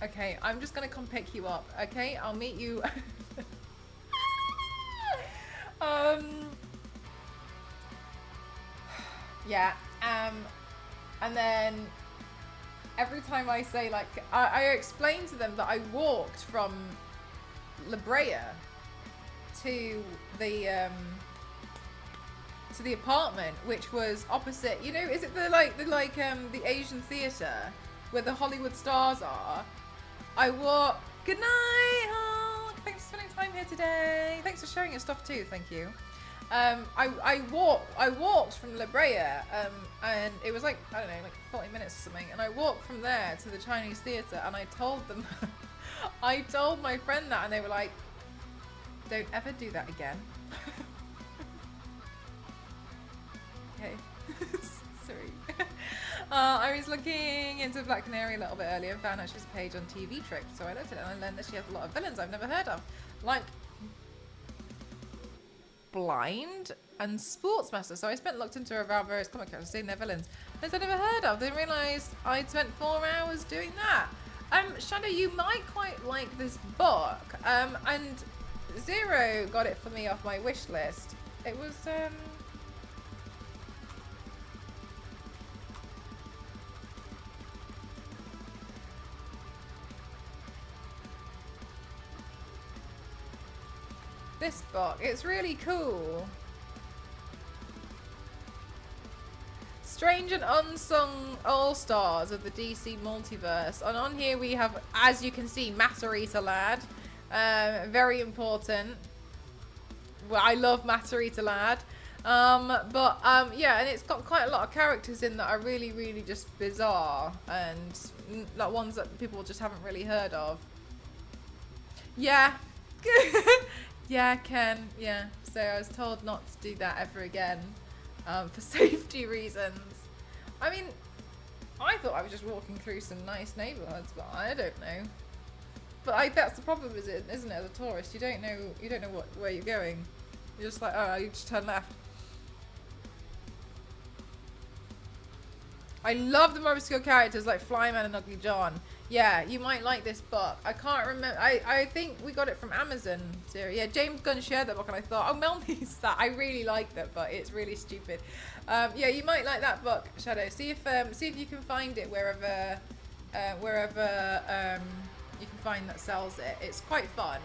okay, I'm just gonna come pick you up. Okay, I'll meet you. Yeah, and then every time I say, like, I explained to them that I walked from La Brea to the apartment, which was opposite. You know, is it the Asian theatre where the Hollywood stars are? I walk. Good night, Hulk. Thanks for spending time here today. Thanks for sharing your stuff too. Thank you. I walked from La Brea, and it was like, I don't know, like 40 minutes or something, and I walked from there to the Chinese theatre, and I told them, I told my friend that, and they were like, don't ever do that again. Okay. Sorry. I was looking into Black Canary a little bit earlier and found out she's a page on TV Trip, so I looked at it and I learned that she has a lot of villains I've never heard of, like Blind and Sportsmaster. So I looked into about various comic characters, seeing their villains, things I'd never heard of. Didn't realise I'd spent 4 hours doing that. Shadow, you might quite like this book, and Zero got it for me off my wish list. It was this book. It's really cool. Strange and Unsung All-Stars of the DC Multiverse. And on here we have, as you can see, Matarita Lad. Very important. Well, I love Matarita Lad. Yeah, and it's got quite a lot of characters in that are really, really just bizarre and like ones that people just haven't really heard of. Yeah. Yeah, Ken. Yeah. So I was told not to do that ever again for safety reasons. I mean, I thought I was just walking through some nice neighborhoods, but I don't know. But that's the problem, isn't it? As a tourist, you don't know where you're going. You're just like, oh, you just turn left. I love the more obscure characters like Flyman and Ugly John. Yeah, you might like this book. I can't remember. I think we got it from Amazon series. Yeah, James Gunn shared that book, and I thought, oh, Mel needs that. I really liked it, but it's really stupid. Yeah, you might like that book, Shadow. See if you can find it wherever you can find that sells it. It's quite fun.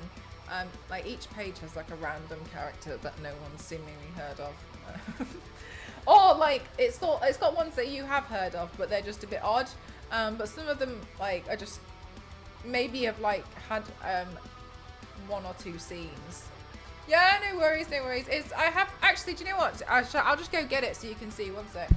Like each page has like a random character that no one's seemingly heard of. Or like it's got ones that you have heard of, but they're just a bit odd. But some of them like are just maybe have like had one or two scenes. Yeah, no worries. I have actually. Do you know what? I'll just go get it so you can see. One sec.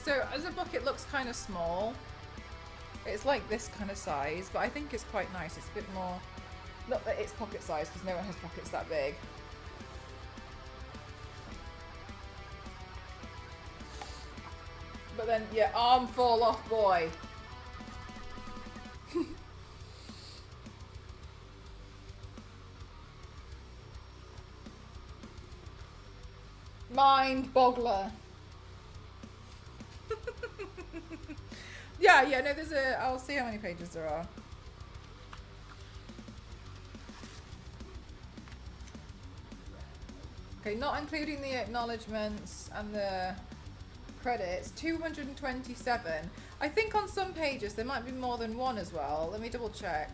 So as a book, it looks kind of small. It's like this kind of size, but I think it's quite nice. It's a bit more, not that it's pocket size, because no one has pockets that big. But then, yeah, arm fall off, boy. Mind boggler. Yeah, no, I'll see how many pages there are. Okay, not including the acknowledgements and the credits, 227. I think on some pages there might be more than one as well. Let me double check.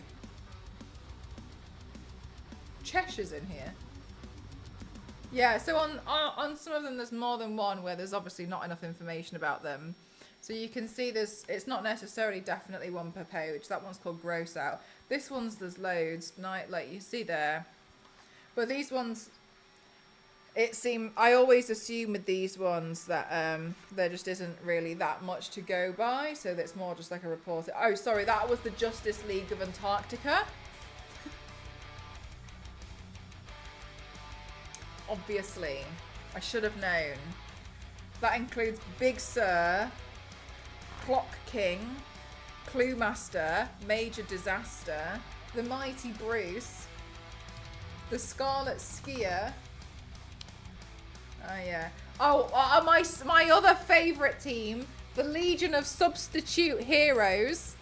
Cheshire's in here. Yeah, so on some of them there's more than one where there's obviously not enough information about them. So you can see it's not necessarily definitely one per page. That one's called Gross Out. This one's there's loads, like you see there. But these ones, I always assume with these ones that there just isn't really that much to go by. So that's more just like a report. Oh, sorry, that was the Justice League of Antarctica. Obviously, I should have known. That includes Big Sur, Clock King, Clue Master, Major Disaster, The Mighty Bruce, The Scarlet Skier. Oh yeah. Oh, my other favourite team, the Legion of Substitute Heroes.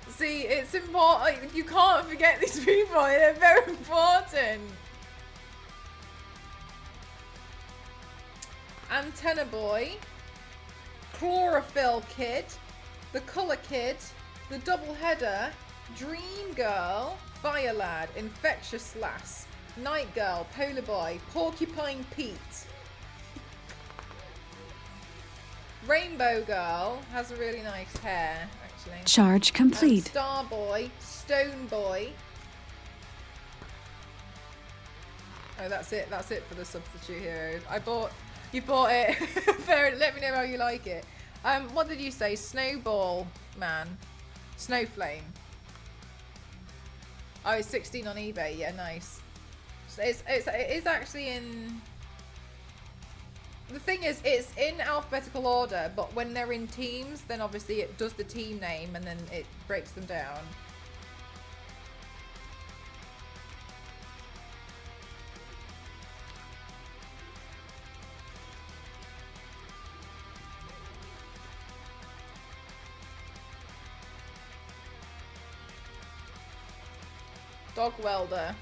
See, it's important. You can't forget these people. They're very important. Antenna Boy, Chlorophyll Kid, The Colour Kid, The Double Header, Dream Girl, Fire Lad, Infectious Lass, Night Girl, Polar Boy, Porcupine Pete. Rainbow Girl has a really nice hair, actually. Charge complete. Star Boy, Stone Boy. Oh, that's it. That's it for the substitute heroes. You bought it. Fair. Let me know how you like it. What did you say? Snowball Man, Snowflame. Oh, it's 16 on eBay. Yeah, nice. So it is actually in. The thing is, it's in alphabetical order, but when they're in teams, then obviously it does the team name and then it breaks them down. Dog welder.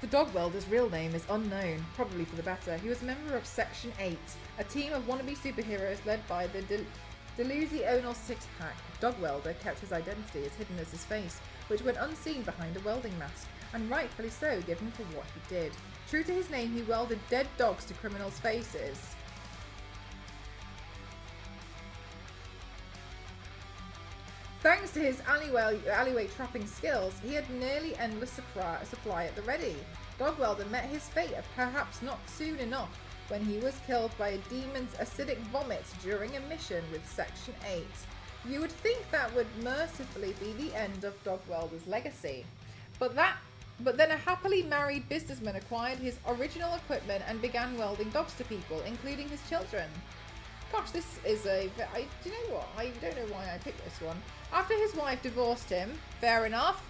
The dog welder's real name is unknown, probably for the better. He was a member of Section 8, a team of wannabe superheroes led by the Delusional Six-Pack. Dog welder kept his identity as hidden as his face, which went unseen behind a welding mask, and rightfully so given for what he did. True to his name, he welded dead dogs to criminals' faces. Thanks to his alleyway trapping skills, he had nearly endless supply at the ready. Dog welder met his fate, perhaps not soon enough, when he was killed by a demon's acidic vomit during a mission with Section 8. You would think that would mercifully be the end of Dog welder's legacy. But then a happily married businessman acquired his original equipment and began welding dogs to people, including his children. Gosh, this is do you know what? I don't know why I picked this one. After his wife divorced him, fair enough,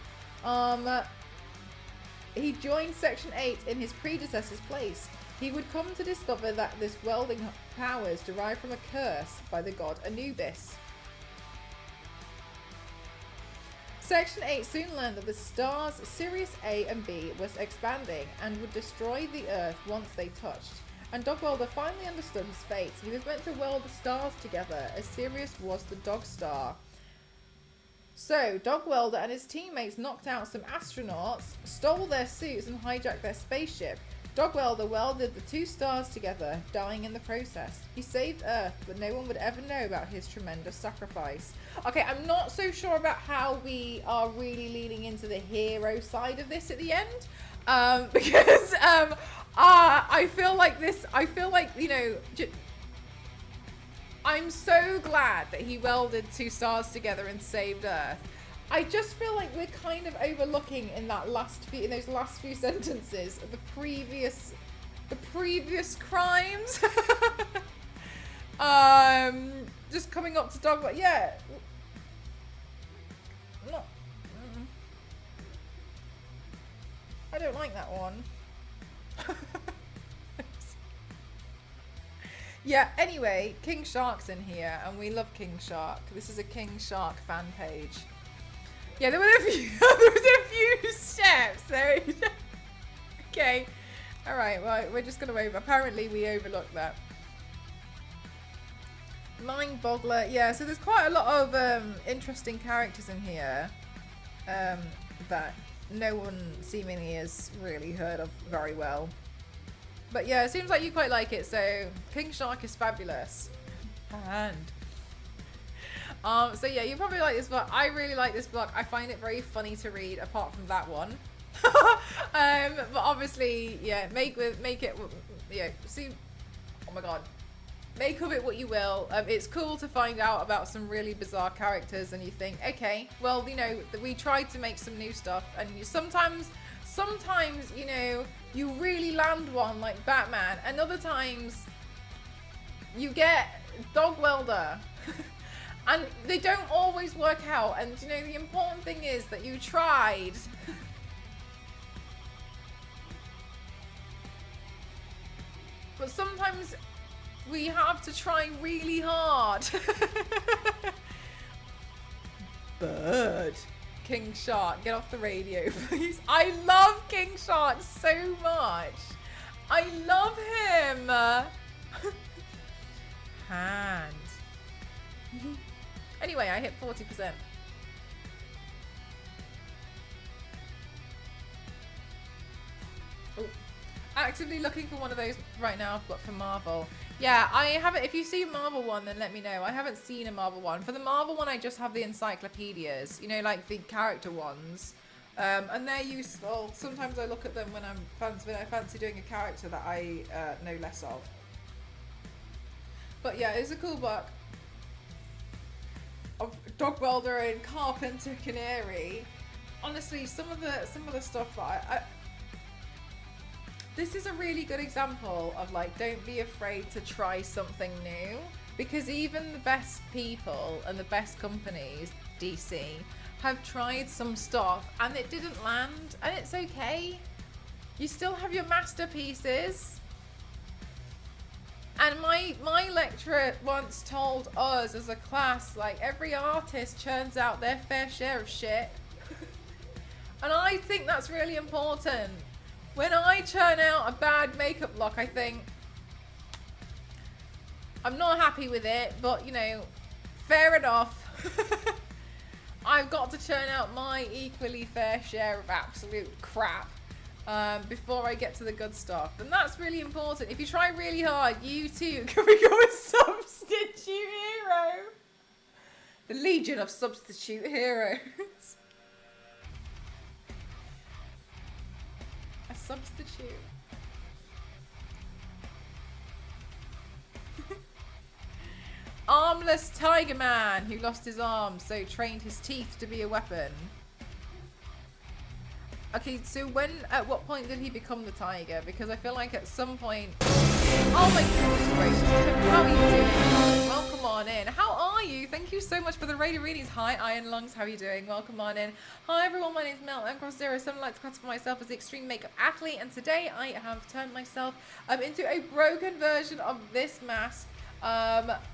he joined Section 8 in his predecessor's place. He would come to discover that this welding powers derived from a curse by the god Anubis. Section 8 soon learned that the stars Sirius A and B was expanding and would destroy the Earth once they touched. And Dog Welder finally understood his fate. He was meant to weld the stars together, as Sirius was the dog star. So, Dog Welder and his teammates knocked out some astronauts, stole their suits, and hijacked their spaceship. Dog Welder welded the two stars together, dying in the process. He saved Earth, but no one would ever know about his tremendous sacrifice. Okay, I'm not so sure about how we are really leaning into the hero side of this at the end. Because I feel like, you know, I'm so glad that he welded two stars together and saved Earth. I just feel like we're kind of overlooking in those last few sentences the previous crimes. Just coming up to Dog, yeah. Not. I don't like that one. Yeah, anyway, King Shark's in here, and we love King Shark. This is a King Shark fan page. Yeah, there was a few steps. So okay, all right. Well, we're just gonna apparently we overlooked that. Mind Boggler. Yeah, so there's quite a lot of interesting characters in here that no one seemingly has really heard of very well. But yeah, it seems like you quite like it, so King Shark is fabulous. And so yeah, you probably like this book. I really like this book. I find it very funny to read, apart from that one. But obviously, yeah, make it, yeah. See, oh my god, make of it what you will. It's cool to find out about some really bizarre characters, and you think, okay, well, you know, we tried to make some new stuff, and sometimes, you know, you really land one like Batman, and other times you get Dog Welder. And they don't always work out, and you know, the important thing is that you tried. But sometimes we have to try really hard. Bird. King Shark, get off the radio, please. I love King Shark so much. I love him. Hand. Anyway, I hit 40%. Oh. Actively looking for one of those right now, but for Marvel. Yeah, I haven't. If you see a Marvel one, then let me know. I haven't seen a Marvel one. For the Marvel one, I just have the encyclopedias, you know, like the character ones. And they're useful. Sometimes I look at them when I fancy doing a character that I know less of. But yeah, it's a cool book of dog welder and carpenter canary. Honestly, some of the stuff that I this is a really good example of like, don't be afraid to try something new, because even the best people and the best companies, DC, have tried some stuff and it didn't land, and it's okay. You still have your masterpieces. And my lecturer once told us as a class, like, every artist churns out their fair share of shit. And I think that's really important. When I churn out a bad makeup look, I think, I'm not happy with it, but, you know, fair enough. I've got to churn out my equally fair share of absolute crap before I get to the good stuff. And that's really important. If you try really hard, you too can become a substitute hero. The Legion of Substitute Heroes. A substitute. Armless Tiger Man who lost his arm, so trained his teeth to be a weapon. Okay, so at what point did he become the tiger? Because I feel like at some point... Oh my goodness gracious, how are you doing? Welcome on in. How are you? Thank you so much for the radio readings. Hi, Iron Lungs, how are you doing? Welcome on in. Hi everyone, my name's Mel. I'm Cross07. I like to classify myself as the extreme makeup athlete, and today I have turned myself into a broken version of this mask.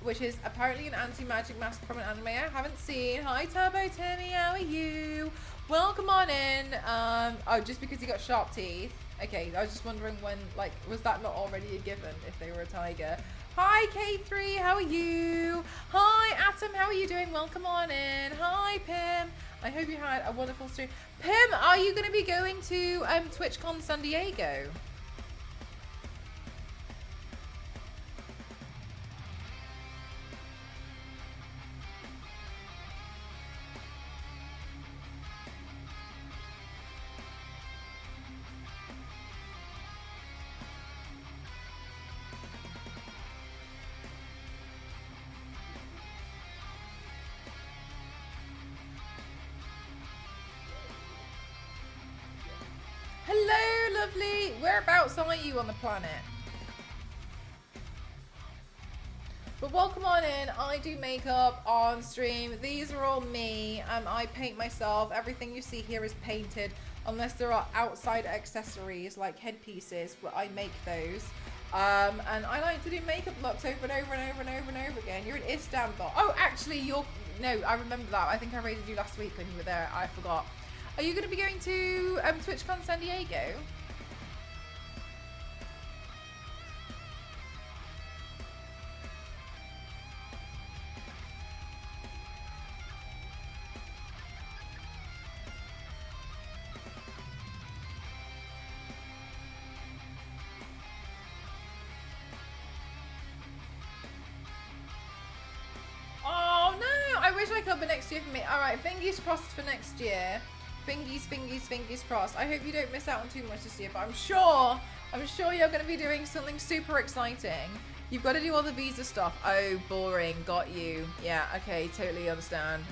Which is apparently an anti-magic mask from an anime I haven't seen. Hi Turbo Timmy, how are you? Welcome on in. Oh, just because he got sharp teeth. Okay, I was just wondering when, like, was that not already a given if they were a tiger? Hi K3, how are you? Hi Atom, how are you doing? Welcome on in. Hi Pim. I hope you had a wonderful stream. Pim, are you going to be going to TwitchCon San Diego? Hello, lovely. Whereabouts are you on the planet? But welcome on in. I do makeup on stream. These are all me. I paint myself. Everything you see here is painted, unless there are outside accessories like headpieces, where I make those. And I like to do makeup looks over and over and over and over and over again. You're in Istanbul. Oh, actually, no, I remember that. I think I raided you last week when you were there. I forgot. Are you going to be going to TwitchCon San Diego? Oh no, I wish I could, but next year for me. All right, fingers crossed for next year. Fingers crossed. I hope you don't miss out on too much this year, but I'm sure you're going to be doing something super exciting. You've got to do all the visa stuff. Oh, boring. Got you. Yeah, okay, totally understand.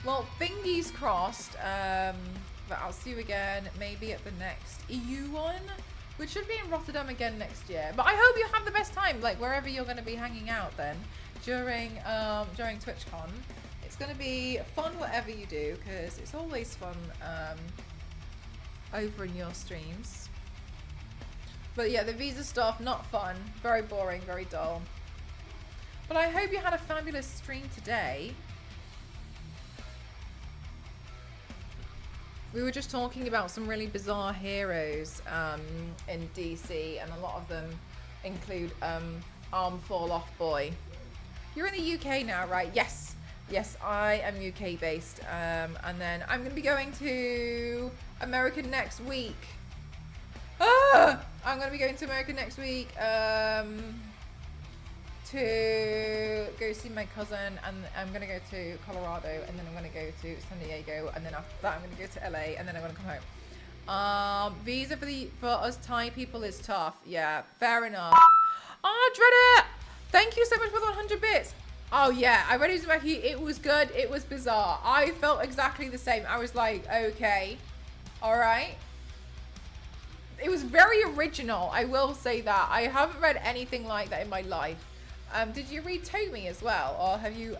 Well, fingers crossed. But I'll see you again maybe at the next EU one, which should be in Rotterdam again next year. But I hope you have the best time, like wherever you're going to be hanging out then during TwitchCon. It's going to be fun whatever you do, because it's always fun over in your streams. But yeah, the visa stuff, not fun. Very boring, very dull. But I hope you had a fabulous stream today. We were just talking about some really bizarre heroes in DC, and a lot of them include Arm Fall Off Boy. You're in the UK now, right? Yes. Yes, I am UK based, and then I'm going to be going to America next week. I'm gonna be going to America next week to go see my cousin, and I'm gonna go to Colorado, and then I'm gonna go to San Diego, and then after that I'm gonna go to LA, and then I'm gonna come home. Visa for us Thai people is tough. Yeah, fair enough. Oh, Dread it! Thank you so much for the 100 bits. Oh yeah, I read Uzumaki. It was good. It was bizarre. I felt exactly the same. I was like, okay, all right. It was very original. I will say that. I haven't read anything like that in my life. Did you read Tomi as well, or have you?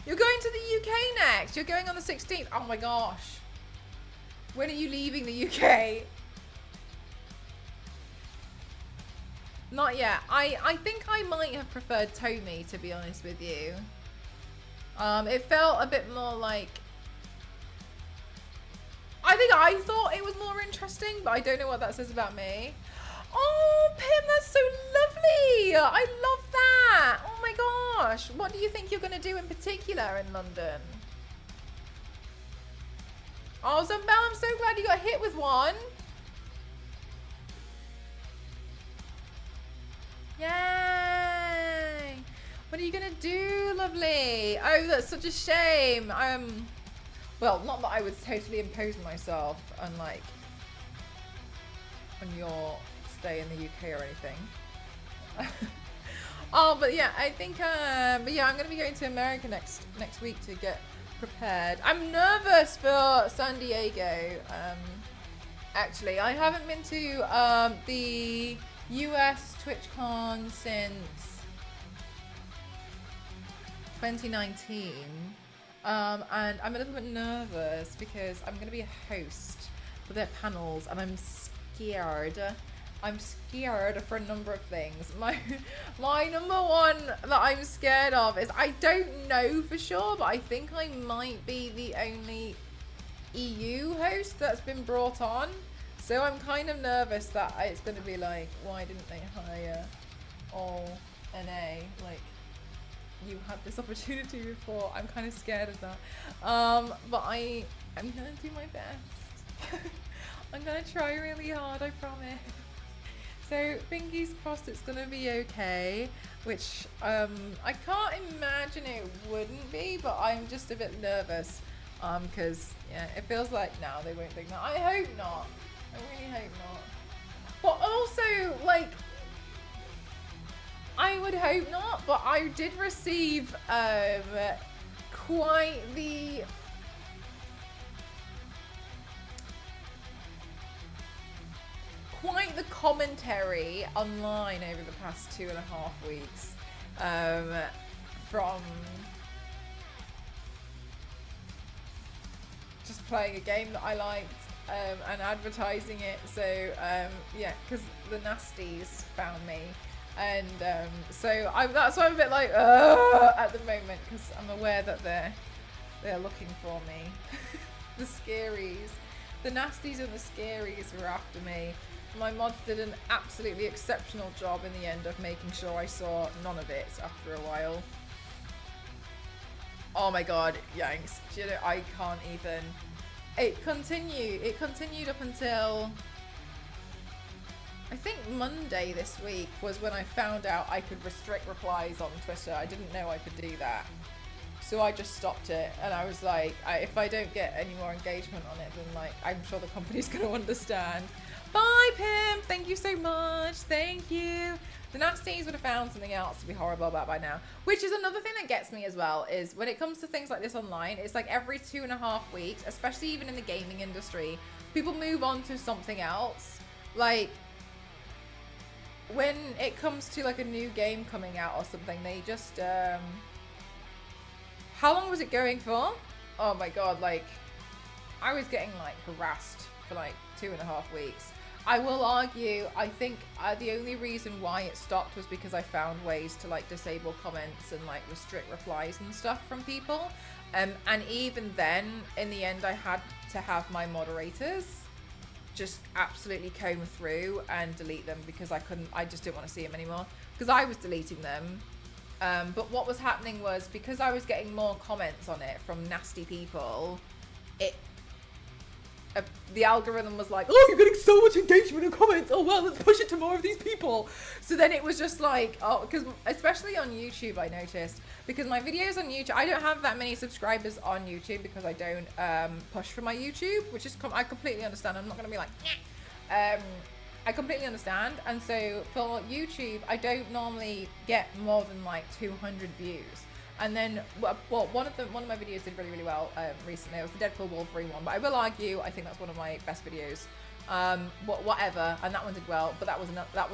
You're going to the UK next. You're going on the 16th. Oh my gosh. When are you leaving the UK? Not yet. I think I might have preferred Tomi, to be honest with you. It felt a bit more like... I think I thought it was more interesting, but I don't know what that says about me. Oh, Pim, that's so lovely. I love that. Oh my gosh. What do you think you're going to do in particular in London? Oh, Zambel, I'm so glad you got hit with one. Yay! What are you gonna do, lovely? Oh, that's such a shame. Well, not that I would totally impose myself on your stay in the UK or anything. Oh, but yeah, I think. But yeah, I'm gonna be going to America next week to get prepared. I'm nervous for San Diego. Actually, I haven't been to the US TwitchCon since 2019, and I'm a little bit nervous because I'm going to be a host for their panels, and I'm scared. I'm scared for a number of things. My number one that I'm scared of is I don't know for sure, but I think I might be the only EU host that's been brought on. So I'm kind of nervous that it's going to be like, why didn't they hire all NA? Like, you had this opportunity before. I'm kind of scared of that. But I'm going to do my best. I'm going to try really hard, I promise. So fingers crossed it's going to be okay, which I can't imagine it wouldn't be, but I'm just a bit nervous because yeah, it feels like now they won't think that. I hope not. I really hope not. But also, like, I would hope not, but I did receive quite the commentary online over the past 2.5 weeks from just playing a game that I liked and advertising it. So yeah, because the nasties found me, and so that's why I'm a bit like at the moment, because I'm aware that they're looking for me. The scaries, the nasties and the scaries were after me. My mods did an absolutely exceptional job in the end of making sure I saw none of it after a while. Oh my god, Yanks, you know, I can't even. It continued up until I think Monday this week was when I found out I could restrict replies on Twitter. I didn't know I could do that. So I just stopped it, and I was like, if I don't get any more engagement on it, then like I'm sure the company's going to understand. Bye, Pim. Thank you so much. Thank you. The nasties would have found something else to be horrible about by now, which is another thing that gets me as well, is when it comes to things like this online, it's like every 2.5 weeks, especially even in the gaming industry, people move on to something else. Like, when it comes to like a new game coming out or something, they just, how long was it going for? Oh my god, like, I was getting like harassed for like 2.5 weeks. I will argue, I think the only reason why it stopped was because I found ways to like disable comments and like restrict replies and stuff from people. And even then, in the end, I had to have my moderators just absolutely comb through and delete them because I just didn't want to see them anymore because I was deleting them. But what was happening was, because I was getting more comments on it from nasty people, the algorithm was like, oh, you're getting so much engagement and comments. Oh, well, let's push it to more of these people. So then it was just like, oh, because especially on YouTube, I noticed, because my videos on YouTube, I don't have that many subscribers on YouTube because I don't push for my YouTube, which is, I completely understand. I'm not going to be like, I completely understand. And so for YouTube, I don't normally get more than like 200 views. And then, well, one of my videos did really, really well recently. It was the Deadpool Wolverine one, but I will argue I think that's one of my best videos. Whatever, and that one did well, but that was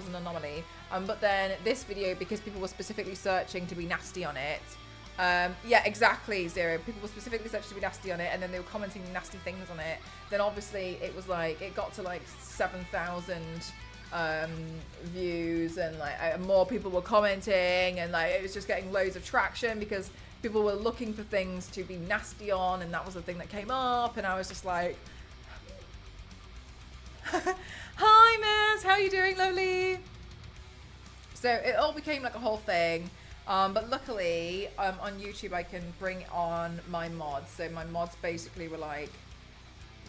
an anomaly. But then this video, because people were specifically searching to be nasty on it. Yeah, exactly, Zero. People were specifically searching to be nasty on it, and then they were commenting nasty things on it. Then obviously it was like, it got to like 7,000 views, and like more people were commenting, and like it was just getting loads of traction because people were looking for things to be nasty on, and that was the thing that came up. And I was just like, hi Miss, how you doing, lovely? So it all became like a whole thing. But luckily on YouTube I can bring on my mods. So my mods basically were like,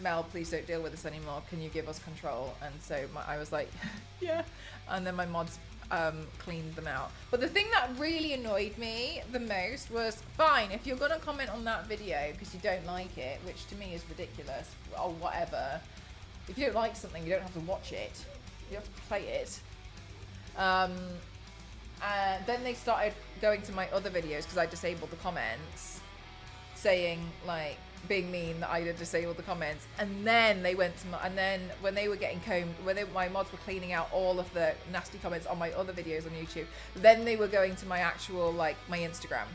Mel, please don't deal with this anymore. Can you give us control? And so I was like, yeah. And then my mods cleaned them out. But the thing that really annoyed me the most was, fine, if you're going to comment on that video because you don't like it, which to me is ridiculous, or whatever. If you don't like something, you don't have to watch it. You have to play it. And then they started going to my other videos because I disabled the comments, saying like, being mean that I had disabled the comments. And then they went to my, and then when they were getting combed, my mods were cleaning out all of the nasty comments on my other videos on YouTube, then they were going to my actual, like, my Instagram.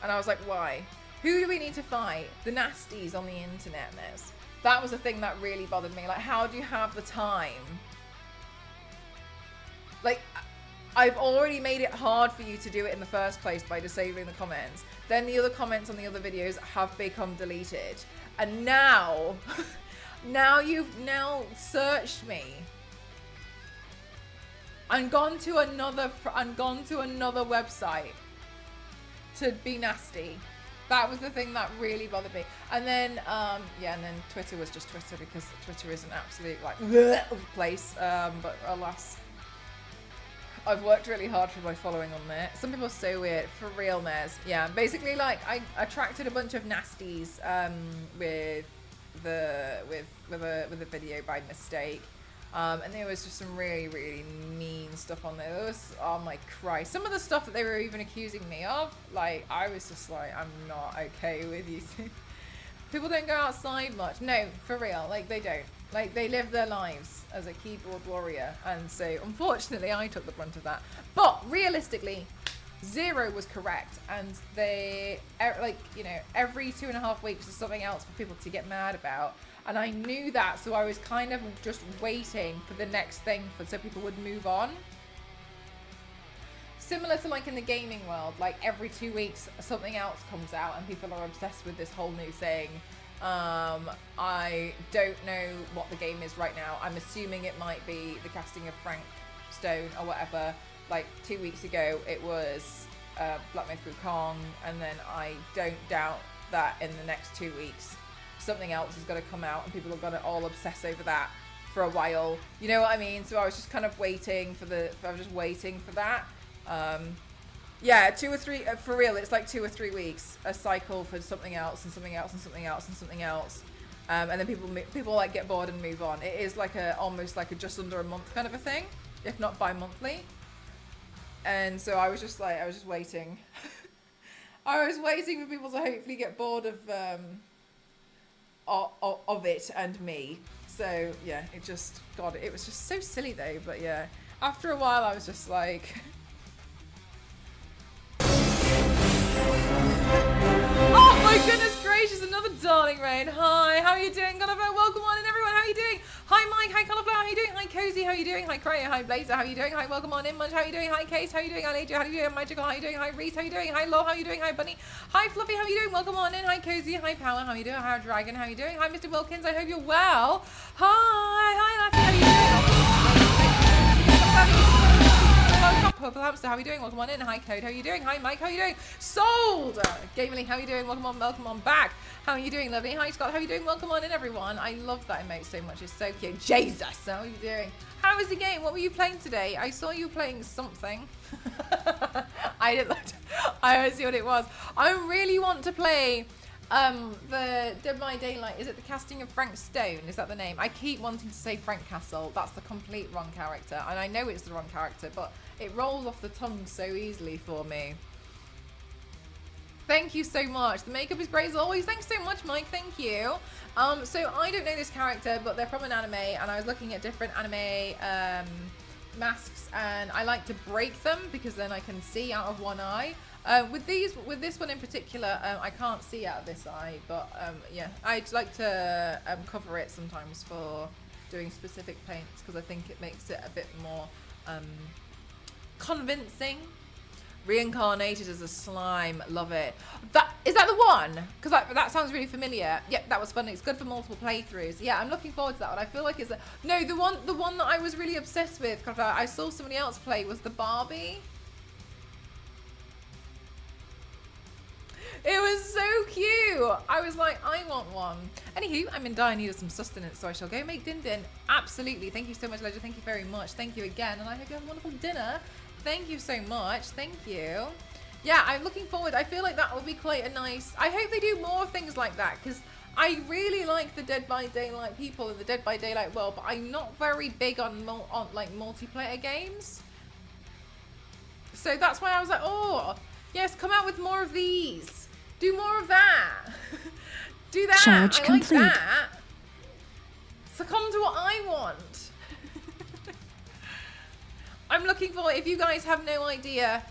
And I was like, why? Who do we need to fight? The nasties on the internet, Miss. That was the thing that really bothered me. Like, how do you have the time? Like, I've already made it hard for you to do it in the first place by disabling the comments. Then the other comments on the other videos have become deleted. And now, you've searched me and gone to another website to be nasty. That was the thing that really bothered me. And then, yeah, and then Twitter was just Twitter, because Twitter is an absolute, like, place. But alas, I've worked really hard for my following on there. Some people are so weird, for real, Mares. Yeah, basically, like, I attracted a bunch of nasties with a video by mistake, and there was just some really, really mean stuff on there. There was, oh my Christ, some of the stuff that they were even accusing me of, like, I was just like, I'm not okay with you. People don't go outside much. No, for real, like, they don't. Like, they live their lives as a keyboard warrior, and so unfortunately I took the brunt of that. But realistically, Zero was correct, and they, like, you know, every 2.5 weeks there's something else for people to get mad about, and I knew that, so I was kind of just waiting for the next thing so people would move on. Similar to, like, in the gaming world, like, every 2 weeks something else comes out and people are obsessed with this whole new thing. I don't know what the game is right now. I'm assuming it might be the casting of Frank Stone or whatever. Like 2 weeks ago it was Black Myth Wukong, and then I don't doubt that in the next 2 weeks something else is going to come out and people are going to all obsess over that for a while. You know what I mean? So I was just kind of waiting for that. Yeah, 2 or 3, for real, it's like 2 or 3 weeks, a cycle for something else and something else and something else and something else. And then people like get bored and move on. It is like almost like a just under a month kind of a thing, if not bi-monthly. And so I was just waiting. I was waiting for people to hopefully get bored of it and me. So yeah, it was just so silly though. But yeah, after a while I was just like, oh my goodness gracious, another darling rain. Hi, how are you doing? Gulliver, welcome on in everyone, how are you doing? Hi Mike, hi Cauliflower, how are you doing? Hi Cozy, how are you doing? Hi Cryer, hi Blazer, how are you doing? Hi, welcome on in Munch, how are you doing? Hi Case, how are you doing? Hi Lady, how are you doing? Magical, how are you doing? Hi Reese, how are you doing? Hi Law, how are you doing? Hi Bunny. Hi Fluffy, how are you doing? Welcome on in. Hi Cozy, hi Power, how are you doing? Hi Dragon, how are you doing? Hi Mr. Wilkins, I hope you're well. Hi Laffy, how are you doing? Purple Hamster, how are you doing? Welcome on in. Hi, Code, how are you doing? Hi, Mike, how are you doing? Sold! Gamerly, how are you doing? Welcome on back. How are you doing, lovely? Hi, Scott, how are you doing? Welcome on in, everyone. I love that emote so much. It's so cute. Jesus, how are you doing? How was the game? What were you playing today? I saw you playing something. I don't see what it was. I really want to play the Dead by Daylight. Is it the casting of Frank Stone? Is that the name? I keep wanting to say Frank Castle. That's the complete wrong character, and I know it's the wrong character, but it rolls off the tongue so easily for me. Thank you so much. The makeup is great as always. Thanks so much, Mike. Thank you. So I don't know this character, but they're from an anime, and I was looking at different anime masks, and I like to break them because then I can see out of one eye. With this one in particular, I can't see out of this eye, but yeah, I'd like to cover it sometimes for doing specific paints because I think it makes it a bit more convincing. Reincarnated as a slime, love it. Is that the one? Because that sounds really familiar. Yep, that was fun. It's good for multiple playthroughs. Yeah, I'm looking forward to that one. I feel like it's no, the one that I was really obsessed with. Cause I saw somebody else play was the Barbie. It was so cute. I was like, I want one. Anywho, I'm in dire need of some sustenance, so I shall go make din din. Absolutely. Thank you so much, Ledger. Thank you very much. Thank you again, and I hope you have a wonderful dinner. Thank you so much. Thank you. Yeah, I'm looking forward. I feel like that will be quite a nice... I hope they do more things like that, because I really like the Dead by Daylight people in the Dead by Daylight world, but I'm not very big on like multiplayer games. So that's why I was like, oh, yes, come out with more of these. Do more of that. Do that. Charge complete. Like that. Succumb to what I want. I'm looking for, if you guys have no idea,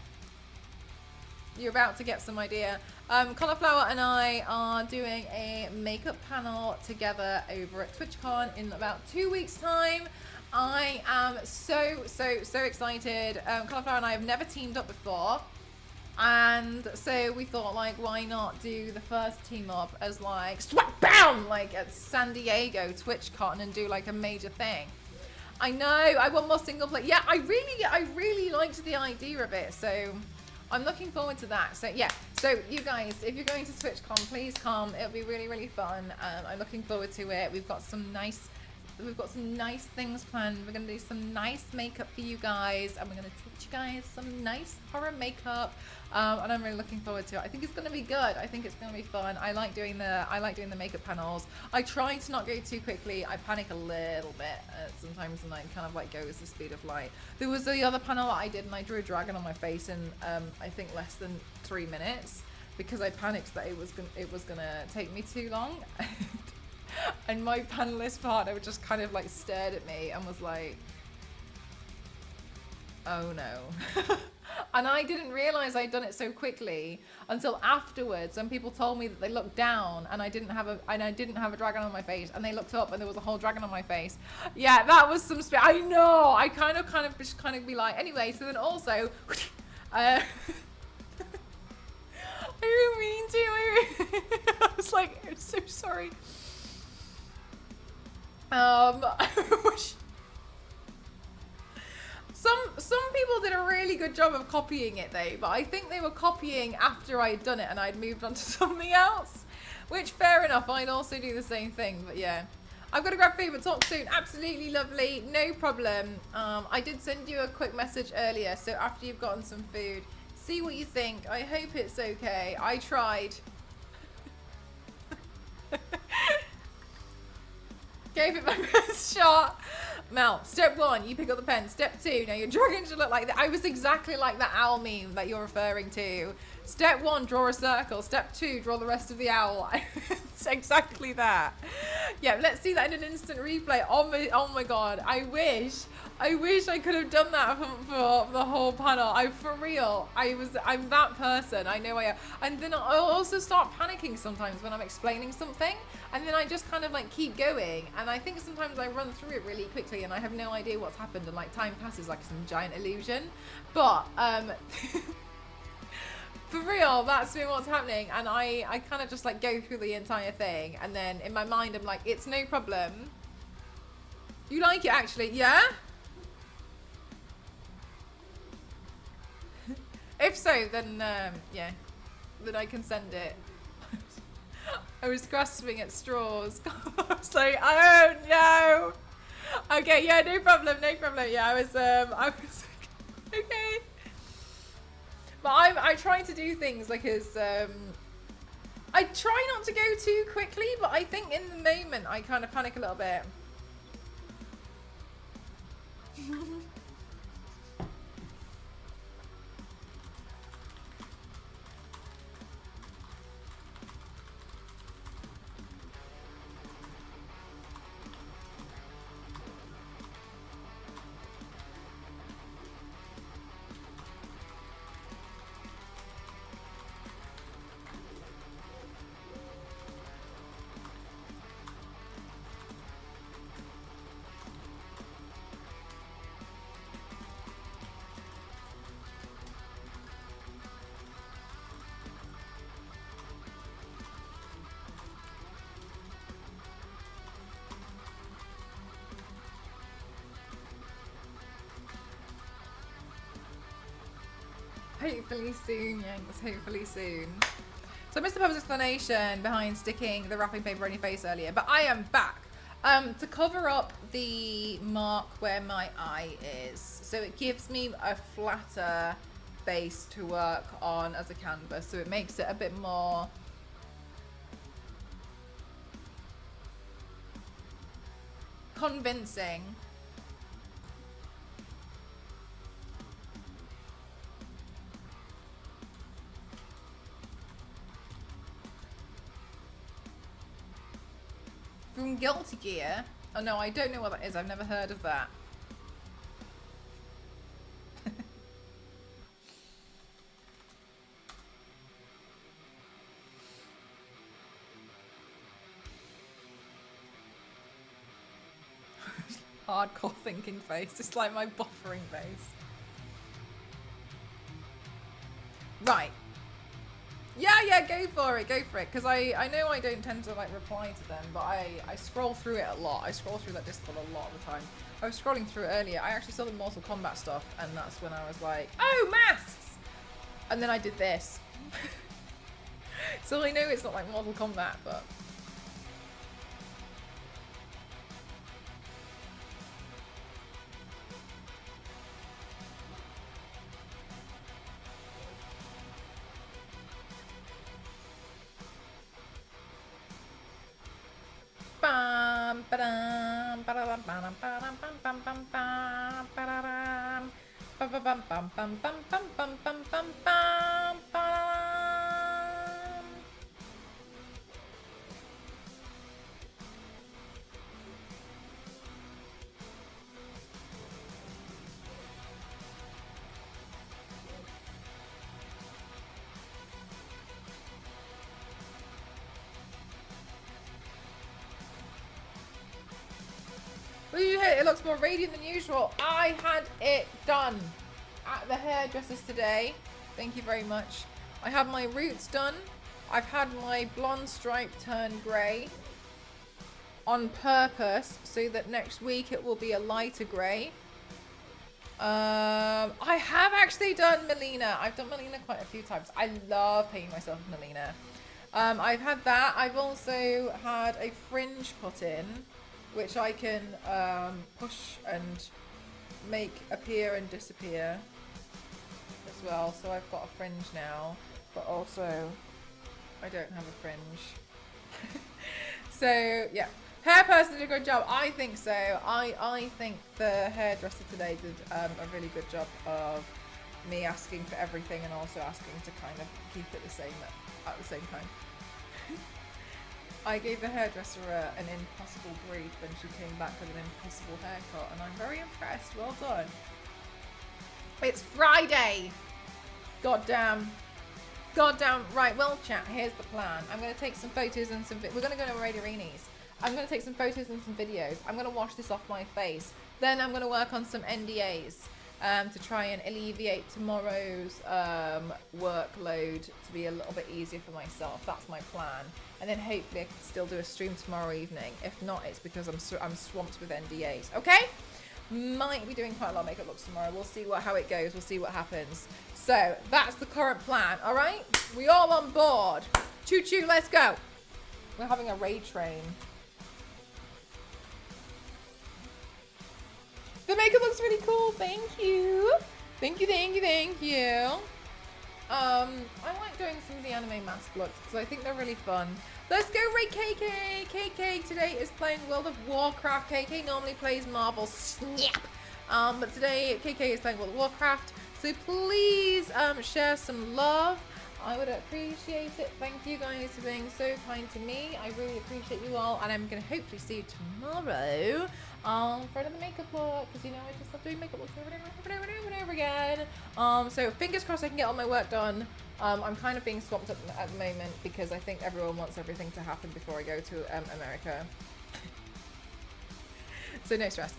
you're about to get some idea. Cauliflower and I are doing a makeup panel together over at TwitchCon in about 2 weeks' time. I am so excited. Cauliflower and I have never teamed up before. And so we thought, like, why not do the first team up as like, swap bam, like at San Diego TwitchCon and do like a major thing. I know, I want more single play. Yeah, I really liked the idea of it, so I'm looking forward to that. So yeah, so you guys, if you're going to TwitchCon, please come. It'll be really fun. I'm looking forward to it. We've got some nice things planned. We're gonna do some nice makeup for you guys, and we're gonna teach you guys some nice horror makeup. And I'm really looking forward to it. I think it's gonna be good. I think it's gonna be fun. I like doing the makeup panels. I try to not go too quickly. I panic a little bit sometimes, and I kind of like go with the speed of light. There was the other panel that I did, and I drew a dragon on my face in I think less than 3 minutes because I panicked that it was gonna take me too long. And my panelist partner just kind of like stared at me and was like, oh no. And I didn't realize I'd done it so quickly until afterwards, when people told me that they looked down and I didn't have a dragon on my face, and they looked up and there was a whole dragon on my face. Yeah, that was some I know. I kind of be like, anyway. So then also, I didn't mean to. I was like, I'm so sorry. I wish some people did a really good job of copying it though, but I think they were copying after I'd done it and I'd moved on to something else, which fair enough, I'd also do the same thing. But yeah, I've got to grab food, but talk soon. Absolutely lovely, no problem. I did send you a quick message earlier, so after you've gotten some food, see what you think. I hope it's okay. I tried. Gave it my best shot. Mel, step 1, you pick up the pen. Step 2, now your dragon should look like that. I was exactly like that owl meme that you're referring to. Step 1, draw a circle. Step 2, draw the rest of the owl. It's exactly that. Yeah, let's see that in an instant replay. Oh my god, I wish I could have done that for the whole panel. For real, I'm that person. I know I am. And then I'll also start panicking sometimes when I'm explaining something, and then I just kind of like keep going, and I think sometimes I run through it really quickly and I have no idea what's happened, and like time passes like some giant illusion. But for real, that's been what's happening, and I kind of just like go through the entire thing, and then in my mind I'm like, it's no problem. You like it actually? Yeah? If so, then yeah, then I can send it. I was grasping at straws. I was like, oh no. Okay, yeah, no problem, no problem. Yeah, I was okay. But I try to do things like as I try not to go too quickly, but I think in the moment I kind of panic a little bit. Hopefully soon, Yanks, hopefully soon. So I missed the purpose explanation behind sticking the wrapping paper on your face earlier, but I am back to cover up the mark where my eye is. So it gives me a flatter base to work on as a canvas, so it makes it a bit more convincing. From Guilty Gear? Oh no, I don't know what that is. I've never heard of that. Hardcore thinking face. It's like my buffering face. Right. Yeah, go for it, because I know I don't tend to like reply to them, but I scroll through it a lot. I scroll through that Discord a lot of the time. I was scrolling through it earlier. I actually saw the Mortal Kombat stuff, and that's when I was like, oh, masks! And then I did this. So I know it's not like Mortal Kombat, but... It looks more radiant than usual. I had it done at the hairdressers today. Thank you very much. I had my roots done. I've had my blonde stripe turn grey on purpose so that next week it will be a lighter grey. I have actually done Melina. I've done Melina quite a few times. I love painting myself with Melina. I've had that. I've also had a fringe put in, which I can push and make appear and disappear as well. So I've got a fringe now, but also I don't have a fringe. So yeah, hair person did a good job. I think so. I think the hairdresser today did a really good job of me asking for everything and also asking to kind of keep it the same at the same time. I gave the hairdresser an impossible brief and she came back with an impossible haircut and I'm very impressed. Well done. It's Friday. Goddamn. Right, well chat, here's the plan. I'm going to take some photos and some we're going to go to Raiderinis. I'm going to take some photos and some videos. I'm going to wash this off my face. Then I'm going to work on some NDAs to try and alleviate tomorrow's workload to be a little bit easier for myself. That's my plan. And then hopefully I can still do a stream tomorrow evening. If not, it's because I'm swamped with NDAs. Okay? might be doing quite a lot of makeup looks tomorrow. We'll see how it goes. We'll see what happens. So that's the current plan. All right, we all on board. Choo choo, let's go. We're having a raid train. The makeup looks really cool. Thank you. Thank you, thank you, thank you. I like doing some of the anime mask looks because I think they're really fun. Let's go raid KK. KK today is playing World of Warcraft. KK normally plays Marvel Snap. But today KK is playing World of Warcraft. So please share some love. I would appreciate it. Thank you guys for being so kind to me. I really appreciate you all. And I'm going to hopefully see you tomorrow for another makeup look. Because, you know, I just love doing makeup looks over and over again. So fingers crossed I can get all my work done. I'm kind of being swamped up at the moment because I think everyone wants everything to happen before I go to America. So no stress.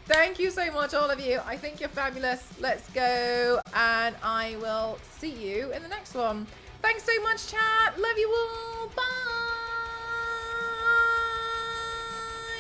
Thank you so much, all of you. I think you're fabulous. Let's go. And I will see you in the next one. Thanks so much, chat. Love you all. Bye.